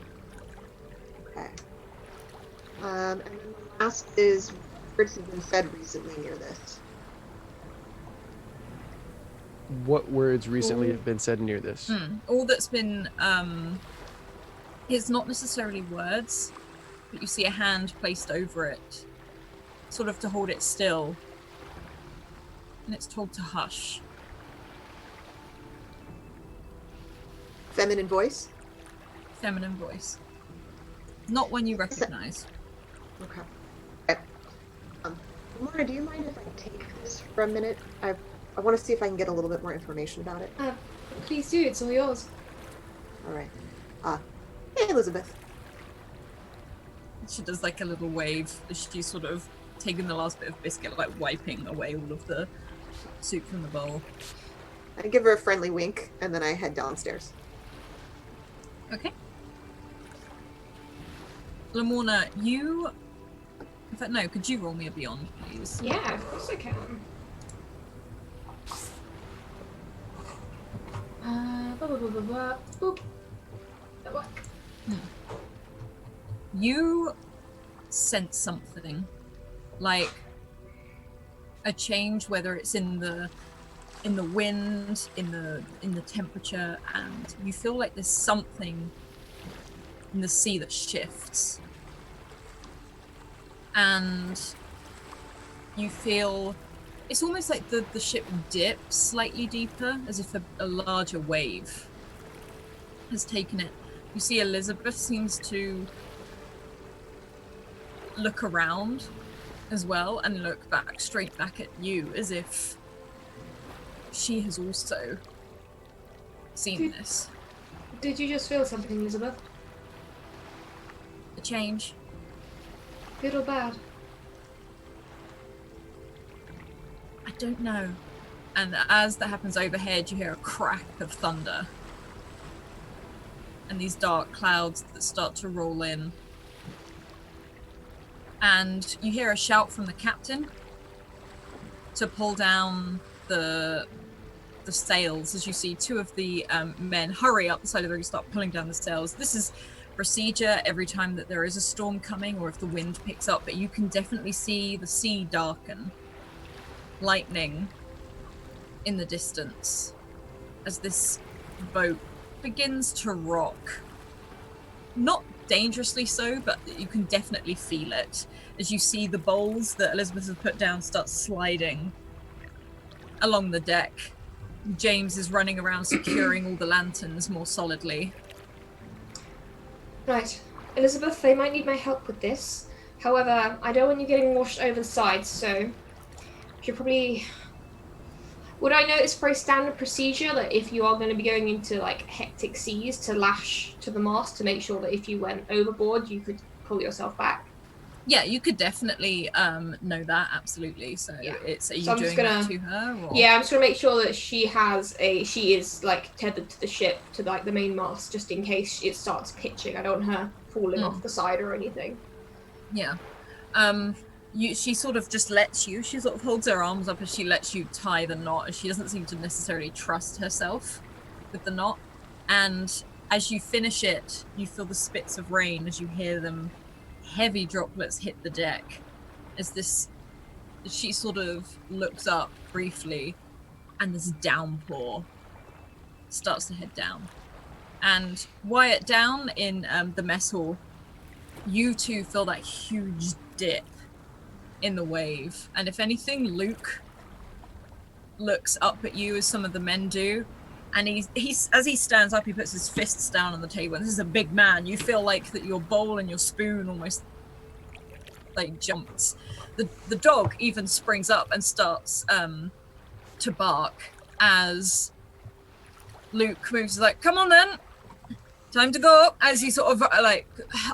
Okay. And then the last is words have been said recently near this. What words recently have been said near this? All that's been, it's not necessarily words, but you see a hand placed over it, sort of to hold it still. And it's told to hush. Feminine voice? Feminine voice. Not one you recognize. Okay. Okay. Laura, do you mind if I take this for a minute? I want to see if I can get a little bit more information about it. Please do, it's all yours. All right. Hey, Elizabeth. She does like a little wave as she's sort of taking the last bit of biscuit, like wiping away all of the soup from the bowl. I give her a friendly wink, and then I head downstairs. Okay. Lamorna, you... In fact, no, could you roll me a beyond, please? Yeah, of course I can. Boop. What? You sense something, like a change, whether it's in the wind, in the temperature, and you feel like there's something in the sea that shifts, and you feel it's almost like the ship dips slightly deeper, as if a larger wave has taken it. You see Elizabeth seems to look around as well and look straight back at you, as if she has also seen this. Did you just feel something, Elizabeth? A change. Good or bad? I don't know. And as that happens overhead, you hear a crack of thunder. And these dark clouds that start to roll in. And you hear a shout from the captain to pull down the sails, as you see 2 of the men hurry up the side of the rig, start pulling down the sails. This is procedure every time that there is a storm coming or if the wind picks up, but you can definitely see the sea darken, lightning in the distance as this boat begins to rock. Not dangerously so, but you can definitely feel it as you see the bowls that Elizabeth has put down start sliding along the deck. James is running around securing all the lanterns more solidly. Right. Elizabeth, they might need my help with this. However, I don't want you getting washed over the sides, so you're probably... Would I know it's very standard procedure that if you are going to be going into like hectic seas to lash to the mast to make sure that if you went overboard, you could pull yourself back? Yeah, you could definitely know that, absolutely. So Yeah. it's are you So I'm just doing that gonna- to her? Or? Yeah, I'm just gonna make sure that she is like tethered to the ship to like the main mast, just in case it starts pitching. I don't want her falling off the side or anything. Yeah. She sort of just lets you. She sort of holds her arms up as she lets you tie the knot, as she doesn't seem to necessarily trust herself with the knot. And as you finish it, you feel the spits of rain as you hear them, heavy droplets hit the deck. She sort of looks up briefly, and this downpour starts to head down. And Wyatt, down in the mess hall, you two feel that huge dip in the wave. And if anything, Luke looks up at you as some of the men do. And he's as he stands up, he puts his fists down on the table. And this is a big man. You feel like that your bowl and your spoon almost like jumps. The dog even springs up and starts to bark as Luke moves, like, come on then, time to go, as he sort of like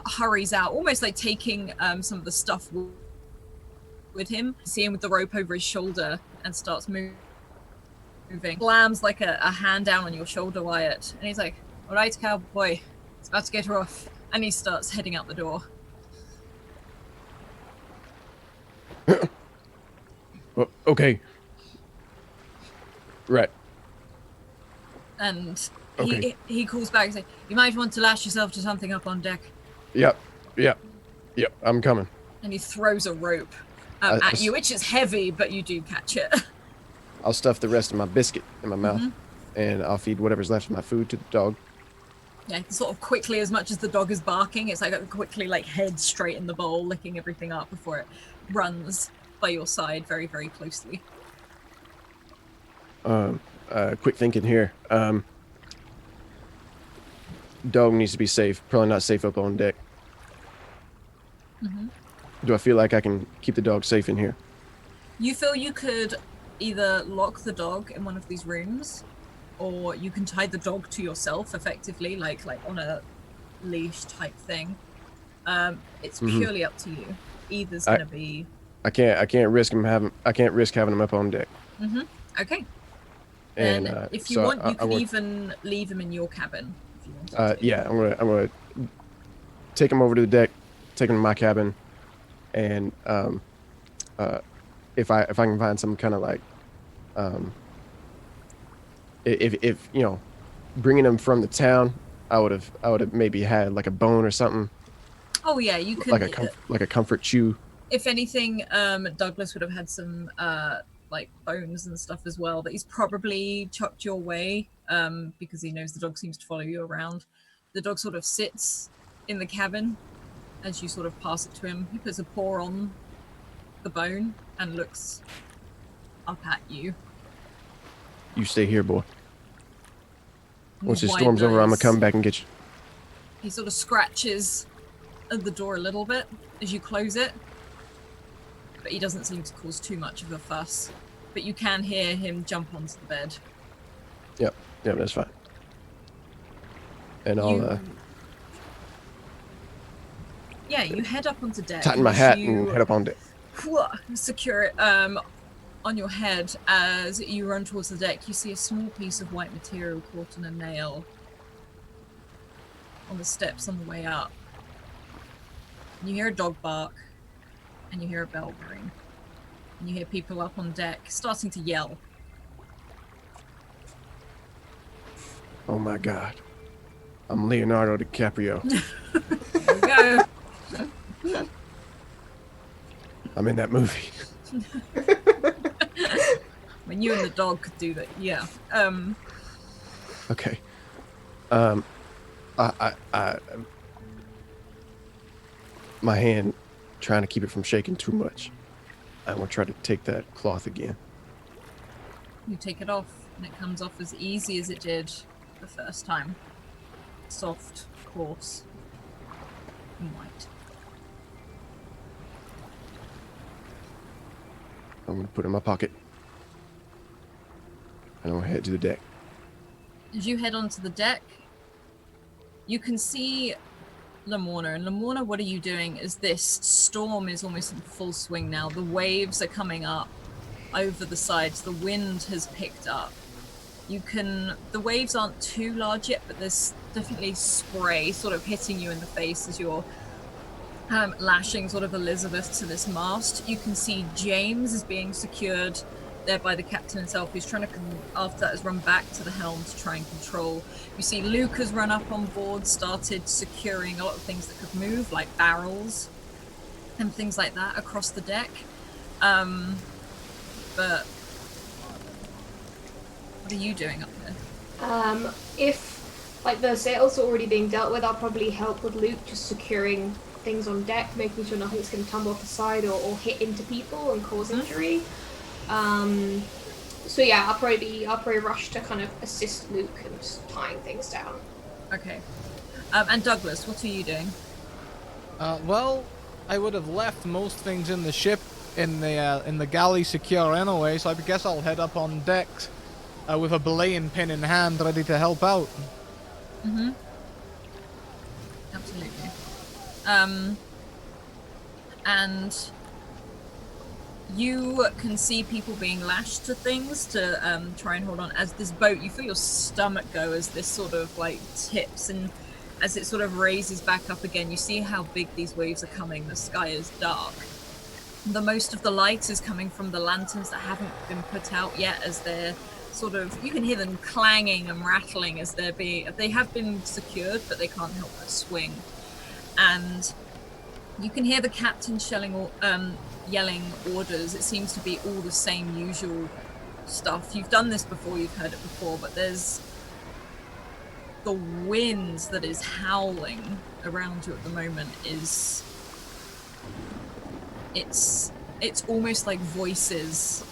hurries out, almost like taking some of the stuff with him. You see him with the rope over his shoulder and starts moving. Slams like a hand down on your shoulder, Wyatt, and he's like, all right, cowboy, it's about to get rough. And he starts heading out the door. Okay. Right. And Okay. he calls back and says, you might want to lash yourself to something up on deck. Yep. I'm coming. And he throws a rope at you, which is heavy, but you do catch it. I'll stuff the rest of my biscuit in my mouth, and I'll feed whatever's left of my food to the dog. Yeah, sort of quickly, as much as the dog is barking, it's like quickly like head straight in the bowl, licking everything up before it runs by your side very, very closely. Quick thinking here. Dog needs to be safe. Probably not safe up on deck. Do I feel like I can keep the dog safe in here? You feel you could either lock the dog in one of these rooms, or you can tie the dog to yourself effectively, like on a leash type thing. It's purely up to you. Either's gonna be. I can't risk having him up on deck. Okay. And then, if you so want, you I can would- even leave him in your cabin. If you want to. Yeah, I'm gonna take him over to the deck, take him to my cabin, and if I can find some kind of like if you know, bringing him from the town, I would have maybe had like a bone or something. Oh yeah, you could. Like a comfort chew. If anything, Douglas would have had some like bones and stuff as well that he's probably chucked your way, because he knows the dog seems to follow you around. The dog sort of sits in the cabin as you sort of pass it to him. He puts a paw on the bone and looks up at you. You stay here, boy. Once this White storm's over, I'm gonna nose. come back and get you. He sort of scratches at the door a little bit as you close it, but he doesn't seem to cause too much of a fuss. But you can hear him jump onto the bed. Yep, that's fine. And I'll Yeah, you head up onto deck. tighten my hat and head up on deck. Secure it on your head. As you run towards the deck, you see a small piece of white material caught in a nail on the steps on the way up. You hear a dog bark, and you hear a bell ring. And you hear people up on deck starting to yell. Oh my God. I'm Leonardo DiCaprio. There we go. I'm in that movie. When you and the dog could do that, yeah. Okay. My hand, trying to keep it from shaking too much. I'm gonna try to take that cloth again. You take it off, and it comes off as easy as it did the first time. Soft, coarse, and white. I'm gonna put it in my pocket. And I'm gonna head to the deck. As you head onto the deck, you can see Lamorna. And Lamorna, what are you doing? As this storm is almost in full swing now. The waves are coming up over the sides. The wind has picked up. The waves aren't too large yet, but there's definitely spray sort of hitting you in the face as you're lashing sort of Elizabeth to this mast. You can see James is being secured there by the captain himself, who's trying to, after that, has run back to the helm to try and control. You see Luke has run up on board, started securing a lot of things that could move, like barrels and things like that across the deck. But what are you doing up there? If like the sails are already being dealt with, I'll probably help with Luke just securing things on deck, making sure nothing's going to tumble off the side or hit into people and cause injury. So yeah, I'll probably rush to kind of assist Luke and just tying things down. Okay. And Douglas, what are you doing? Well, I would have left most things in the ship in the galley secure anyway, so I guess I'll head up on decks with a belaying pin in hand, ready to help out. Mm-hmm. Absolutely. And you can see people being lashed to things to try and hold on. As this boat, you feel your stomach go as this sort of like tips, and as it sort of raises back up again, you see how big these waves are coming. The sky is dark. The most of the light is coming from the lanterns that haven't been put out yet, as they're sort of, you can hear them clanging and rattling as they have been secured, but they can't help but swing. And you can hear the captain yelling orders. It seems to be all the same usual stuff. You've done this before, you've heard it before, but there's the wind that is howling around you at the moment is it's almost like voices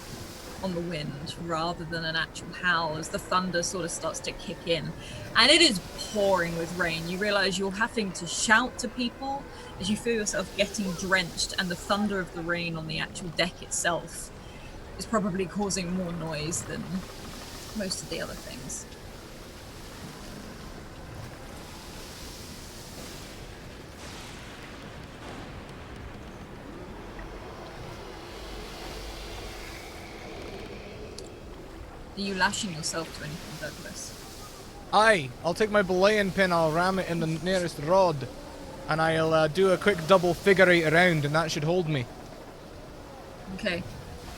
on the wind rather than an actual howl, as the thunder sort of starts to kick in. And it is pouring with rain. You realize you're having to shout to people as you feel yourself getting drenched, and the thunder of the rain on the actual deck itself is probably causing more noise than most of the other things. Are you lashing yourself to anything, Douglas? Aye, I'll take my belaying pin, I'll ram it in the nearest rod, and I'll do a quick double figure eight around, and that should hold me. Okay.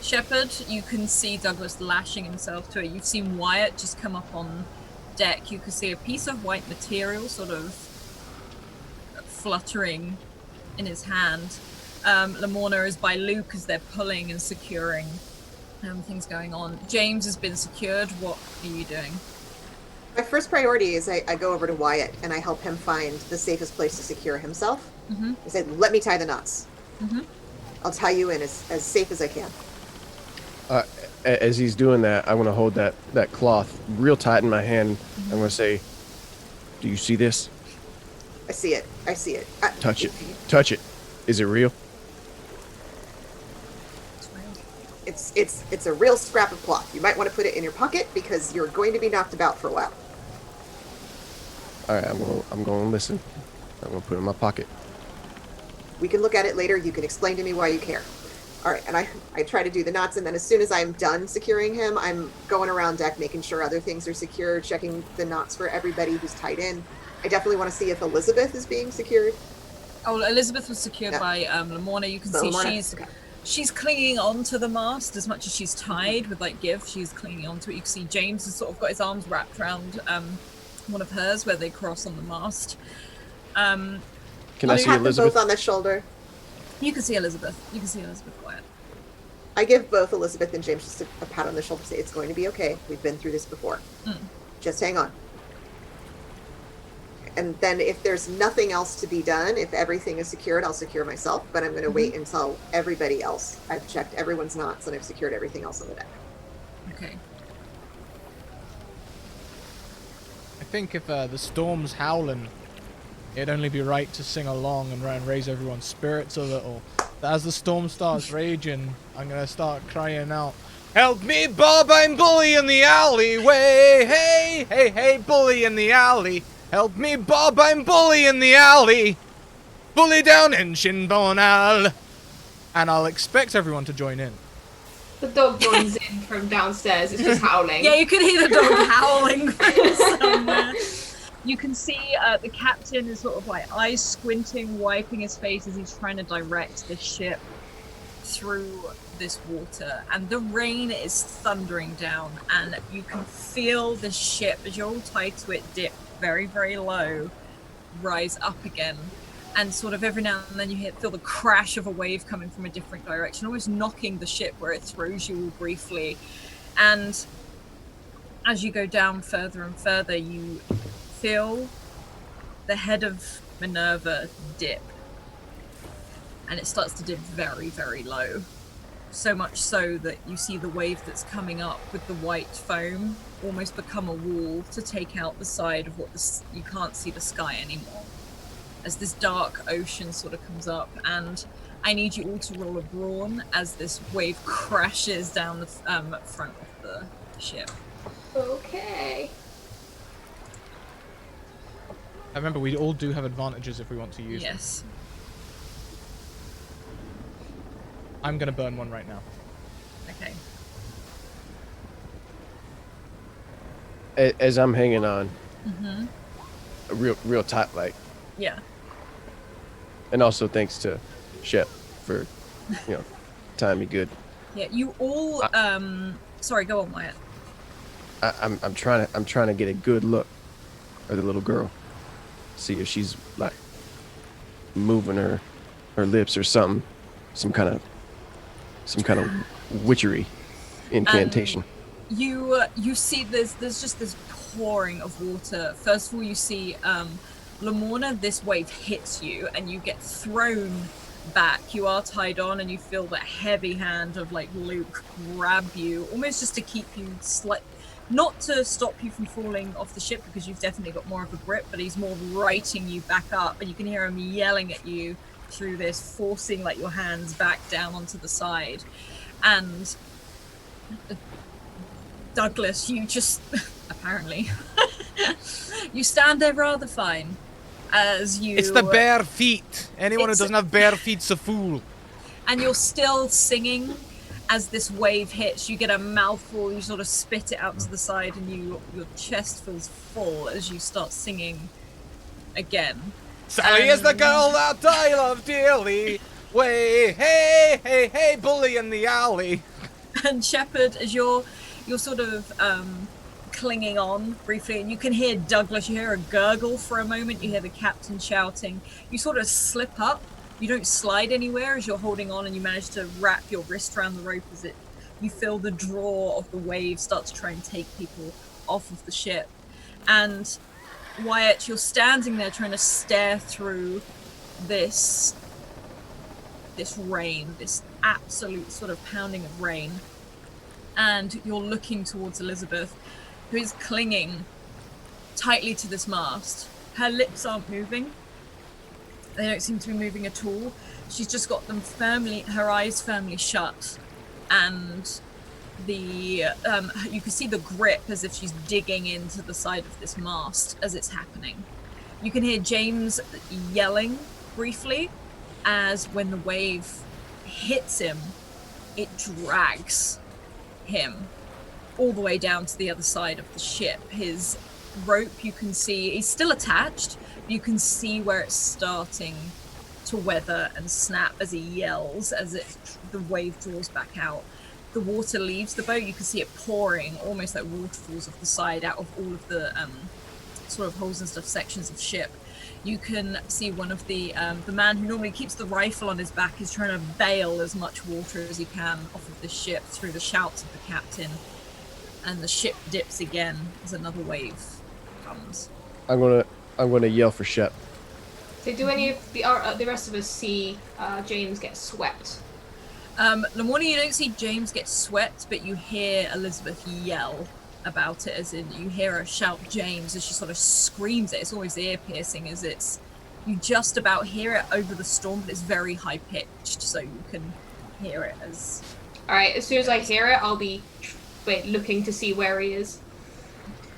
Shepard, you can see Douglas lashing himself to it. You've seen Wyatt just come up on deck. You can see a piece of white material sort of fluttering in his hand. Lamorna is by Luke as they're pulling and securing. Things going on. James has been secured. What are you doing? My first priority is I go over to Wyatt and I help him find the safest place to secure himself. Mm-hmm. I said, let me tie the knots. Mm-hmm. I'll tie you in as safe as I can. As he's doing that, I want to hold that cloth real tight in my hand. I'm going to say, do you see this? I see it. I see it. Touch it. Touch it. Is it real? It's a real scrap of cloth. You might want to put it in your pocket because you're going to be knocked about for a while. All right, I'm going to listen. I'm going to put it in my pocket. We can look at it later. You can explain to me why you care. All right, and I try to do the knots, and then as soon as I'm done securing him, I'm going around deck, making sure other things are secure, checking the knots for everybody who's tied in. I definitely want to see if Elizabeth is being secured. Oh, Elizabeth was secured by Lamorna. You can see she's clinging onto the mast as much as she's tied with like give. She's clinging onto it. You can see James has sort of got his arms wrapped around one of hers where they cross on the mast. Can I see Elizabeth? Both on the shoulder. You can see Elizabeth. You can see Elizabeth Wyatt. I give both Elizabeth and James just a pat on the shoulder. Say it's going to be okay. We've been through this before. Just hang on. And then if there's nothing else to be done, if everything is secured, I'll secure myself. But I'm going to wait until everybody else. I've checked everyone's knots and I've secured everything else on the deck. Okay. think if the storm's howling, it'd only be right to sing along and raise everyone's spirits a little. But as the storm starts raging, I'm gonna start crying out, "Help me, Bob! I'm bully in the alleyway! Hey, hey, hey, bully in the alley! Help me, Bob! I'm bully in the alley! Bully down in Shinbonal!" And I'll expect everyone to join in. The dog joins in from downstairs. It's just howling. Yeah, you can hear the dog howling from somewhere. You can see the captain is sort of like eyes squinting, wiping his face as he's trying to direct the ship through this water. And the rain is thundering down, and you can feel the ship, as you're all tied to it, dip very, very low, rise up again. And sort of every now and then you feel the crash of a wave coming from a different direction, almost knocking the ship where it throws you all briefly. And as you go down further and further, you feel the head of Minerva dip. And it starts to dip very, very low. So much so that you see the wave that's coming up with the white foam almost become a wall to take out the side of what you can't see the sky anymore. As this dark ocean sort of comes up, and I need you all to roll a brawn as this wave crashes down the front of the ship. Okay. I remember we all do have advantages if we want to use them. Yes. I'm gonna burn one right now. Okay. As I'm hanging on, Mm-hmm. real tight, like, Yeah. and also thanks to Shep for, tying me good. Yeah. You all. Sorry. Go on, Wyatt. I'm trying to get a good look at the little girl, see if she's like moving her lips or something, some kind of witchery incantation. You see there's just this pouring of water. First of all, you see Lamorna, this wave hits you and you get thrown back. You are tied on and you feel that heavy hand of like Luke grab you, almost just to keep you not to stop you from falling off the ship, because you've definitely got more of a grip, but he's more righting you back up, and you can hear him yelling at you through this, forcing like your hands back down onto the side. And Douglas, you just apparently you stand there rather fine as you. It's the bare feet. Anyone who doesn't have bare feet's a fool. And you're still singing as this wave hits. You get a mouthful, you sort of spit it out to the side, and your chest feels full as you start singing again. Sally is the girl that I love dearly. Way, hey, hey, hey, bully in the alley. And Shepard, as you're sort of clinging on briefly, and you can hear Douglas, you hear a gurgle for a moment, you hear the captain shouting. You sort of slip up. You don't slide anywhere as you're holding on, and you manage to wrap your wrist around the rope as you feel the draw of the wave start to try and take people off of the ship. And Wyatt, you're standing there trying to stare through this rain, this absolute sort of pounding of rain. And you're looking towards Elizabeth, who is clinging tightly to this mast. Her lips aren't moving. They don't seem to be moving at all. She's just got them her eyes firmly shut. And you can see the grip as if she's digging into the side of this mast as it's happening. You can hear James yelling briefly, as when the wave hits him, it drags him all the way down to the other side of the ship. His rope, you can see, he's still attached. You can see where it's starting to weather and snap as he yells, as the wave draws back out. The water leaves the boat. You can see it pouring, almost like waterfalls off the side, out of all of the sort of holes and stuff, sections of ship. You can see one of the man who normally keeps the rifle on his back is trying to bail as much water as he can off of the ship through the shouts of the captain. And the ship dips again as another wave comes. I'm gonna yell for Shep. So do any of the rest of us see James get swept? Lamorna, you don't see James get swept, but you hear Elizabeth yell about it, as in you hear her shout James as she sort of screams it. It's always ear piercing, as you just about hear it over the storm, but it's very high pitched, so you can hear it as. All right, as soon as I hear it, I'll be looking to see where he is.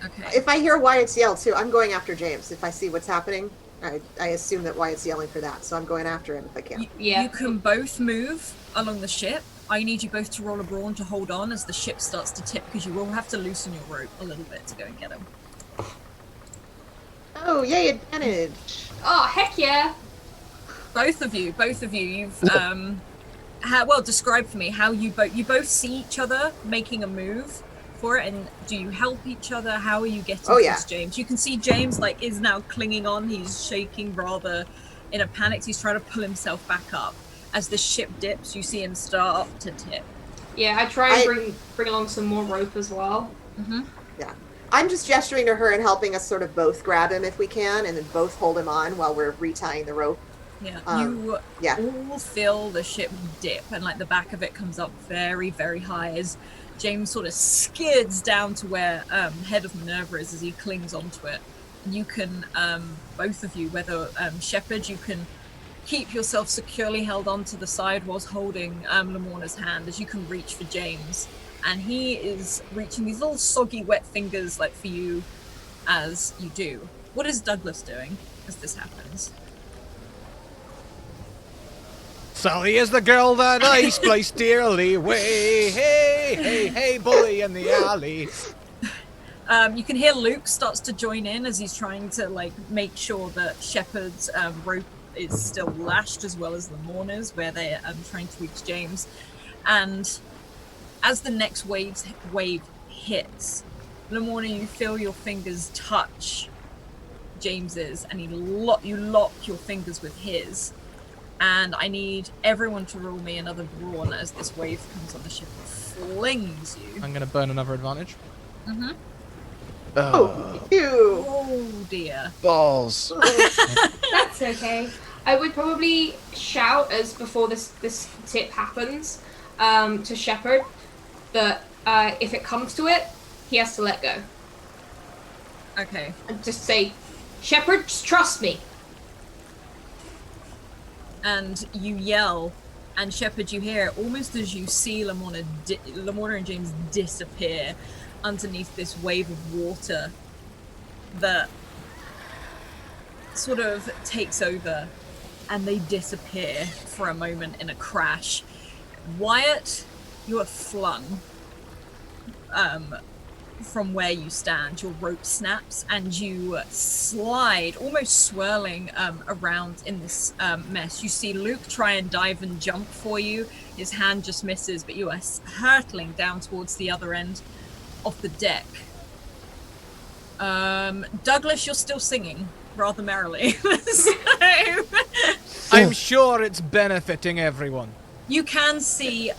Okay. If I hear Wyatt's yell too, I'm going after James. If I see what's happening, I assume that Wyatt's yelling for that, so I'm going after him if I can. Yeah. You can both move along the ship. I need you both to roll a brawn to hold on as the ship starts to tip, because you will have to loosen your rope a little bit to go and get him. Oh, yay, advantage. Oh, heck yeah. Both of you, you've describe for me how you both see each other making a move for it, and do you help each other? How are you getting towards James? You can see James is now clinging on. He's shaking rather in a panic. He's trying to pull himself back up. As the ship dips, you see him start to tip. Yeah, I try and bring along some more rope as well. Mm-hmm. Yeah. I'm just gesturing to her and helping us sort of both grab him if we can, and then both hold him on while we're retying the rope. Yeah, you all feel the ship dip, and the back of it comes up very, very high as James sort of skids down to where Head of Minerva is as he clings onto it. You can, both of you, whether Shepherd, you can keep yourself securely held onto the side whilst holding Lamorna's hand as you can reach for James. And he is reaching these little soggy wet fingers for you as you do. What is Douglas doing as this happens? Sally is the girl that I spliced dearly. Way, hey, hey, hey, bully in the alley. You can hear Luke starts to join in as he's trying to make sure that Shepherd's rope is still lashed, as well as the Mourners, where they're trying to reach James. And as the next wave hits, Lamorna, you feel your fingers touch James's, and you lock your fingers with his. And I need everyone to roll me another brawn as this wave comes on the ship and flings you. I'm gonna burn another advantage. Mm-hmm. Oh, ew. Oh dear. Balls. That's okay. I would probably shout as before this tip happens to Shepherd that if it comes to it, he has to let go. Okay. And just say, Shepherd, just trust me. And you yell, and Shepherd, you hear it almost as you see Lamorna and James disappear underneath this wave of water that sort of takes over, and they disappear for a moment in a crash. Wyatt, you are flung from where you stand. Your rope snaps and you slide, almost swirling around in this mess. You see Luke try and dive and jump for you. His hand just misses, but you are hurtling down towards the other end of the deck. Douglas, you're still singing rather merrily. So, I'm sure it's benefiting everyone. you can see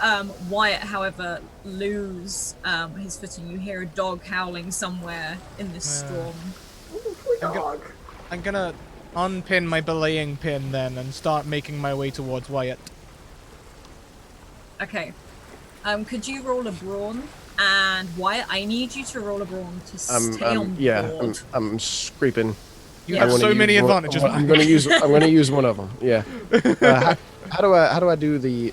Wyatt, however, lose his footing. You hear a dog howling somewhere in this storm. Poor dog. I'm gonna unpin my belaying pin then and start making my way towards Wyatt. Okay. Could you roll a brawn? And Wyatt, I need you to roll a brawn to stay on board. I'm scraping. You have so many advantages. I'm gonna use one of them. Yeah. How do I do the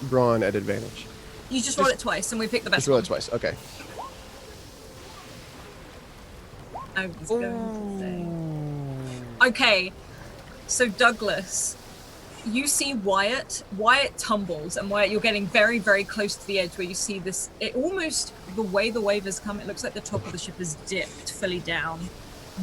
brawn at advantage? You just roll it twice, and we pick the best Just roll one. it twice. Okay. I was going to say. Okay, so Douglas, you see Wyatt. Wyatt tumbles, and Wyatt, you're getting very, very close to the edge where you see this. It almost, the way the wave has come, it looks like the top of the ship is dipped fully down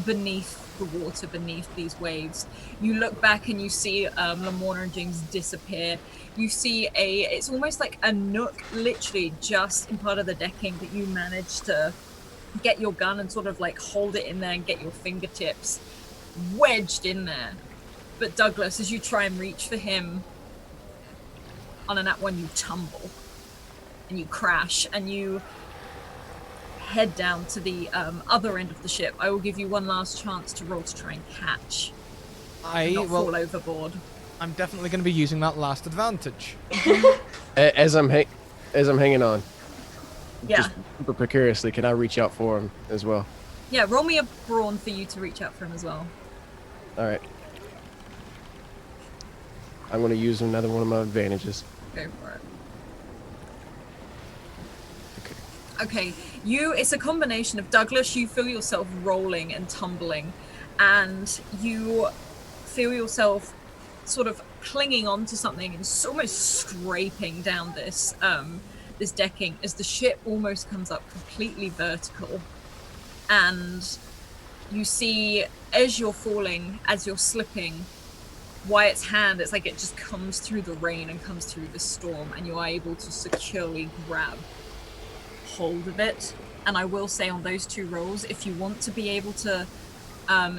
beneath the water, beneath these waves. You look back and you see Lamorna and James disappear. You see it's almost like a nook, literally just in part of the decking that you managed to get your gun and sort of like hold it in there and get your fingertips wedged in there. But Douglas, as you try and reach for him, on a nat one, you tumble and you crash and you head down to the other end of the ship. I will give you one last chance to roll to try and catch. Not fall overboard. I'm definitely going to be using that last advantage. As I'm hanging on. Yeah. just super precariously, can I reach out for him as well? Yeah, roll me a brawn for you to reach out for him as well. All right. I'm going to use another one of my advantages. Go for it. Okay. Okay, it's a combination of Douglas, you feel yourself rolling and tumbling, and you feel yourself sort of clinging onto something and almost scraping down this this decking as the ship almost comes up completely vertical. And you see, as you're falling, as you're slipping, Wyatt's hand, it's like it just comes through the rain and comes through the storm, and you are able to securely grab hold of it. And I will say on those 2 rolls, if you want to be able to,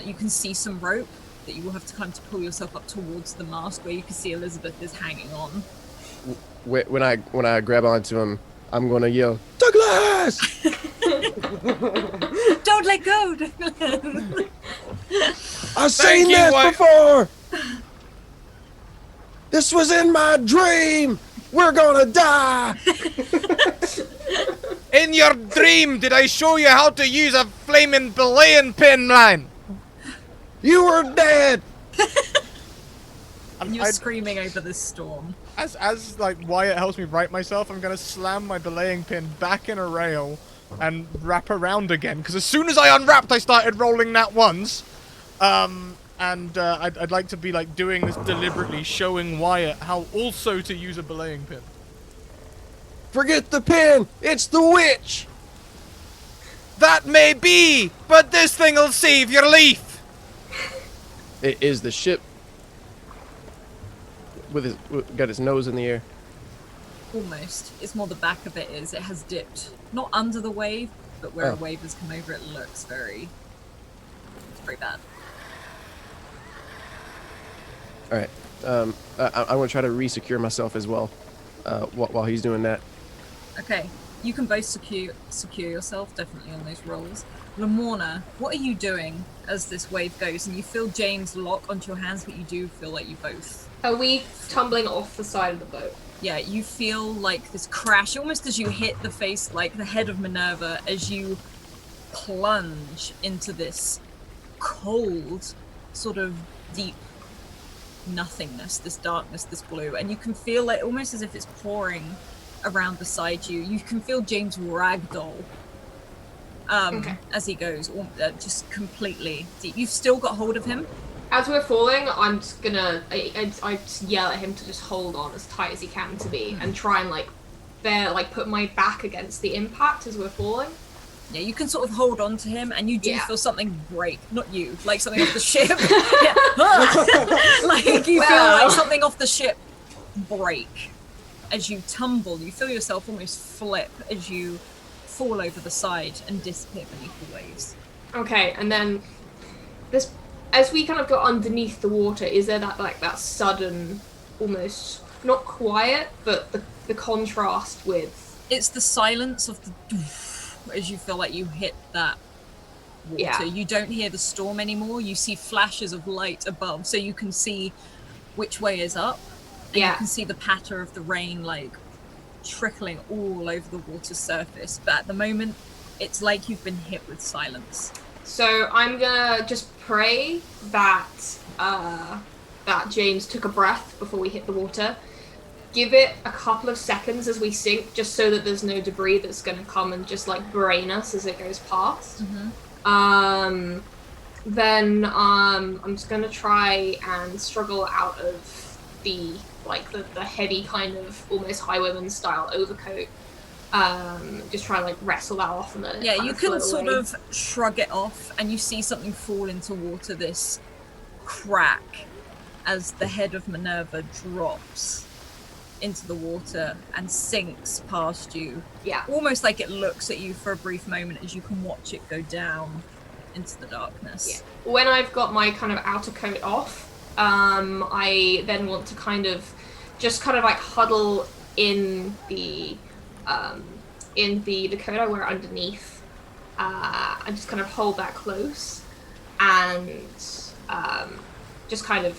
you can see some rope that you will have to kind of pull yourself up towards the mast where you can see Elizabeth is hanging on. When I grab onto him, I'm going to yell, Douglas! Don't let go, Douglas! I've seen you, this Wyatt. before! This was in my dream! We're gonna die! In your dream, did I show you how to use a flaming belaying pin, man? You were dead! And you're screaming over this storm. As like Wyatt helps me right myself, I'm gonna slam my belaying pin back in a rail and wrap around again. Because as soon as I unwrapped, I started rolling that once. I'd like to be like doing this deliberately, showing Wyatt how also to use a belaying pin. Forget the pin! It's the witch! That may be, but this thing'll save your life. It is the ship got its nose in the air. Almost. It's more the back of it is. It has dipped. Not under the wave, but where a wave has come over, it looks very... It's very bad. Alright. I want to try to re-secure myself as well while he's doing that. Okay. You can both secure yourself, definitely on those rolls. Lamorna, what are you doing as this wave goes? And you feel James lock onto your hands, but you do feel like you both... Are we tumbling off the side of the boat? Yeah, you feel like this crash, almost as you hit the face, like the head of Minerva, as you plunge into this cold, sort of deep nothingness, this darkness, this blue. And you can feel like almost as if it's pouring around beside you. You can feel James ragdoll as he goes, just completely deep. You've still got hold of him. As we're falling, I'm just gonna I just yell at him to just hold on as tight as he can to be, and try and put my back against the impact as we're falling. Yeah, you can sort of hold on to him, and you do feel something break. Not you, like something off the ship. Like you feel like something off the ship break as you tumble. You feel yourself almost flip as you fall over the side and disappear beneath the waves. Okay, and then this, as we kind of go underneath the water, is there that sudden, almost not quiet, but the contrast with? It's the silence of the as you feel like you hit that water. Yeah. You don't hear the storm anymore. You see flashes of light above, so you can see which way is up. And you can see the patter of the rain like trickling all over the water's surface. But at the moment, it's like you've been hit with silence. So I'm gonna just pray that that James took a breath before we hit the water. Give it a couple of seconds as we sink, just so that there's no debris that's gonna come and just like brain us as it goes past. Mm-hmm. Then I'm just gonna try and struggle out of the heavy kind of almost highwayman style overcoat. Just try and like wrestle that off and then you can sort of shrug it off, and you see something fall into water, this crack as the head of Minerva drops into the water and sinks past you. Yeah. Almost like it looks at you for a brief moment as you can watch it go down into the darkness. Yeah. When I've got my kind of outer coat off, I then want to kind of like huddle in the coat I wear underneath, and just kind of hold that close, and just kind of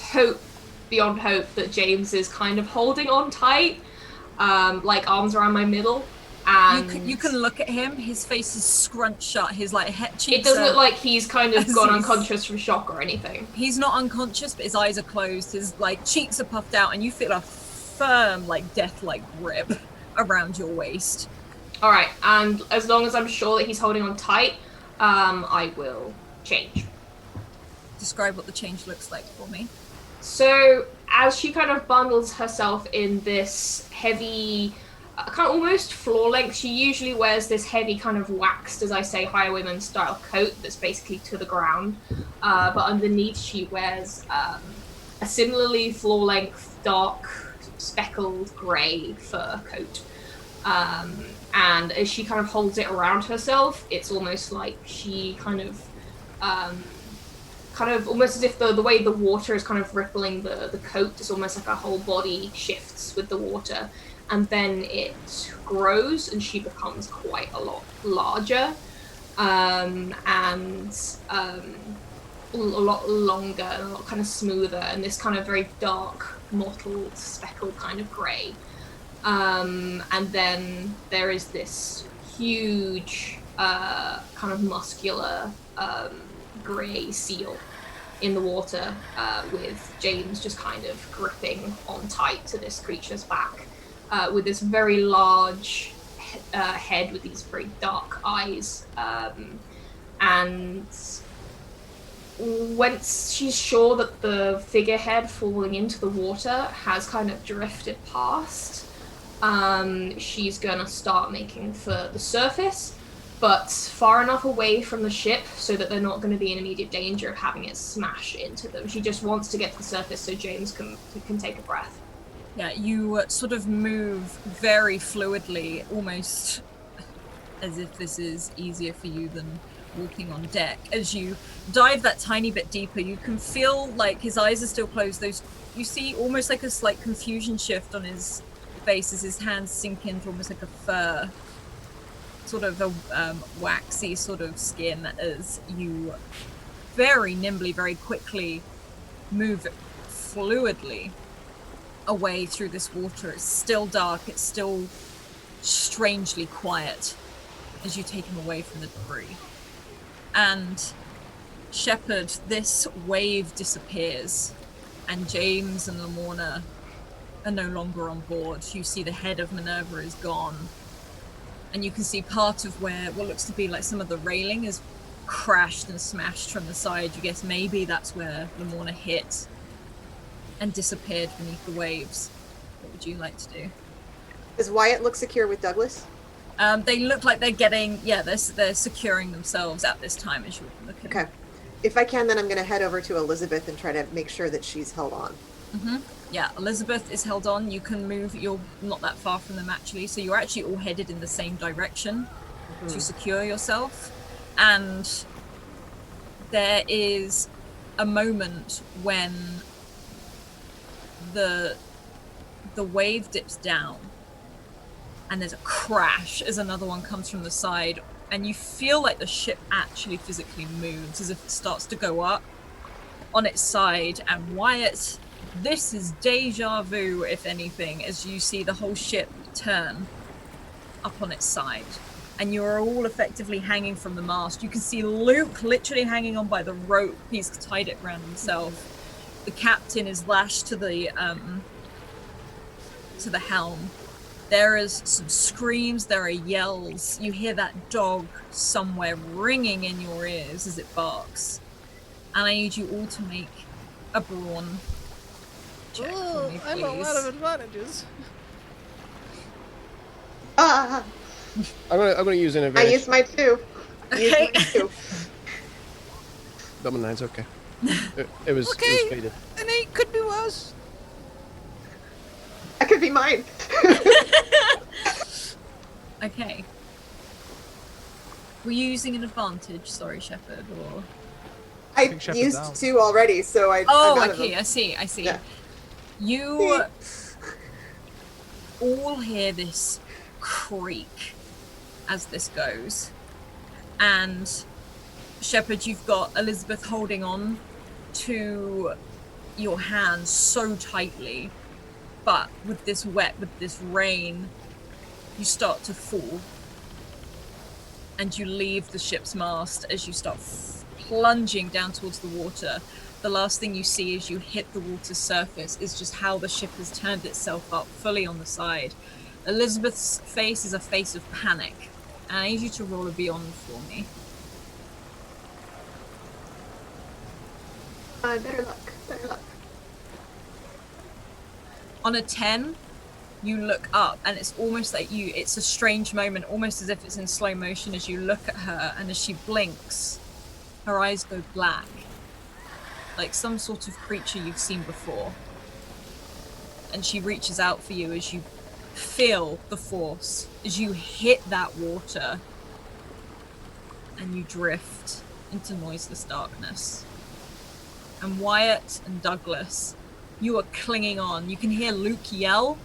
hope beyond hope that James is kind of holding on tight, like arms around my middle, You can look at him. His face is scrunched shut. His like cheeks. It doesn't look like he's kind of gone he's- unconscious from shock or anything. He's not unconscious, but his eyes are closed. His like cheeks are puffed out, and you feel a firm, like death-like grip around your waist. All right, and as long as I'm sure that he's holding on tight, I will change. Describe what the change looks like for me. So as she kind of bundles herself in this heavy, kind of almost floor length, she usually wears this heavy kind of waxed, as I say, highwayman style coat that's basically to the ground. But underneath she wears a similarly floor length, dark, speckled grey fur coat. And as she kind of holds it around herself, it's almost like she kind of almost as if the way the water is kind of rippling the coat, it's almost like her whole body shifts with the water, and then it grows and she becomes quite a lot larger, and a lot longer and a lot kind of smoother, and this kind of very dark, mottled, speckled kind of grey. And then there is this huge, kind of muscular, grey seal in the water, with James just kind of gripping on tight to this creature's back, with this very large head with these very dark eyes. And once she's sure that the figurehead falling into the water has kind of drifted past, she's gonna start making for the surface, but far enough away from the ship so that they're not going to be in immediate danger of having it smash into them. She just wants to get to the surface so James can take a breath. Yeah, you sort of move very fluidly, almost as if this is easier for you than walking on deck. As you dive that tiny bit deeper, you can feel like his eyes are still closed. You see almost like a slight confusion shift on his face as his hands sink into almost like a fur, sort of a waxy sort of skin, as you very nimbly, very quickly move fluidly away through this water. It's still dark, it's still strangely quiet as you take him away from the debris. And Shepard, this wave disappears, and James and Lamorna are no longer on board. You see the head of Minerva is gone, and you can see part of where what looks to be like some of the railing is crashed and smashed from the side. You guess maybe that's where Lamorna hit and disappeared beneath the waves. What would you like to do? Does Wyatt look secure with Douglas? They look like they're getting, they're securing themselves at this time as you're looking. Okay. If I can, then I'm going to head over to Elizabeth and try to make sure that she's held on. Mm-hmm. Yeah, Elizabeth is held on. You can move. You're not that far from them, actually. So you're actually all headed in the same direction to secure yourself. And there is a moment when the wave dips down and there's a crash as another one comes from the side, and you feel like the ship actually physically moves as if it starts to go up on its side. And Wyatt, this is deja vu, if anything, as you see the whole ship turn up on its side, and you're all effectively hanging from the mast. You can see Luke literally hanging on by the rope. He's tied it around himself. The captain is lashed to the helm. There is some screams, there are yells. You hear that dog somewhere ringing in your ears as it barks. And I need you all to make a brawn check for me, I'm a lot of please. advantages. Ah! I'm gonna use an I advantage. used my 2. Okay. Double 9's okay. It was Okay. faded. An 8 could be worse. That could be mine. Okay. Were you using an advantage? Sorry, Shepard, or... I think Shepard's used out. 2 already, so I'm Oh, out of okay, them. I see. Yeah. You all hear this creak as this goes. And Shepard, you've got Elizabeth holding on to your hands so tightly, but with this rain, you start to fall. And you leave the ship's mast as you start plunging down towards the water. The last thing you see as you hit the water's surface is just how the ship has turned itself up fully on the side. Elizabeth's face is a face of panic. And I need you to roll a beyond for me. Better luck. Better luck. On a 10, you look up and it's almost like it's a strange moment, almost as if it's in slow motion as you look at her, and as she blinks, her eyes go black. Like some sort of creature you've seen before. And she reaches out for you as you feel the force, as you hit that water, and you drift into noiseless darkness. And Wyatt and Douglas, you are clinging on. You can hear Luke yell.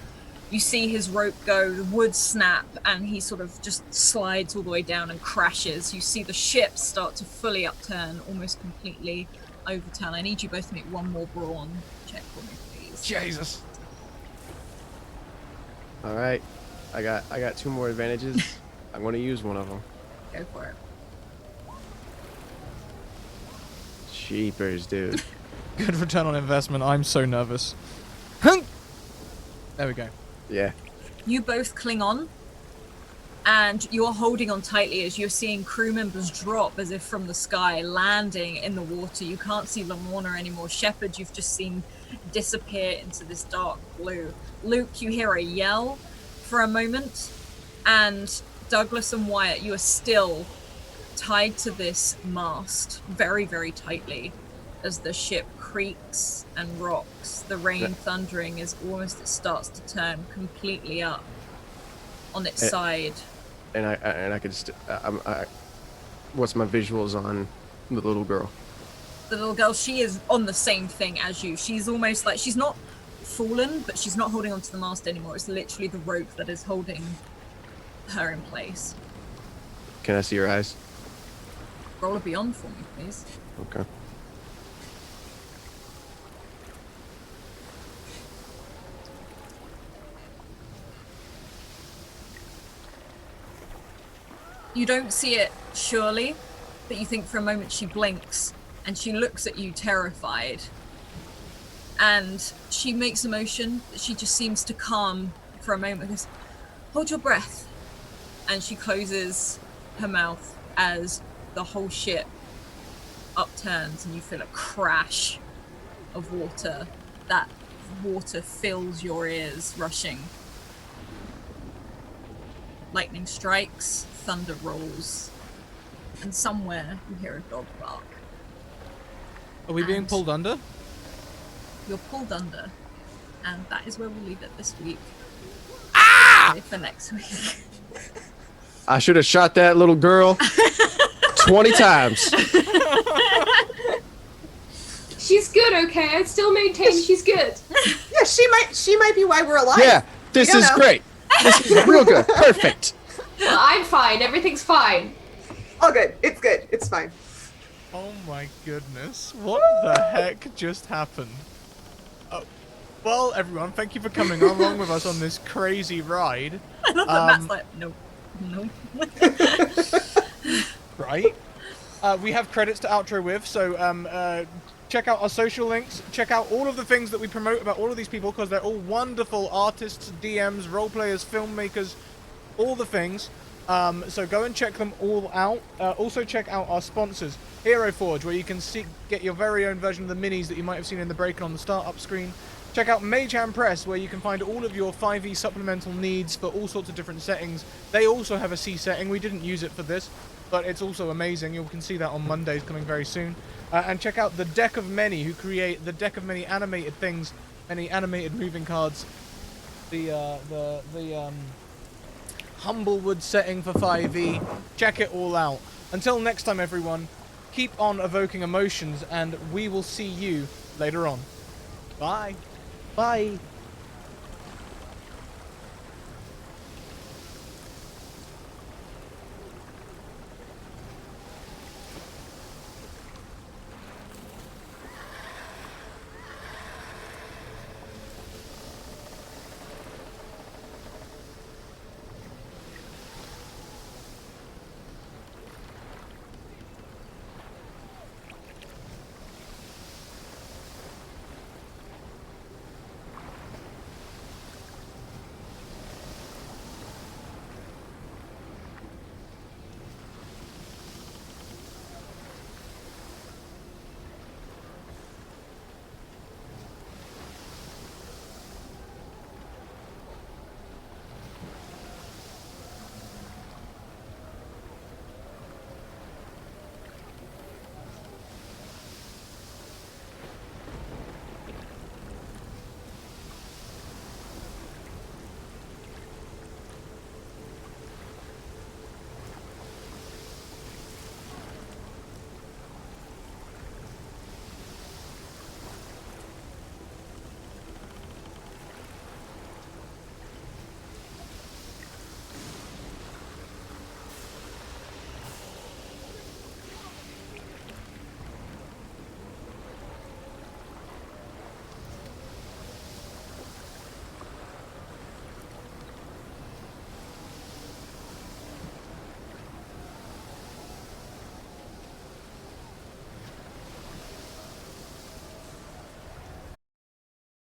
You see his rope go, the wood snap, and he sort of just slides all the way down and crashes. You see the ship start to fully upturn, almost completely overturn. I need you both to make one more brawn check for me, please. Jesus. All right, I got 2 more advantages. I'm going to use one of them. Go for it. Jeepers, dude. Good return on investment. I'm so nervous. There we go. Yeah. You both cling on, and you're holding on tightly as you're seeing crew members drop as if from the sky, landing in the water. You can't see Lamorna anymore. Shepard, you've just seen disappear into this dark blue. Luke, you hear a yell for a moment, and Douglas and Wyatt, you are still tied to this mast very, very tightly as the ship creaks and rocks. The rain thundering as almost it starts to turn completely up on its side. And I could just what's my visuals on the little girl? The little girl, she is on the same thing as you. She's almost like she's not fallen, but she's not holding onto the mast anymore. It's literally the rope that is holding her in place. Can I see your eyes? Roll a beyond for me, please. Okay. You don't see it, surely, but you think for a moment she blinks and she looks at you terrified. And she makes a motion that she just seems to calm for a moment. Goes, hold your breath. And she closes her mouth as the whole ship upturns and you feel a crash of water. That water fills your ears, rushing. Lightning strikes, thunder rolls, and somewhere you hear a dog bark. Are we being And pulled under? You're pulled under, and that is where we'll leave it this week. For next week. I should have shot that little girl 20 times. She's good, okay? I still maintain she's good. Yeah, she might be why we're alive. Yeah, this You don't is know. great. This is real good. Perfect. Well, I'm fine. Everything's fine. All good. It's good. It's fine. Oh my goodness. What the heck just happened? Oh, well, everyone, thank you for coming along with us on this crazy ride. I love that Matt's like, nope, nope. Right? We have credits to outro with, so check out our social links. Check out all of the things that we promote about all of these people, because they're all wonderful artists, DMs, role players, filmmakers, all the things. So go and check them all out. Also check out our sponsors, Hero Forge, where you can get your very own version of the minis that you might have seen in the break and on the startup screen. Check out Magehand Press, where you can find all of your 5e supplemental needs for all sorts of different settings. They also have a C setting. We didn't use it for this, but it's also amazing. You can see that on Mondays coming very soon. And check out the Deck of Many, who create the Deck of Many animated things, many animated moving cards. The Humblewood setting for 5e. Check it all out. Until next time, everyone, keep on evoking emotions, and we will see you later on. Bye. Bye.